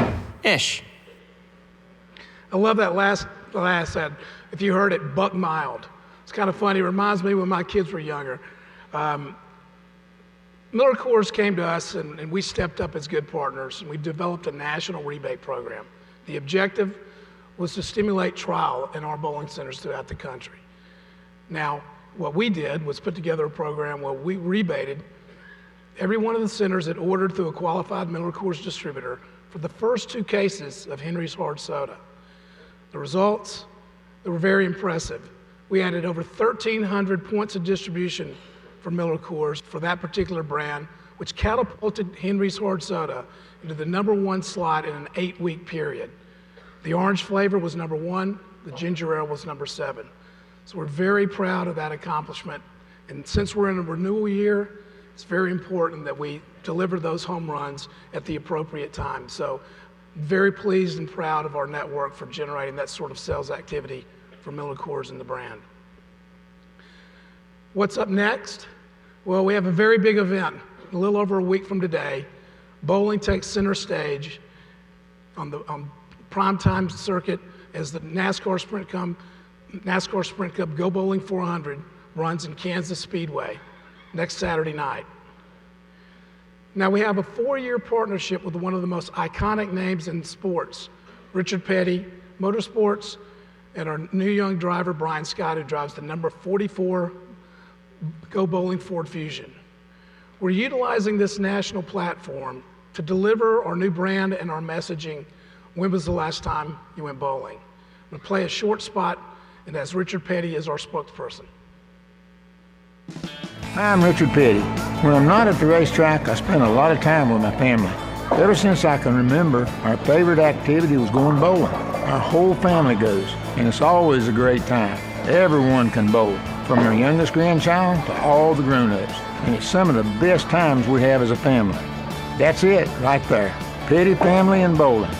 Ish. I love that last ad. If you heard it, buck mild. It's kind of funny. It reminds me when my kids were younger. Miller Coors came to us and we stepped up as good partners, and we developed a national rebate program. The objective was to stimulate trial in our bowling centers throughout the country. Now, what we did was put together a program where we rebated every one of the centers that ordered through a qualified Miller Coors distributor for the first 2 cases of Henry's Hard Soda. The results, that were very impressive. We added over 1,300 points of distribution for Miller Coors for that particular brand, which catapulted Henry's Hard Soda into the #1 slot in an 8-week period. The orange flavor was #1, the ginger ale was #7. So we're very proud of that accomplishment. And since we're in a renewal year, it's very important that we deliver those home runs at the appropriate time. So very pleased and proud of our network for generating that sort of sales activity for Miller Coors and the brand. What's up next? Well, we have a very big event. A little over a week from today, bowling takes center stage on primetime circuit as the NASCAR Sprint Cup Go Bowling 400 runs in Kansas Speedway next Saturday night. Now we have a 4-year partnership with one of the most iconic names in sports, Richard Petty Motorsports, and our new young driver, Brian Scott, who drives the number 44 Go Bowling Ford Fusion. We're utilizing this national platform to deliver our new brand and our messaging. When was the last time you went bowling? I'm gonna play a short spot, and as Richard Petty is our spokesperson. Hi, I'm Richard Petty. When I'm not at the racetrack, I spend a lot of time with my family. Ever since I can remember, our favorite activity was going bowling. Our whole family goes, and it's always a great time. Everyone can bowl, from our youngest grandchild to all the grown-ups, and it's some of the best times we have as a family. That's it, right there. Petty family and bowling,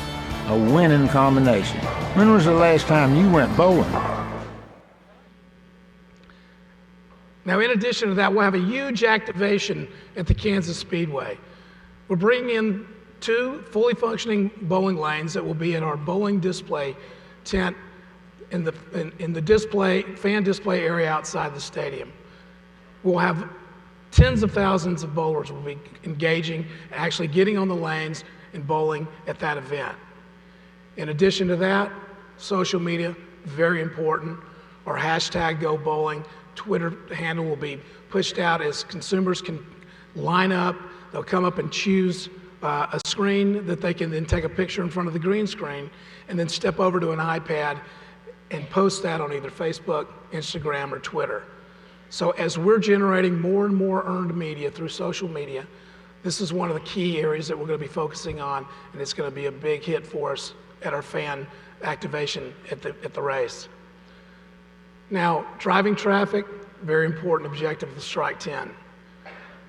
a winning combination. When was the last time you went bowling? Now, in addition to that, we'll have a huge activation at the Kansas Speedway. We're bringing in 2 fully functioning bowling lanes that will be in our bowling display tent in the display, fan display area outside the stadium. We'll have tens of thousands of bowlers will be engaging, actually getting on the lanes and bowling at that event. In addition to that, social media, very important. Our hashtag Go Bowling Twitter handle will be pushed out as consumers can line up. They'll come up and choose a screen that they can then take a picture in front of the green screen and then step over to an iPad and post that on either Facebook, Instagram, or Twitter. So as we're generating more and more earned media through social media, this is one of the key areas that we're going to be focusing on, and it's going to be a big hit for us at our fan activation at the race. Now, driving traffic, very important objective of the Strike 10.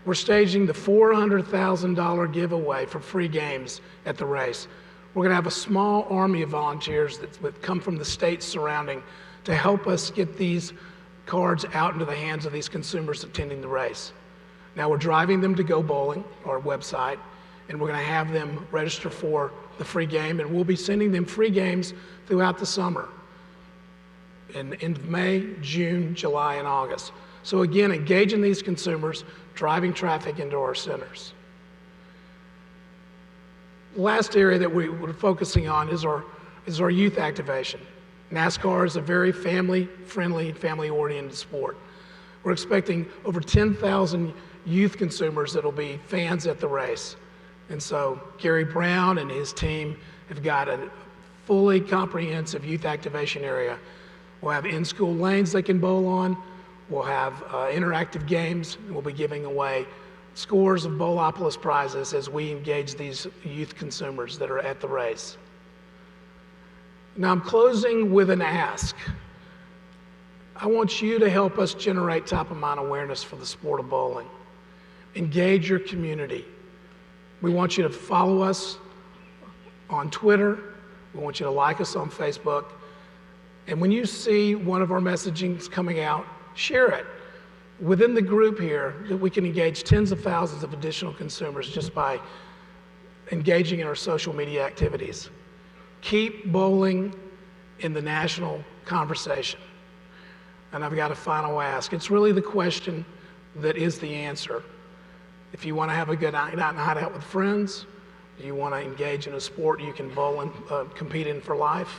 We're staging the $400,000 giveaway for free games at the race. We're going to have a small army of volunteers that come from the states surrounding to help us get these cards out into the hands of these consumers attending the race. Now we're driving them to Go Bowling, our website, and we're going to have them register for the free game, and we'll be sending them free games throughout the summer in May, June, July, and August. So again, engaging these consumers, driving traffic into our centers. The last area that we're focusing on is our youth activation. NASCAR is a very family-friendly, family-oriented sport. We're expecting over 10,000 youth consumers that will be fans at the race. And so Gary Brown and his team have got a fully comprehensive youth activation area. We'll have in-school lanes they can bowl on. We'll have interactive games. We'll be giving away scores of Bowlopolis prizes as we engage these youth consumers that are at the race. Now I'm closing with an ask. I want you to help us generate top-of-mind awareness for the sport of bowling. Engage your community. We want you to follow us on Twitter. We want you to like us on Facebook. And when you see one of our messagings coming out, share it. Within the group here, that we can engage tens of thousands of additional consumers just by engaging in our social media activities. Keep bowling in the national conversation. And I've got a final ask. It's really the question that is the answer. If you want to have a good night out with friends, you want to engage in a sport you can bowl and compete in for life,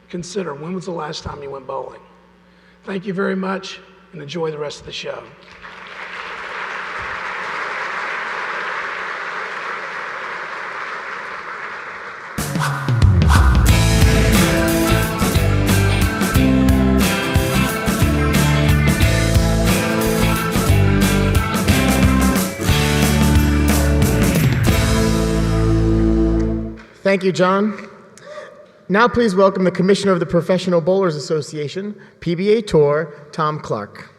consider when was the last time you went bowling. Thank you very much, and enjoy the rest of the show. Thank you, John. Now please welcome the Commissioner of the Professional Bowlers Association, PBA Tour, Tom Clark.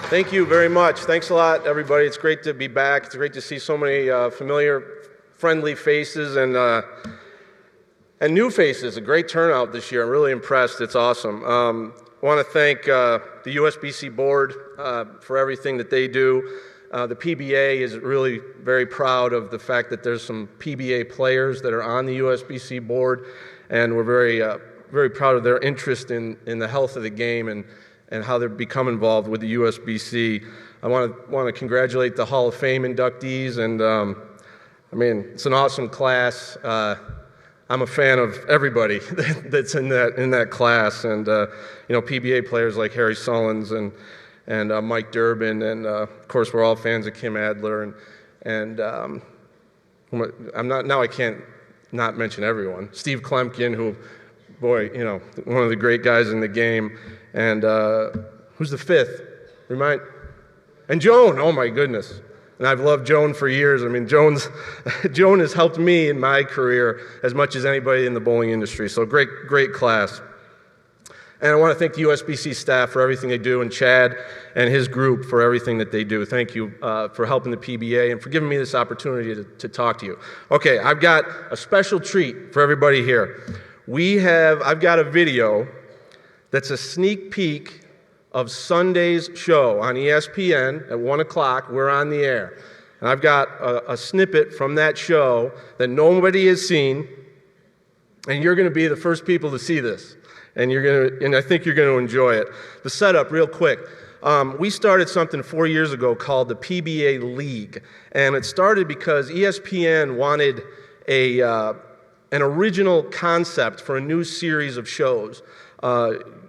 Thank you very much. Thanks a lot, everybody. It's great to be back. It's great to see so many familiar, friendly faces and new faces. A great turnout this year. I'm really impressed. It's awesome. I want to thank the USBC board for everything that they do. The PBA is really very proud of the fact that there's some PBA players that are on the USBC board, and we're very proud of their interest in the health of the game and how they've become involved with the USBC. I want to congratulate the Hall of Fame inductees, and I mean, it's an awesome class. I'm a fan of everybody that's in that class, and PBA players like Harry Sullins and Mike Durbin, and of course we're all fans of Kim Adler, and I can't not mention everyone. Steve Klemkin, who, boy, one of the great guys in the game. And who's the fifth? And Joan, oh my goodness. And I've loved Joan for years. I mean, Joan has helped me in my career as much as anybody in the bowling industry. So great class. And I want to thank the USBC staff for everything they do, and Chad and his group for everything that they do. Thank you for helping the PBA and for giving me this opportunity to talk to you. Okay, I've got a special treat for everybody here. I've got a video that's a sneak peek of Sunday's show on ESPN at 1 o'clock. We're on the air. And I've got a snippet from that show that nobody has seen, and you're going to be the first people to see this. And I think you're going to enjoy it. The setup, real quick. We started something 4 years ago called the PBA League. And it started because ESPN wanted an original concept for a new series of shows.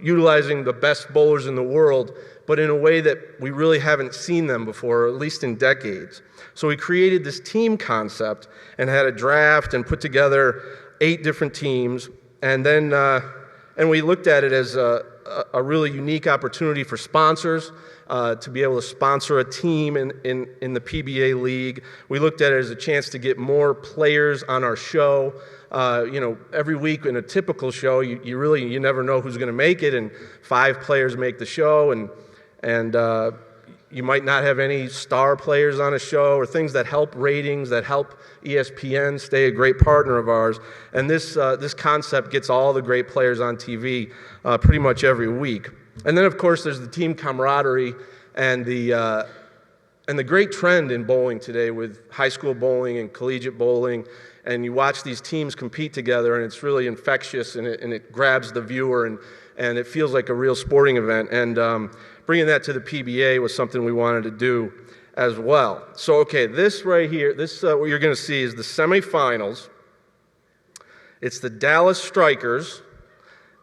Utilizing the best bowlers in the world, but in a way that we really haven't seen them before, or at least in decades. So we created this team concept and had a draft and put together 8 different teams, and then we looked at it as a really unique opportunity for sponsors to be able to sponsor a team in the PBA League. We looked at it as a chance to get more players on our show. Every week in a typical show, you never know who's going to make it, and 5 players make the show, and you might not have any star players on a show or things that help ratings, that help ESPN stay a great partner of ours. And this concept gets all the great players on TV pretty much every week. And then, of course, there's the team camaraderie and the great trend in bowling today with high school bowling and collegiate bowling. And you watch these teams compete together, and it's really infectious, and it grabs the viewer, and it feels like a real sporting event. And bringing that to the PBA was something we wanted to do as well. So, okay, this right here, what you're going to see is the semifinals. It's the Dallas Strikers.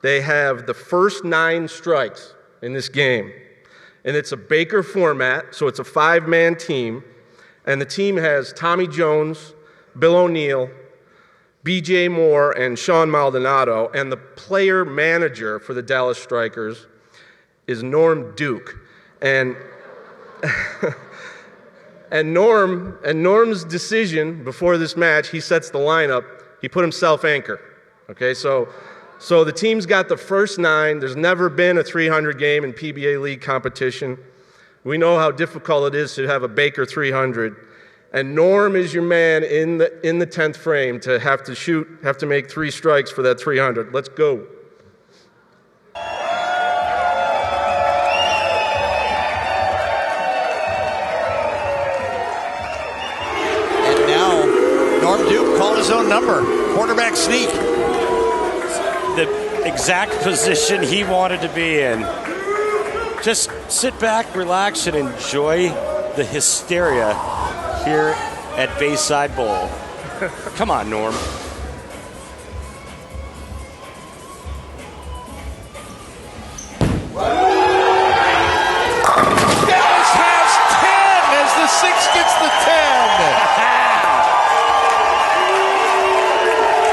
They have the first 9 strikes in this game. And it's a Baker format, so it's a 5-man team. And the team has Tommy Jones, Bill O'Neill, B.J. Moore, and Sean Maldonado, and the player manager for the Dallas Strikers is Norm Duke. And Norm's decision before this match, he sets the lineup, he put himself anchor. Okay, so the team's got the first 9. There's never been a 300 game in PBA League competition. We know how difficult it is to have a Baker 300. And Norm is your man in the 10th frame to have to make 3 strikes for that 300. Let's go. And now Norm Duke called his own number, quarterback sneak. The exact position he wanted to be in. Just sit back, relax, and enjoy the hysteria here at Bayside Bowl. Come on, Norm. Dallas has 10 as the 6 gets the 10.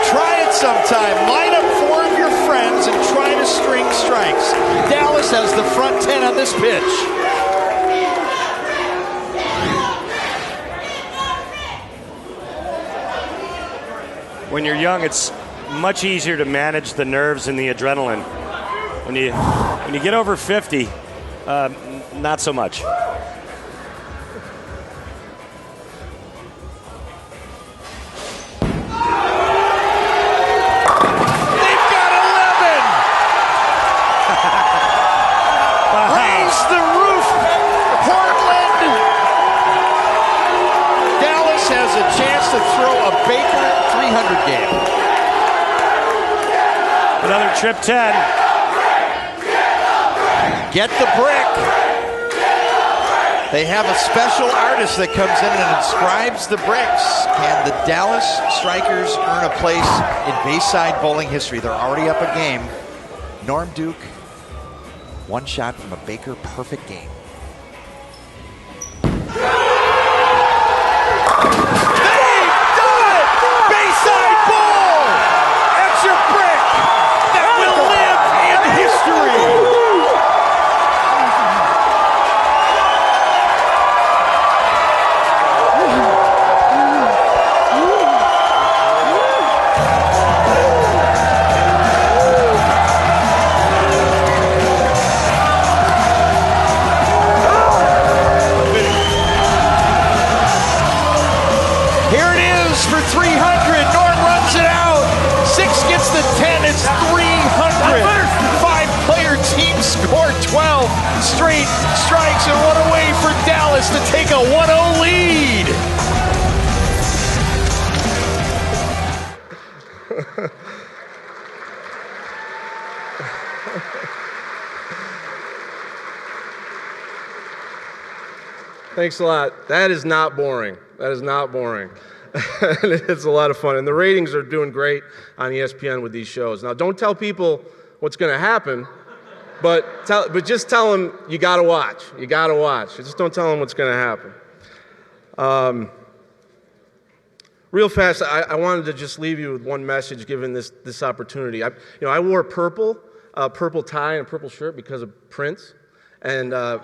Try it sometime. Line up 4 of your friends and try to string strikes. Dallas this pitch. When you're young, it's much easier to manage the nerves and the adrenaline. When you get over 50, not so much. Raise the roof, Portland. Dallas has a chance to throw a Baker 300 game. Another trip 10. Get the brick. They have a special artist that comes in and inscribes the bricks. Can the Dallas Strikers earn a place in Bayside bowling history? They're already up a game. Norm Duke, one shot from a Baker perfect game. They've done it! Bayside Bowl! That's your brick that will live in history! For 300, Norm runs it out. 6 gets the 10, it's 300. 5-player team score 12 straight strikes and one away for Dallas to take a 1-0 lead. Thanks a lot. That is not boring. That is not boring. It's a lot of fun. And the ratings are doing great on ESPN with these shows. Now, don't tell people what's going to happen, but just tell them you got to watch. You got to watch. Just don't tell them what's going to happen. Real fast, I wanted to just leave you with one message given this opportunity. I wore purple tie and a purple shirt because of Prince. And, I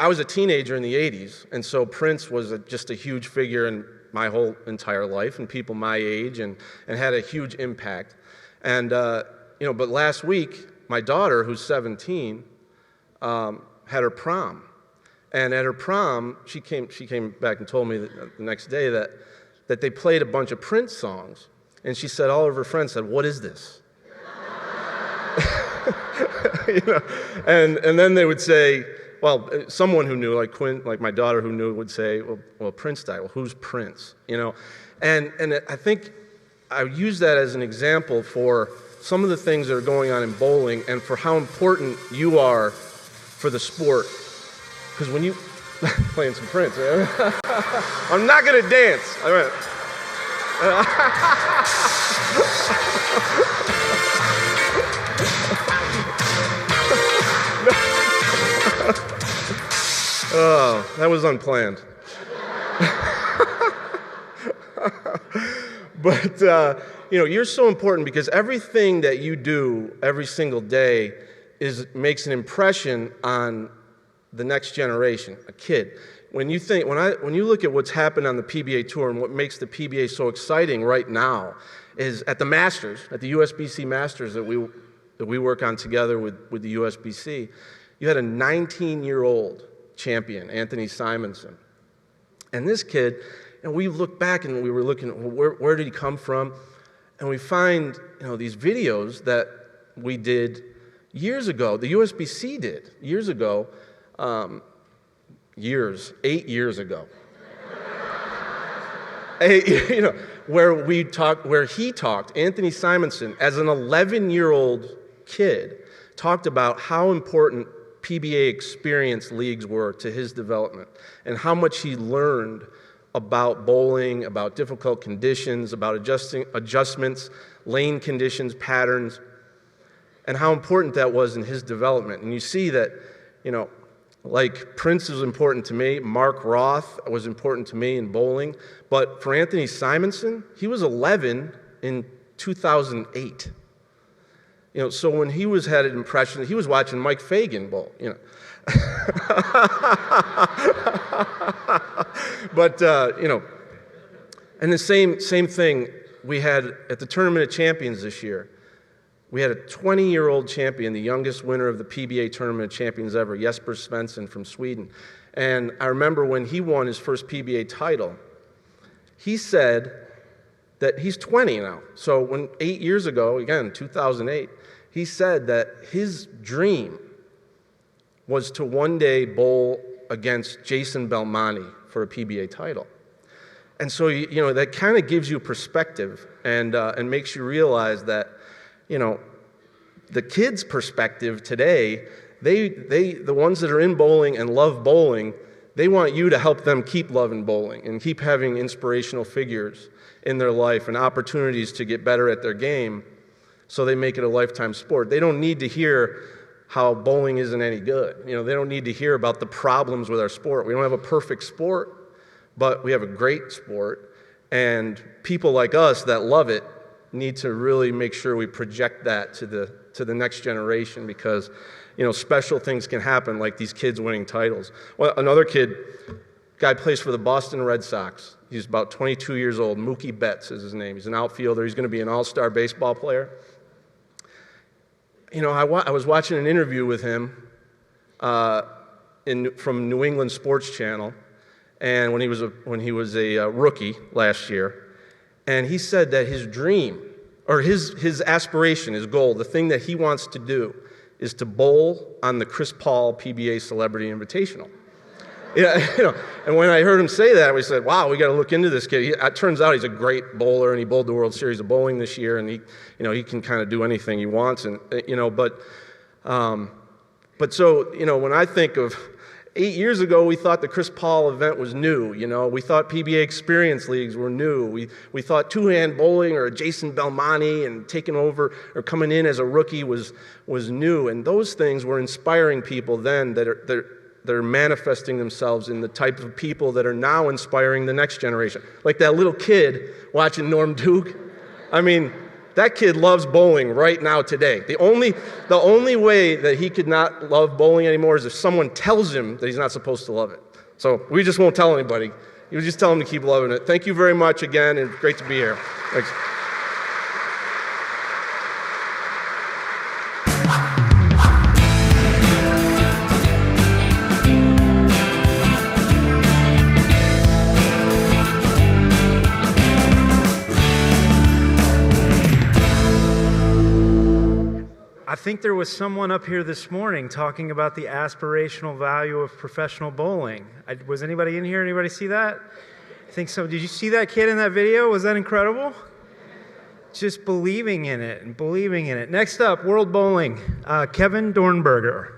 was a teenager in the 80s, and so Prince was just a huge figure in my whole entire life and people my age and had a huge impact. And, but last week, my daughter, who's 17, had her prom. And at her prom, she came back and told me the next day that they played a bunch of Prince songs. And she said, all of her friends said, "What is this?" And then they would say, well, someone who knew, like Quinn, like my daughter who knew, would say, well, Prince died. Well, who's Prince? And I think I use that as an example for some of the things that are going on in bowling and for how important you are for the sport. Because when you playing some Prince, I'm not gonna dance. Oh, that was unplanned. But, you're so important because everything that you do every single day makes an impression on the next generation, a kid. When you look at what's happened on the PBA Tour and what makes the PBA so exciting right now is at the Masters, at the USBC Masters that we work on together with the USBC, you had a 19-year-old champion, Anthony Simonson. And this kid, and we look back and we were looking, where did he come from? And we find, these videos that we did years ago, the USBC did years ago, 8 years ago. Where he talked, Anthony Simonson, as an 11-year-old kid, talked about how important PBA experience leagues were to his development and how much he learned about bowling, about difficult conditions, about adjustments, lane conditions, patterns, and how important that was in his development. And you see that, like Prince was important to me, Mark Roth was important to me in bowling, but for Anthony Simonson, he was 11 in 2008. You know, so when he had an impression, he was watching Mike Fagan bowl, you know. But, you know, and the same thing we had at the Tournament of Champions this year. We had a 20-year-old champion, the youngest winner of the PBA Tournament of Champions ever, Jesper Svensson from Sweden. And I remember when he won his first PBA title, he said that he's 20 now. So when 8 years ago, again, 2008, he said that his dream was to one day bowl against Jason Belmonte for a PBA title. And so, you know, that kind of gives you perspective and makes you realize that, you know, the kids' perspective today, the ones that are in bowling and love bowling, they want you to help them keep loving bowling and keep having inspirational figures in their life and opportunities to get better at their game so they make it a lifetime sport. They don't need to hear how bowling isn't any good. You know, they don't need to hear about the problems with our sport. We don't have a perfect sport, but we have a great sport, and people like us that love it need to really make sure we project that to the next generation, because, you know, special things can happen, like these kids winning titles. Well, another guy plays for the Boston Red Sox. He's about 22 years old. Mookie Betts is his name. He's an outfielder. He's going to be an all-star baseball player. You know, I was watching an interview with him from New England Sports Channel, and when he was a rookie last year, and he said that his dream, or his aspiration, his goal, the thing that he wants to do, is to bowl on the Chris Paul PBA Celebrity Invitational. Yeah, you know, and when I heard him say that, we said, "Wow, we got to look into this kid." It turns out he's a great bowler, and he bowled the World Series of Bowling this year, and he can kind of do anything he wants, and you know, but so, you know, when I think of 8 years ago, we thought the Chris Paul event was new. You know, we thought PBA Experience Leagues were new. We thought two-hand bowling or Jason Belmonte and taking over or coming in as a rookie was new, and those things were inspiring people then that are manifesting themselves in the type of people that are now inspiring the next generation. Like that little kid watching Norm Duke. I mean, that kid loves bowling right now today. The only way that he could not love bowling anymore is if someone tells him that he's not supposed to love it. So we just won't tell anybody. You just tell him to keep loving it. Thank you very much again, and great to be here. Thanks. I think there was someone up here this morning talking about the aspirational value of professional bowling. Was anybody in here? Anybody see that? I think so. Did you see that kid in that video? Was that incredible? Just believing in it and believing in it. Next up, World Bowling, Kevin Dornberger.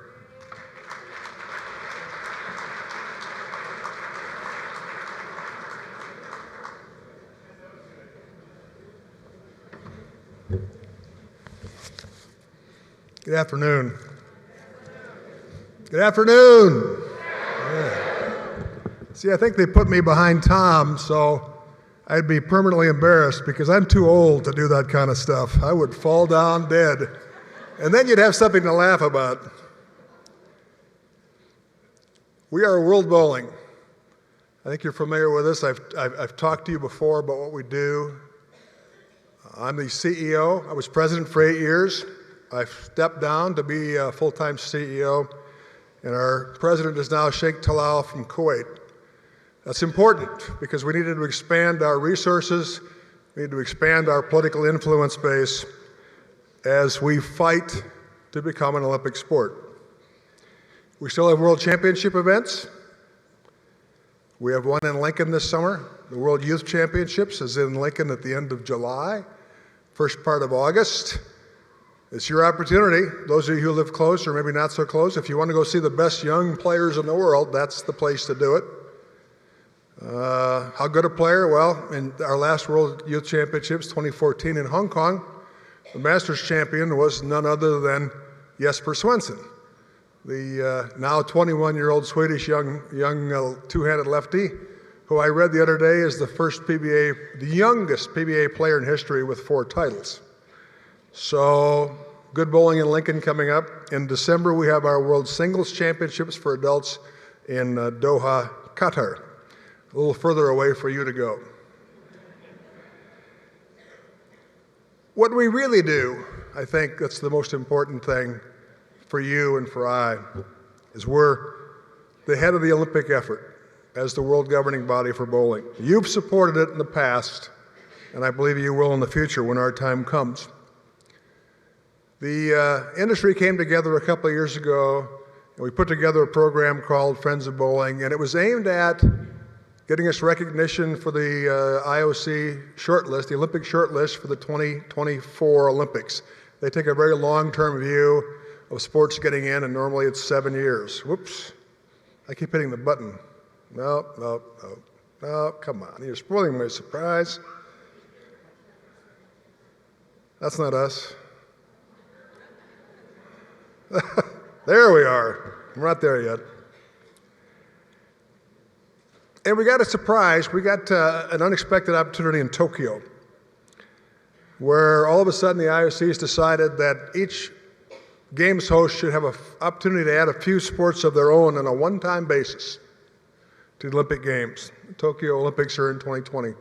Good afternoon. Good afternoon. Yeah. See, I think they put me behind Tom, so I'd be permanently embarrassed because I'm too old to do that kind of stuff. I would fall down dead. And then you'd have something to laugh about. We are World Bowling. I think you're familiar with us. I've talked to you before about what we do. I'm the CEO. I was president for 8 years. I've stepped down to be a full-time CEO, and our president is now Sheikh Talal from Kuwait. That's important because we needed to expand our resources, we need to expand our political influence base as we fight to become an Olympic sport. We still have World Championship events. We have one in Lincoln this summer. The World Youth Championships is in Lincoln at the end of July, first part of August. It's your opportunity. Those of you who live close or maybe not so close, if you want to go see the best young players in the world, that's the place to do it. How good a player? Well, in our last World Youth Championships, 2014 in Hong Kong, the Masters champion was none other than Jesper Svensson, the now 21-year-old Swedish young two-handed lefty who I read the other day is the youngest PBA player in history with 4 titles. So, good bowling in Lincoln coming up. In December, we have our World Singles Championships for adults in Doha, Qatar. A little further away for you to go. What we really do, I think that's the most important thing for you and for I, is we're the head of the Olympic effort as the world governing body for bowling. You've supported it in the past, and I believe you will in the future when our time comes. The industry came together a couple of years ago, and we put together a program called Friends of Bowling, and it was aimed at getting us recognition for the IOC shortlist, the Olympic shortlist for the 2024 Olympics. They take a very long-term view of sports getting in, and normally it's 7 years. Whoops, I keep hitting the button. No, come on, you're spoiling my surprise. That's not us. There we are. We're not there yet. And we got a surprise. We got an unexpected opportunity in Tokyo, where all of a sudden the IOC has decided that each Games host should have an opportunity to add a few sports of their own on a one-time basis to the Olympic Games. The Tokyo Olympics are in 2020.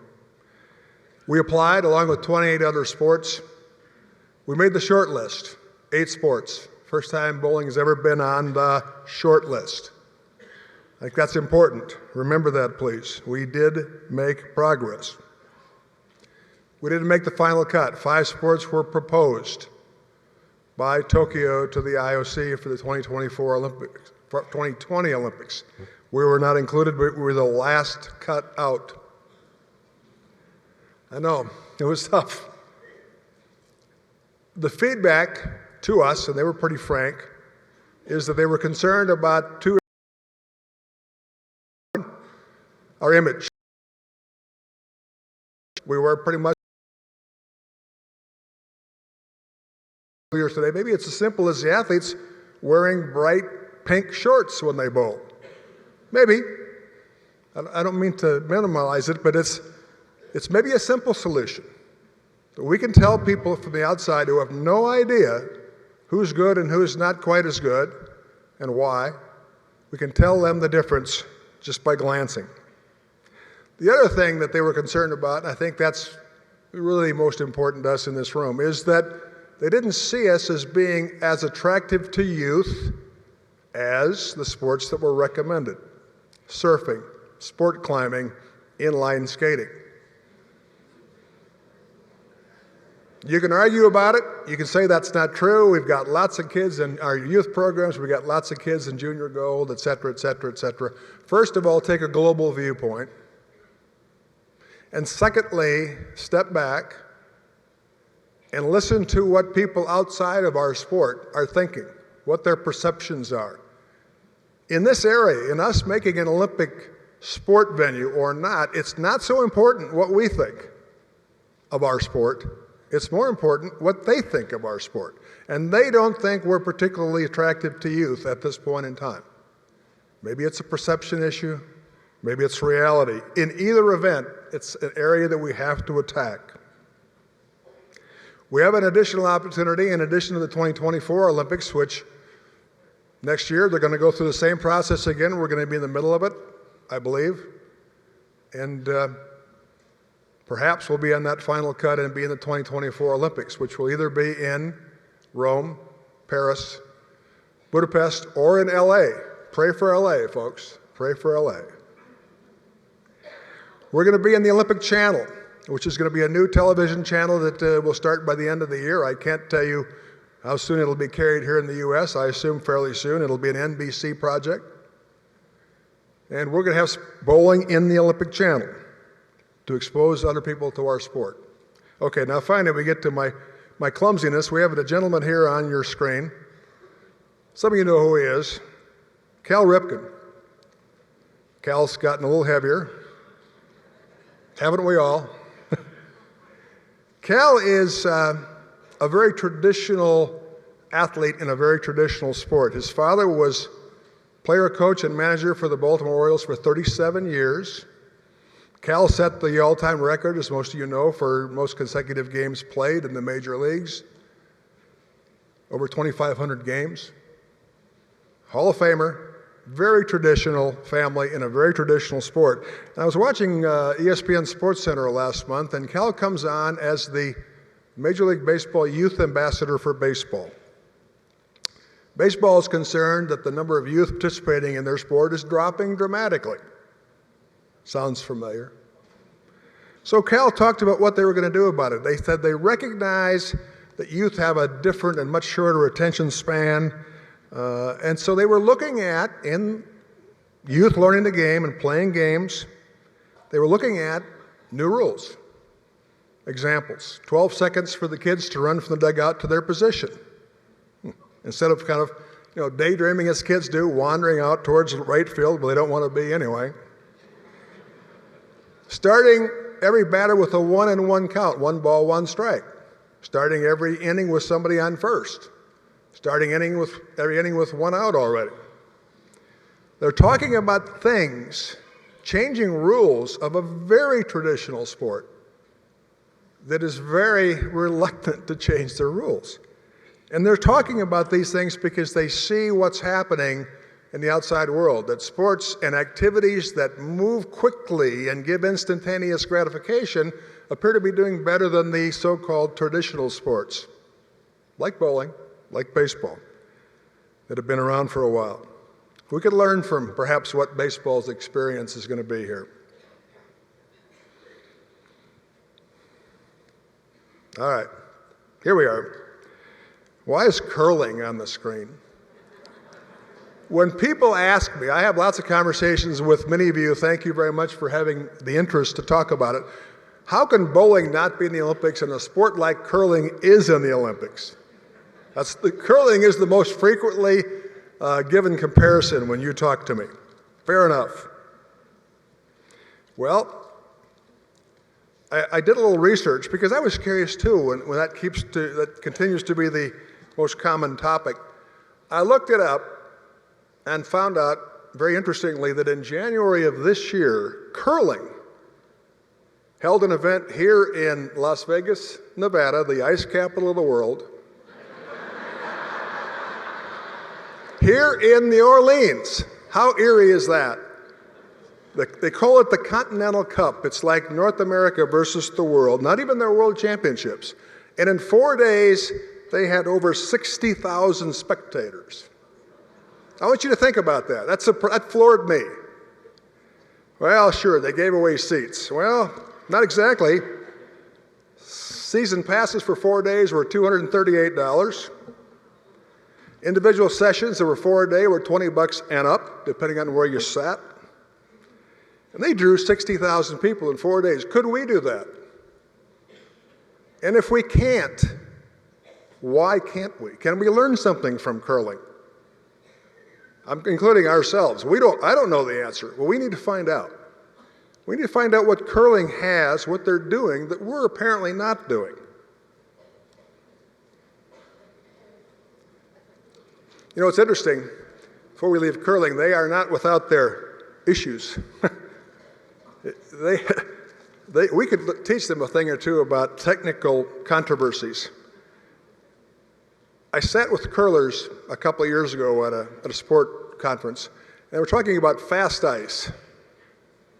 We applied along with 28 other sports. We made the short list, 8 sports. First time bowling has ever been on the short list. I think that's important. Remember that, please. We did make progress. We didn't make the final cut. 5 sports were proposed by Tokyo to the IOC for the 2024 Olympics, 2020 Olympics. We were not included, but we were the last cut out. I know, it was tough. The feedback to us, and they were pretty frank, is that they were concerned about 2 our image. We were pretty much today. Maybe it's as simple as the athletes wearing bright pink shorts when they bowl. Maybe. I don't mean to minimize it, but it's maybe a simple solution. We can tell people from the outside who have no idea who's good and who's not quite as good and why. We can tell them the difference just by glancing. The other thing that they were concerned about, and I think that's really most important to us in this room, is that they didn't see us as being as attractive to youth as the sports that were recommended: surfing, sport climbing, inline skating. You can argue about it. You can say that's not true. We've got lots of kids in our youth programs. We've got lots of kids in junior gold, et cetera, et cetera, et cetera. First of all, take a global viewpoint. And secondly, step back and listen to what people outside of our sport are thinking, what their perceptions are. In this area, in us making an Olympic sport venue or not, it's not so important what we think of our sport. It's more important what they think of our sport. And they don't think we're particularly attractive to youth at this point in time. Maybe it's a perception issue. Maybe it's reality. In either event, it's an area that we have to attack. We have an additional opportunity in addition to the 2024 Olympics, which next year they're going to go through the same process again. We're going to be in the middle of it, I believe. And perhaps we'll be on that final cut and be in the 2024 Olympics, which will either be in Rome, Paris, Budapest, or in LA. Pray for LA, folks. Pray for LA. We're going to be in the Olympic Channel, which is going to be a new television channel that will start by the end of the year. I can't tell you how soon it'll be carried here in the U.S. I assume fairly soon. It'll be an NBC project. And we're going to have bowling in the Olympic Channel to expose other people to our sport. Okay, now finally we get to my clumsiness. We have a gentleman here on your screen. Some of you know who he is. Cal Ripken. Cal's gotten a little heavier. Haven't we all? Cal is a very traditional athlete in a very traditional sport. His father was player, coach, and manager for the Baltimore Orioles for 37 years. Cal set the all-time record, as most of you know, for most consecutive games played in the major leagues. Over 2,500 games. Hall of Famer, very traditional family in a very traditional sport. And I was watching ESPN SportsCenter last month, and Cal comes on as the Major League Baseball Youth Ambassador for baseball. Baseball is concerned that the number of youth participating in their sport is dropping dramatically. Sounds familiar. So Cal talked about what they were going to do about it. They said they recognize that youth have a different and much shorter attention span. And so they were looking at, in youth learning the game and playing games, they were looking at new rules. Examples, 12 seconds for the kids to run from the dugout to their position. Instead of kind of, daydreaming as kids do, wandering out towards right field where they don't want to be anyway. Starting every batter with a 1-and-1 count, 1 ball, 1 strike. Starting every inning with somebody on first. Starting every inning with 1 out already. They're talking about things, changing rules of a very traditional sport that is very reluctant to change their rules. And they're talking about these things because they see what's happening in the outside world, that sports and activities that move quickly and give instantaneous gratification appear to be doing better than the so-called traditional sports, like bowling, like baseball, that have been around for a while. We could learn from perhaps what baseball's experience is going to be here. All right, here we are. Why is curling on the screen? When people ask me, I have lots of conversations with many of you, thank you very much for having the interest to talk about it. How can bowling not be in the Olympics and a sport like curling is in the Olympics? Curling is the most frequently given comparison when you talk to me. Fair enough. Well, I did a little research because I was curious too when that continues to be the most common topic. I looked it up and found out, very interestingly, that in January of this year, curling held an event here in Las Vegas, Nevada, the ice capital of the world, here in New Orleans. How eerie is that? They call it the Continental Cup. It's like North America versus the world, not even their world championships. And in 4 days, they had over 60,000 spectators. I want you to think about that. That floored me. Well, sure, they gave away seats. Well, not exactly. Season passes for 4 days were $238. Individual sessions that were 4 a day were $20 and up, depending on where you sat. And they drew 60,000 people in 4 days. Could we do that? And if we can't, why can't we? Can we learn something from curling? I'm including ourselves. I don't know the answer. Well, we need to find out. We need to find out what curling has, what they're doing that we're apparently not doing. You know, it's interesting. Before we leave curling, they are not without their issues. We could teach them a thing or two about technical controversies. I sat with curlers a couple of years ago at a sport conference, and they were talking about fast ice.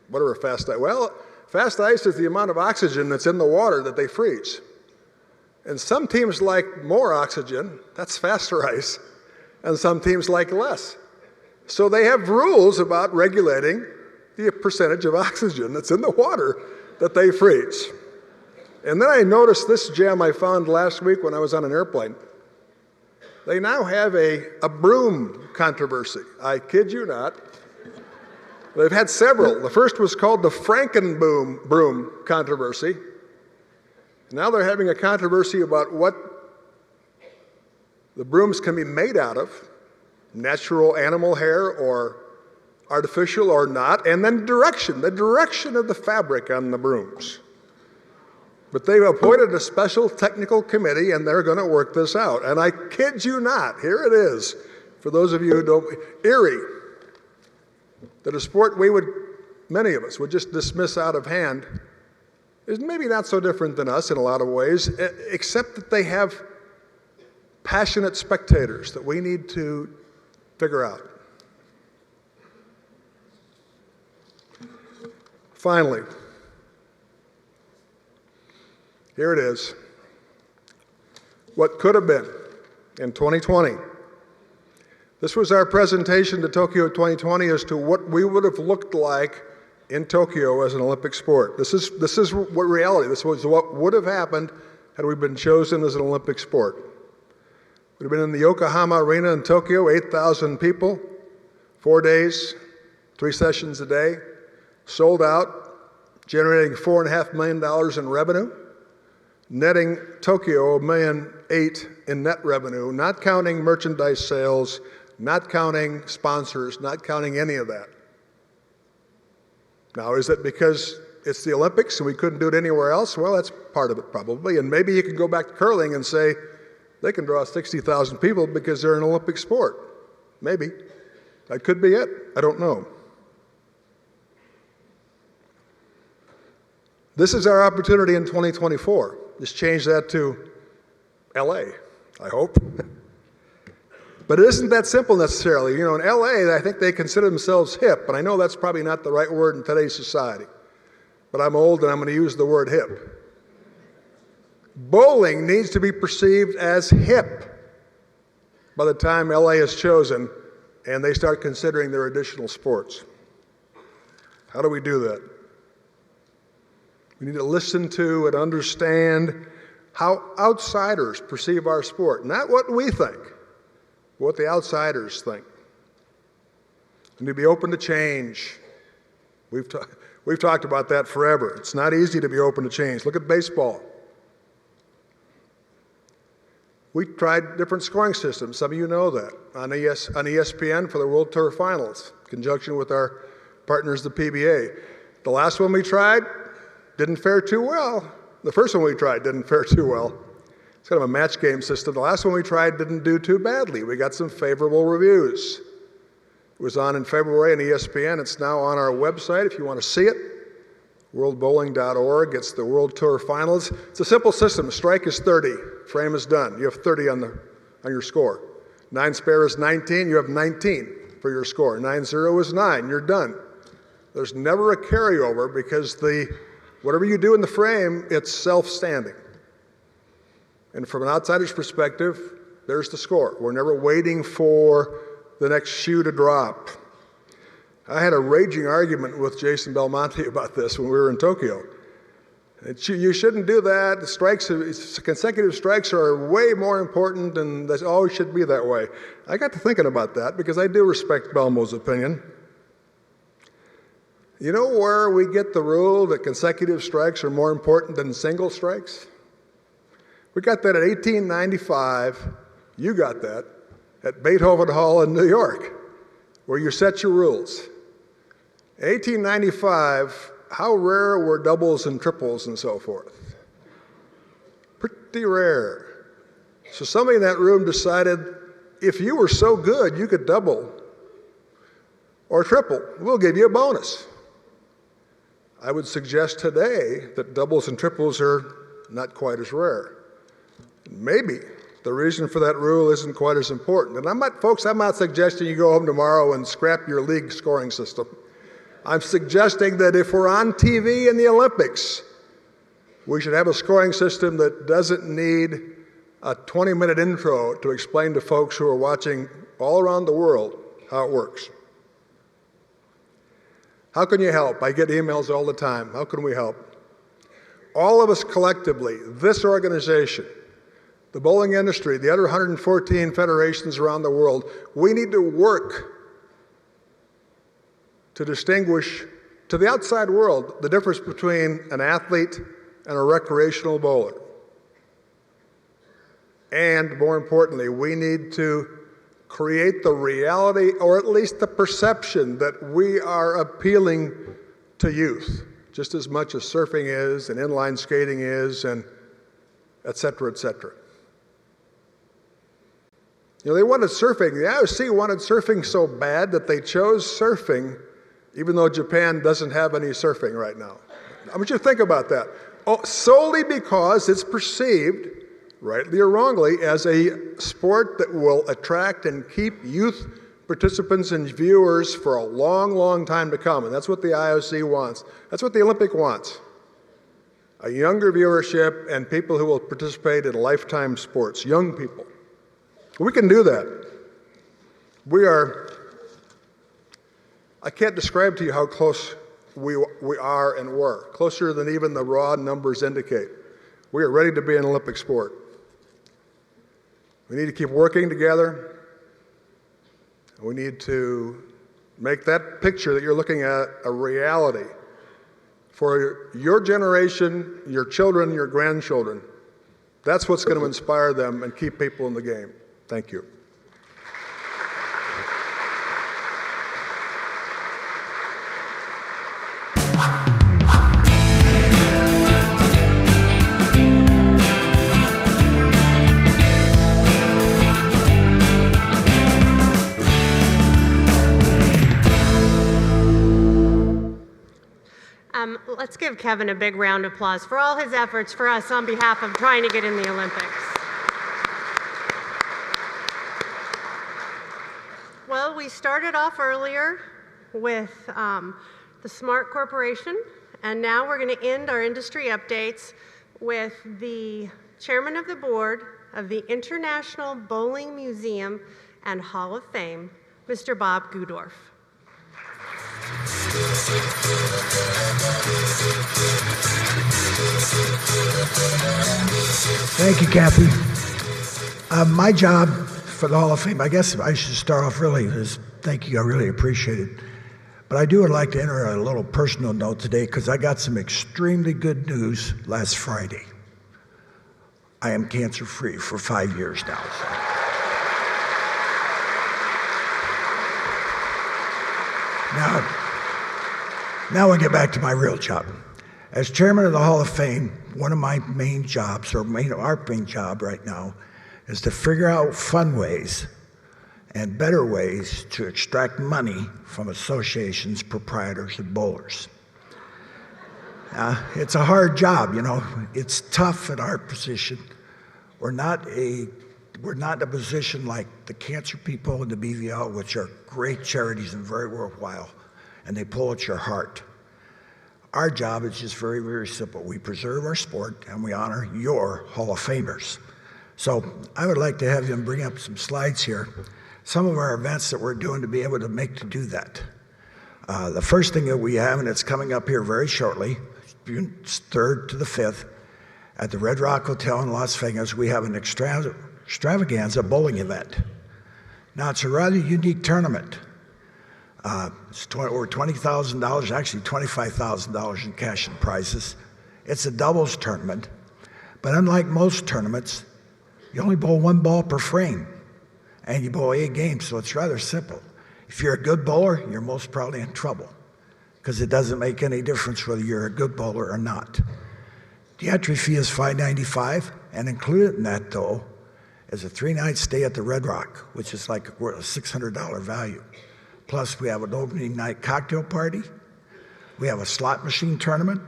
Whatever fast ice. Well, fast ice is the amount of oxygen that's in the water that they freeze. And some teams like more oxygen, that's faster ice, and some teams like less. So they have rules about regulating the percentage of oxygen that's in the water that they freeze. And then I noticed this gem I found last week when I was on an airplane. They now have a broom controversy. I kid you not. They've had several. The first was called the Frankenboom broom controversy. Now they're having a controversy about what the brooms can be made out of, natural animal hair or artificial or not, and then the direction of the fabric on the brooms. But they've appointed a special technical committee, and they're going to work this out. And I kid you not, here it is, for those of you who don't, eerie, that a sport we would many of us would just dismiss out of hand is maybe not so different than us in a lot of ways, except that they have passionate spectators that we need to figure out. Finally, here it is. What could have been in 2020. This was our presentation to Tokyo 2020 as to what we would have looked like in Tokyo as an Olympic sport. This is what reality. This was what would have happened had we been chosen as an Olympic sport. We'd have been in the Yokohama Arena in Tokyo, 8,000 people, 4 days, 3 sessions a day, sold out, generating $4.5 million in revenue, netting Tokyo $1.8 million in net revenue, not counting merchandise sales, not counting sponsors, not counting any of that. Now, is it because it's the Olympics and we couldn't do it anywhere else? Well, that's part of it probably. And maybe you can go back to curling and say they can draw 60,000 people because they're an Olympic sport. Maybe. That could be it. I don't know. This is our opportunity in 2024. Just change that to LA, I hope. But it isn't that simple necessarily. You know, in LA, I think they consider themselves hip, and I know that's probably not the right word in today's society. But I'm old and I'm going to use the word hip. Bowling needs to be perceived as hip by the time LA is chosen and they start considering their additional sports. How do we do that? We need to listen to and understand how outsiders perceive our sport, not what we think, but what the outsiders think. We need to be open to change. We've talked about that forever. It's not easy to be open to change. Look at baseball. We tried different scoring systems. Some of you know that on ESPN for the World Tour Finals, in conjunction with our partners, the PBA. The last one we tried didn't fare too well. The first one we tried didn't fare too well. It's kind of a match game system. The last one we tried didn't do too badly. We got some favorable reviews. It was on in February on ESPN. It's now on our website if you want to see it. worldbowling.org. It's the World Tour Finals. It's a simple system. Strike is 30. Frame is done. You have 30 on your score. 9 spare is 19. You have 19 for your score. 9-0 is 9. You're done. There's never a carryover because whatever you do in the frame, it's self-standing. And from an outsider's perspective, there's the score. We're never waiting for the next shoe to drop. I had a raging argument with Jason Belmonte about this when we were in Tokyo. You shouldn't do that. The consecutive strikes are way more important, and that always should be that way. I got to thinking about that because I do respect Belmo's opinion. You know where we get the rule that consecutive strikes are more important than single strikes? We got that at 1895. You got that at Beethoven Hall in New York, where you set your rules. In 1895, how rare were doubles and triples and so forth? Pretty rare. So somebody in that room decided if you were so good you could double or triple, we'll give you a bonus. I would suggest today that doubles and triples are not quite as rare. Maybe the reason for that rule isn't quite as important. And I'm not suggesting you go home tomorrow and scrap your league scoring system. I'm suggesting that if we're on TV in the Olympics, we should have a scoring system that doesn't need a 20-minute intro to explain to folks who are watching all around the world how it works. How can you help? I get emails all the time. How can we help? All of us collectively, this organization, the bowling industry, the other 114 federations around the world, we need to work to distinguish to the outside world the difference between an athlete and a recreational bowler. And more importantly, we need to create the reality, or at least the perception, that we are appealing to youth, just as much as surfing is and inline skating is, and et cetera, et cetera. You know, they wanted surfing. The IOC wanted surfing so bad that they chose surfing even though Japan doesn't have any surfing right now. I want you to think about that. Solely because it's perceived, rightly or wrongly, as a sport that will attract and keep youth participants and viewers for a long, long time to come. And that's what the IOC wants. That's what the Olympic wants. A younger viewership and people who will participate in lifetime sports, young people. We can do that. I can't describe to you how close we are and were, closer than even the raw numbers indicate. We are ready to be an Olympic sport. We need to keep working together. We need to make that picture that you're looking at a reality for your generation, your children, your grandchildren. That's what's going to inspire them and keep people in the game. Thank you. Let's give Kevin a big round of applause for all his efforts for us on behalf of trying to get in the Olympics. Well, we started off earlier with the Smart Corporation, and now we're going to end our industry updates with the Chairman of the Board of the International Bowling Museum and Hall of Fame, Mr. Bob Gudorf. Thank you, Kathy. My job for the Hall of Fame, I guess I should start off really is thank you, I really appreciate it. But I would like to enter a little personal note today because I got some extremely good news last Friday. I am cancer-free for 5 years now. Now we get back to my real job. As chairman of the Hall of Fame, one of my main jobs, our main job right now, is to figure out fun ways and better ways to extract money from associations, proprietors, and bowlers. It's a hard job, you know. It's tough in our position. We're not in a position like the cancer people and the BVL, which are great charities and very worthwhile, and they pull at your heart. Our job is just very, very simple. We preserve our sport and we honor your Hall of Famers. So I would like to have them bring up some slides here. Some of our events that we're doing to be able to do that. The first thing that we have, and it's coming up here very shortly, June 3rd to the 5th, at the Red Rock Hotel in Las Vegas, we have an extravaganza bowling event. Now, it's a rather unique tournament. It's over $20,000, actually $25,000 in cash and prizes. It's a doubles tournament, but unlike most tournaments, you only bowl one ball per frame, and you bowl 8 games, so it's rather simple. If you're a good bowler, you're most probably in trouble, because it doesn't make any difference whether you're a good bowler or not. The entry fee is $5.95, and included in that, though, is a 3-night stay at the Red Rock, which is like a $600 value. Plus, we have an opening night cocktail party. We have a slot machine tournament.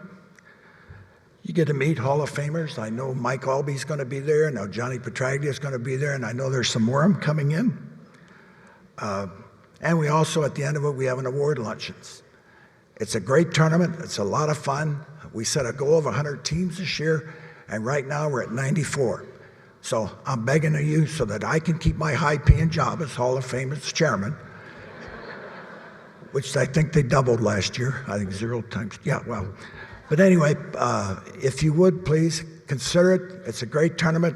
You get to meet Hall of Famers. I know Mike Alby's going to be there. I know Johnny Petraglia is going to be there, and I know there's some more of them coming in. And we also, at the end of it, we have an award luncheons. It's a great tournament. It's a lot of fun. We set a goal of 100 teams this year, and right now we're at 94. So I'm begging of you so that I can keep my high-paying job as Hall of Famers chairman, which I think they doubled last year. I think 0 times, yeah, well. But anyway, if you would, please consider it. It's a great tournament.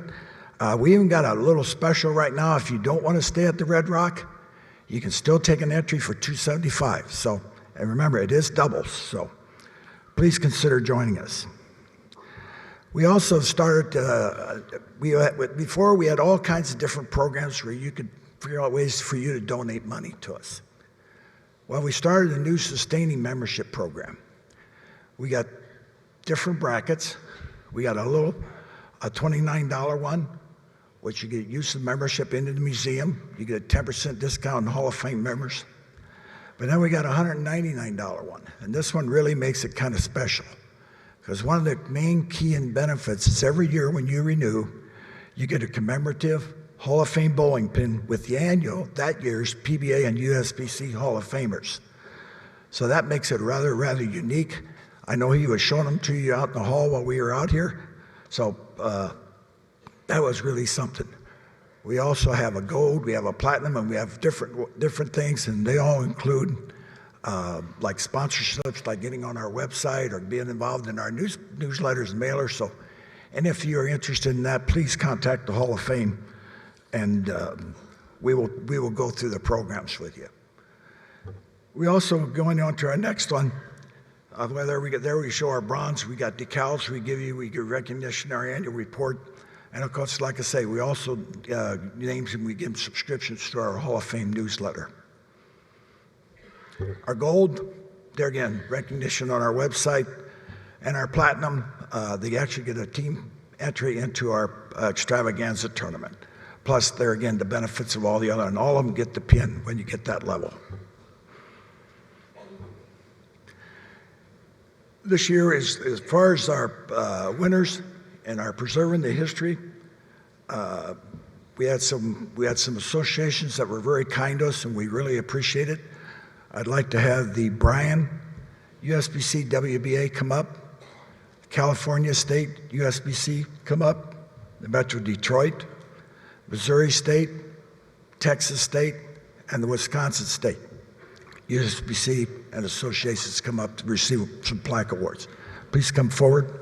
We even got a little special right now. If you don't want to stay at the Red Rock, you can still take an entry for $275. So, and remember, it is doubles, so please consider joining us. We also started, before we had all kinds of different programs where you could figure out ways for you to donate money to us. Well, we started a new sustaining membership program. We got different brackets. We got a $29 one, which you get use of membership into the museum. You get a 10% discount on Hall of Fame members. But then we got a $199 one, and this one really makes it kind of special. Because one of the main key and benefits is every year when you renew, you get a commemorative Hall of Fame bowling pin with the annual, that year's PBA and USBC Hall of Famers. So that makes it rather unique. I know he was showing them to you out in the hall while we were out here. So that was really something. We also have a gold, we have a platinum, and we have different things, and they all include like sponsorships, like getting on our website or being involved in our newsletters and mailers. So, and if you are interested in that, please contact the Hall of Fame, and we will go through the programs with you. We also, going on to our next one, there we show our bronze. We got decals we give recognition, our annual report. And of course, like I say, we also names and we give subscriptions to our Hall of Fame newsletter. Our gold, there again, recognition on our website. And our platinum, they actually get a team entry into our extravaganza tournament. Plus, there again, the benefits of all the other, and all of them get the pin when you get that level. This year, as far as our winners and our preserving the history, we had some associations that were very kind to us, and we really appreciate it. I'd like to have the Bryan USBC WBA come up, California State USBC come up, the Metro Detroit, Missouri State, Texas State, and the Wisconsin State USBC and associations come up to receive some plaque awards. Please come forward.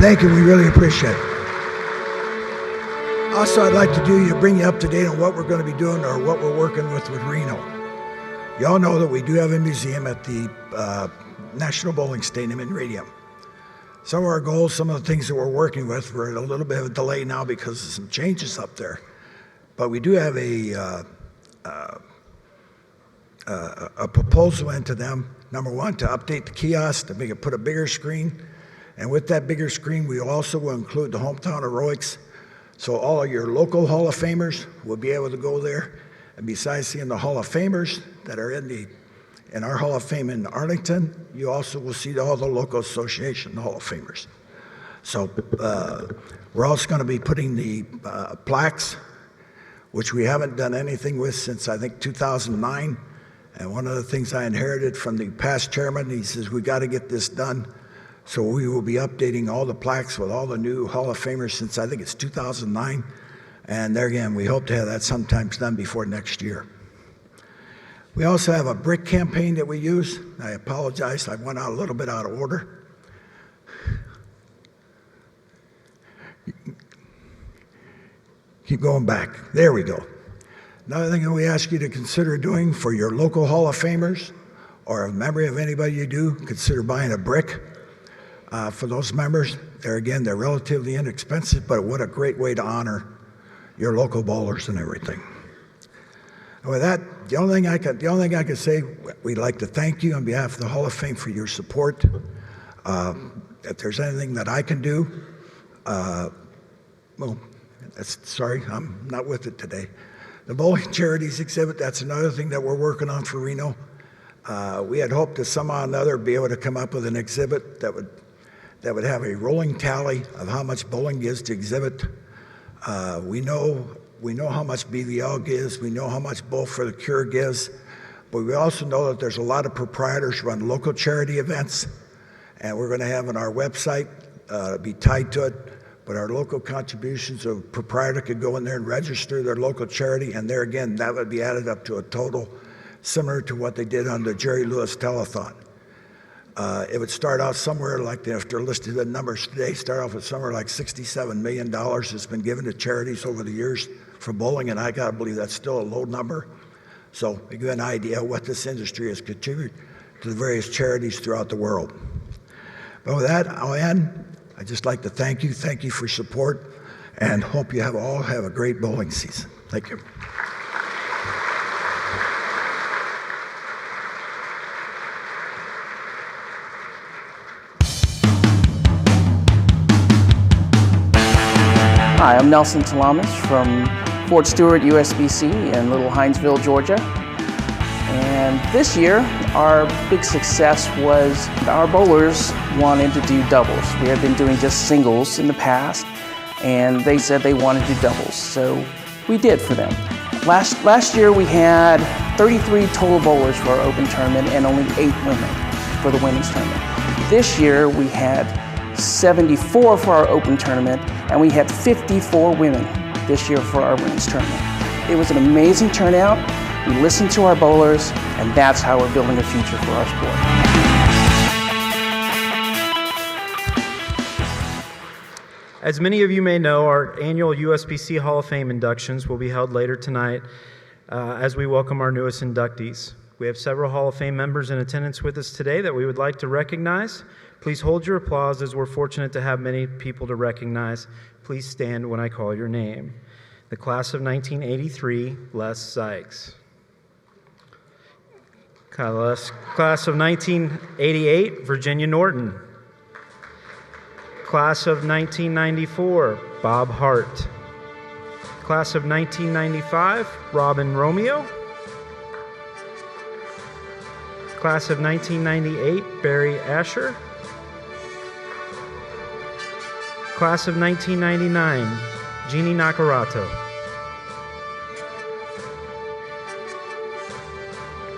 Thank you, we really appreciate it. Also, I'd like to bring you up to date on what we're going to be doing or what we're working with Reno. You all know that we do have a museum at the National Bowling Stadium in Radium. Some of our goals, some of the things that we're working with, we're at a little bit of a delay now because of some changes up there. But we do have a proposal into them. Number one, to update the kiosk, to make it put a bigger screen. And with that bigger screen, we also will include the hometown heroics. So all of your local Hall of Famers will be able to go there. And besides seeing the Hall of Famers that are in our Hall of Fame in Arlington, you also will see all the local association Hall of Famers. So we're also going to be putting the plaques, which we haven't done anything with since I think 2009. And one of the things I inherited from the past chairman, he says, we got to get this done. So we will be updating all the plaques with all the new Hall of Famers since I think it's 2009. And there again, we hope to have that sometimes done before next year. We also have a brick campaign that we use. I apologize, I went out a little bit out of order. Keep going back. There we go. Another thing that we ask you to consider doing for your local Hall of Famers or a memory of anybody you do, consider buying a brick. For those members, they're relatively inexpensive, but what a great way to honor your local bowlers and everything. And with that, the only thing I can say, we'd like to thank you on behalf of the Hall of Fame for your support. If there's anything that I can do, sorry, I'm not with it today. The Bowling Charities exhibit, that's another thing that we're working on for Reno. We had hoped to somehow or another be able to come up with an exhibit that would have a rolling tally of how much bowling gives to exhibit. We know how much BVL gives, we know how much Bowl for the Cure gives, but we also know that there's a lot of proprietors who run local charity events, and we're going to have on our website, be tied to it, but our local contributions, a proprietor could go in there and register their local charity, and there again, that would be added up to a total similar to what they did on the Jerry Lewis Telethon. It would start out somewhere like, if they're listed the numbers today, start off with somewhere like $67 million that's been given to charities over the years for bowling, and I gotta believe that's still a low number. So to give you an idea of what this industry has contributed to the various charities throughout the world. But with that, I'll end. I'd just like to thank you for support, and hope you all have a great bowling season. Thank you. Hi, I'm Nelson Talamas from Fort Stewart, USBC in Little Hinesville, Georgia. And this year, our big success was our bowlers wanted to do doubles. We had been doing just singles in the past, and they said they wanted to do doubles, so we did for them. Last year, we had 33 total bowlers for our open tournament and only 8 women for the women's tournament. This year, we had 74 for our open tournament, and we had 54 women this year for our women's tournament. It was an amazing turnout. We listened to our bowlers, and that's how we're building a future for our sport. As many of you may know, our annual USBC Hall of Fame inductions will be held later tonight as we welcome our newest inductees. We have several Hall of Fame members in attendance with us today that we would like to recognize. Please hold your applause as we're fortunate to have many people to recognize. Please stand when I call your name. The class of 1983, Les Sykes. Class of 1988, Virginia Norton. Class of 1994, Bob Hart. Class of 1995, Robin Romeo. Class of 1998, Barry Asher. Class of 1999, Jeannie Nakarato.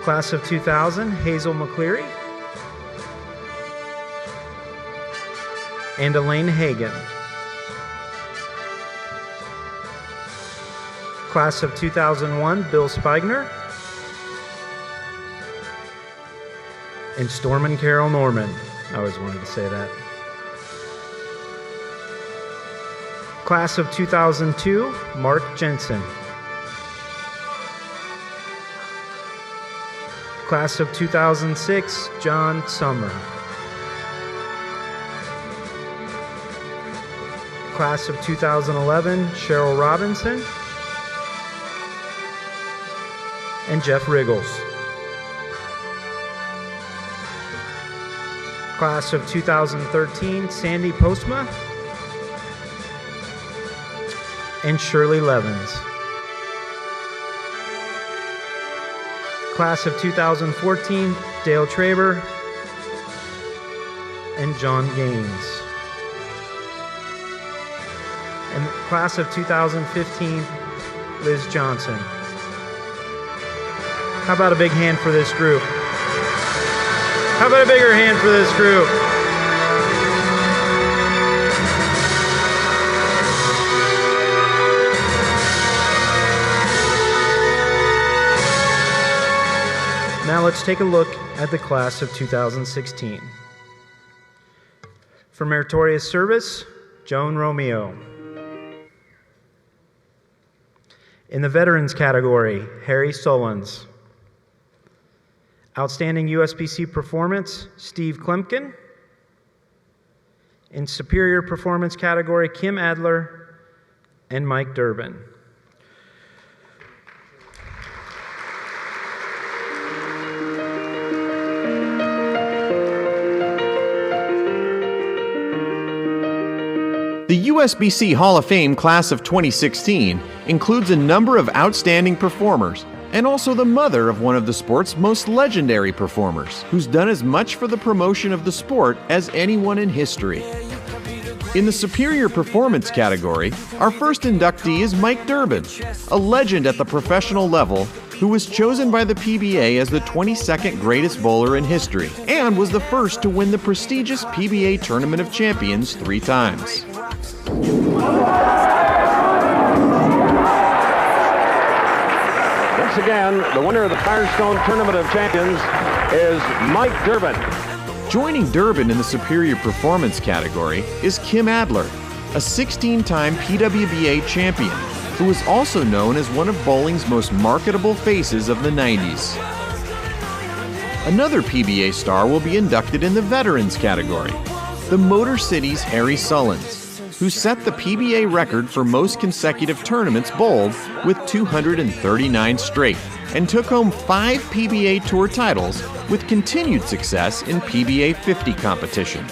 Class of 2000, Hazel McCleary. And Elaine Hagan. Class of 2001, Bill Spigner. And Stormin Carol Norman. I always wanted to say that. Class of 2002, Mark Jensen. Class of 2006, John Summer. Class of 2011, Cheryl Robinson. And Jeff Riggles. Class of 2013, Sandy Postma. And Shirley Levins. Class of 2014, Dale Traber and John Gaines. And class of 2015, Liz Johnson. How about a big hand for this group? How about a bigger hand for this group? Now let's take a look at the class of 2016. For meritorious service, Joan Romeo. In the veterans category, Harry Solons. Outstanding USBC performance, Steve Klemkin. In superior performance category, Kim Adler and Mike Durbin. The USBC Hall of Fame class of 2016 includes a number of outstanding performers and also the mother of one of the sport's most legendary performers, who's done as much for the promotion of the sport as anyone in history. In the superior performance category, our first inductee is Mike Durbin, a legend at the professional level who was chosen by the PBA as the 22nd greatest bowler in history and was the first to win the prestigious PBA Tournament of Champions 3 times. Once again, the winner of the Firestone Tournament of Champions is Mike Durbin. Joining Durbin in the superior performance category is Kim Adler, a 16-time PWBA champion who is also known as one of bowling's most marketable faces of the 90s. Another PBA star will be inducted in the veterans category, the Motor City's Harry Sullins, who set the PBA record for most consecutive tournaments bowled with 239 straight, and took home 5 PBA Tour titles with continued success in PBA 50 competition.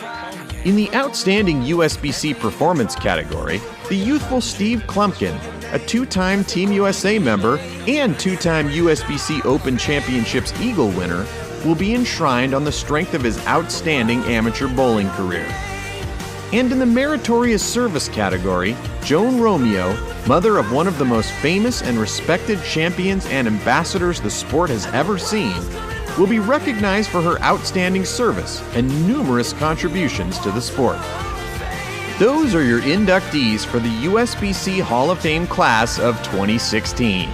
In the outstanding USBC performance category, the youthful Steve Klumpkin, a 2-time Team USA member and 2-time USBC Open Championships Eagle winner, will be enshrined on the strength of his outstanding amateur bowling career. And in the meritorious service category, Joan Romeo, mother of one of the most famous and respected champions and ambassadors the sport has ever seen, will be recognized for her outstanding service and numerous contributions to the sport. Those are your inductees for the USBC Hall of Fame class of 2016.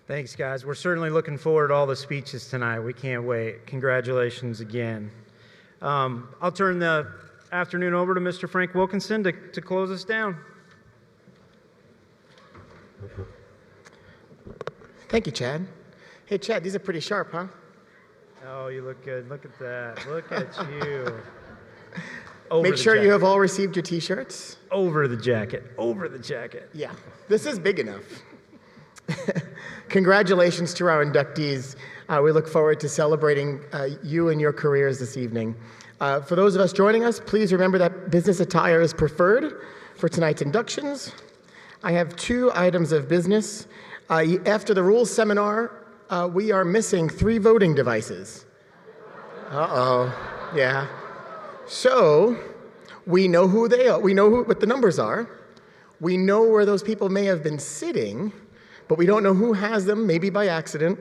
Thanks, guys. We're certainly looking forward to all the speeches tonight. We can't wait. Congratulations again. I'll turn the afternoon over to Mr. Frank Wilkinson to close us down. Thank you, Chad. Hey, Chad, these are pretty sharp, huh? Oh, you look good. Look at that. Look at you. Make sure you have all received your T-shirts. Over the jacket. Over the jacket. Yeah, this is big enough. Congratulations to our inductees. We look forward to celebrating you and your careers this evening. For those of us joining us, please remember that business attire is preferred for tonight's inductions. I have 2 items of business. After the rules seminar, we are missing 3 voting devices. Uh-oh, yeah. So, we know who they are. We know what the numbers are. We know where those people may have been sitting, but we don't know who has them, maybe by accident.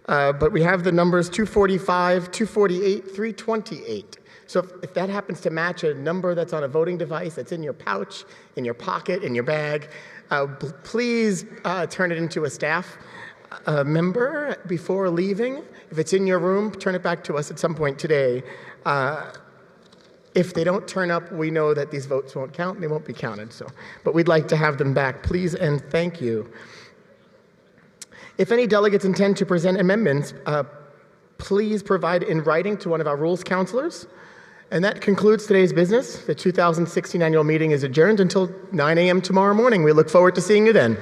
But we have the numbers 245, 248, 328. So if that happens to match a number that's on a voting device, that's in your pouch, in your pocket, in your bag, please turn it into a staff member before leaving. If it's in your room, turn it back to us at some point today. If they don't turn up, we know that these votes won't count, they won't be counted. But we'd like to have them back, please and thank you. If any delegates intend to present amendments, please provide in writing to one of our rules counselors. And that concludes today's business. The 2016 annual meeting is adjourned until 9 a.m. tomorrow morning. We look forward to seeing you then.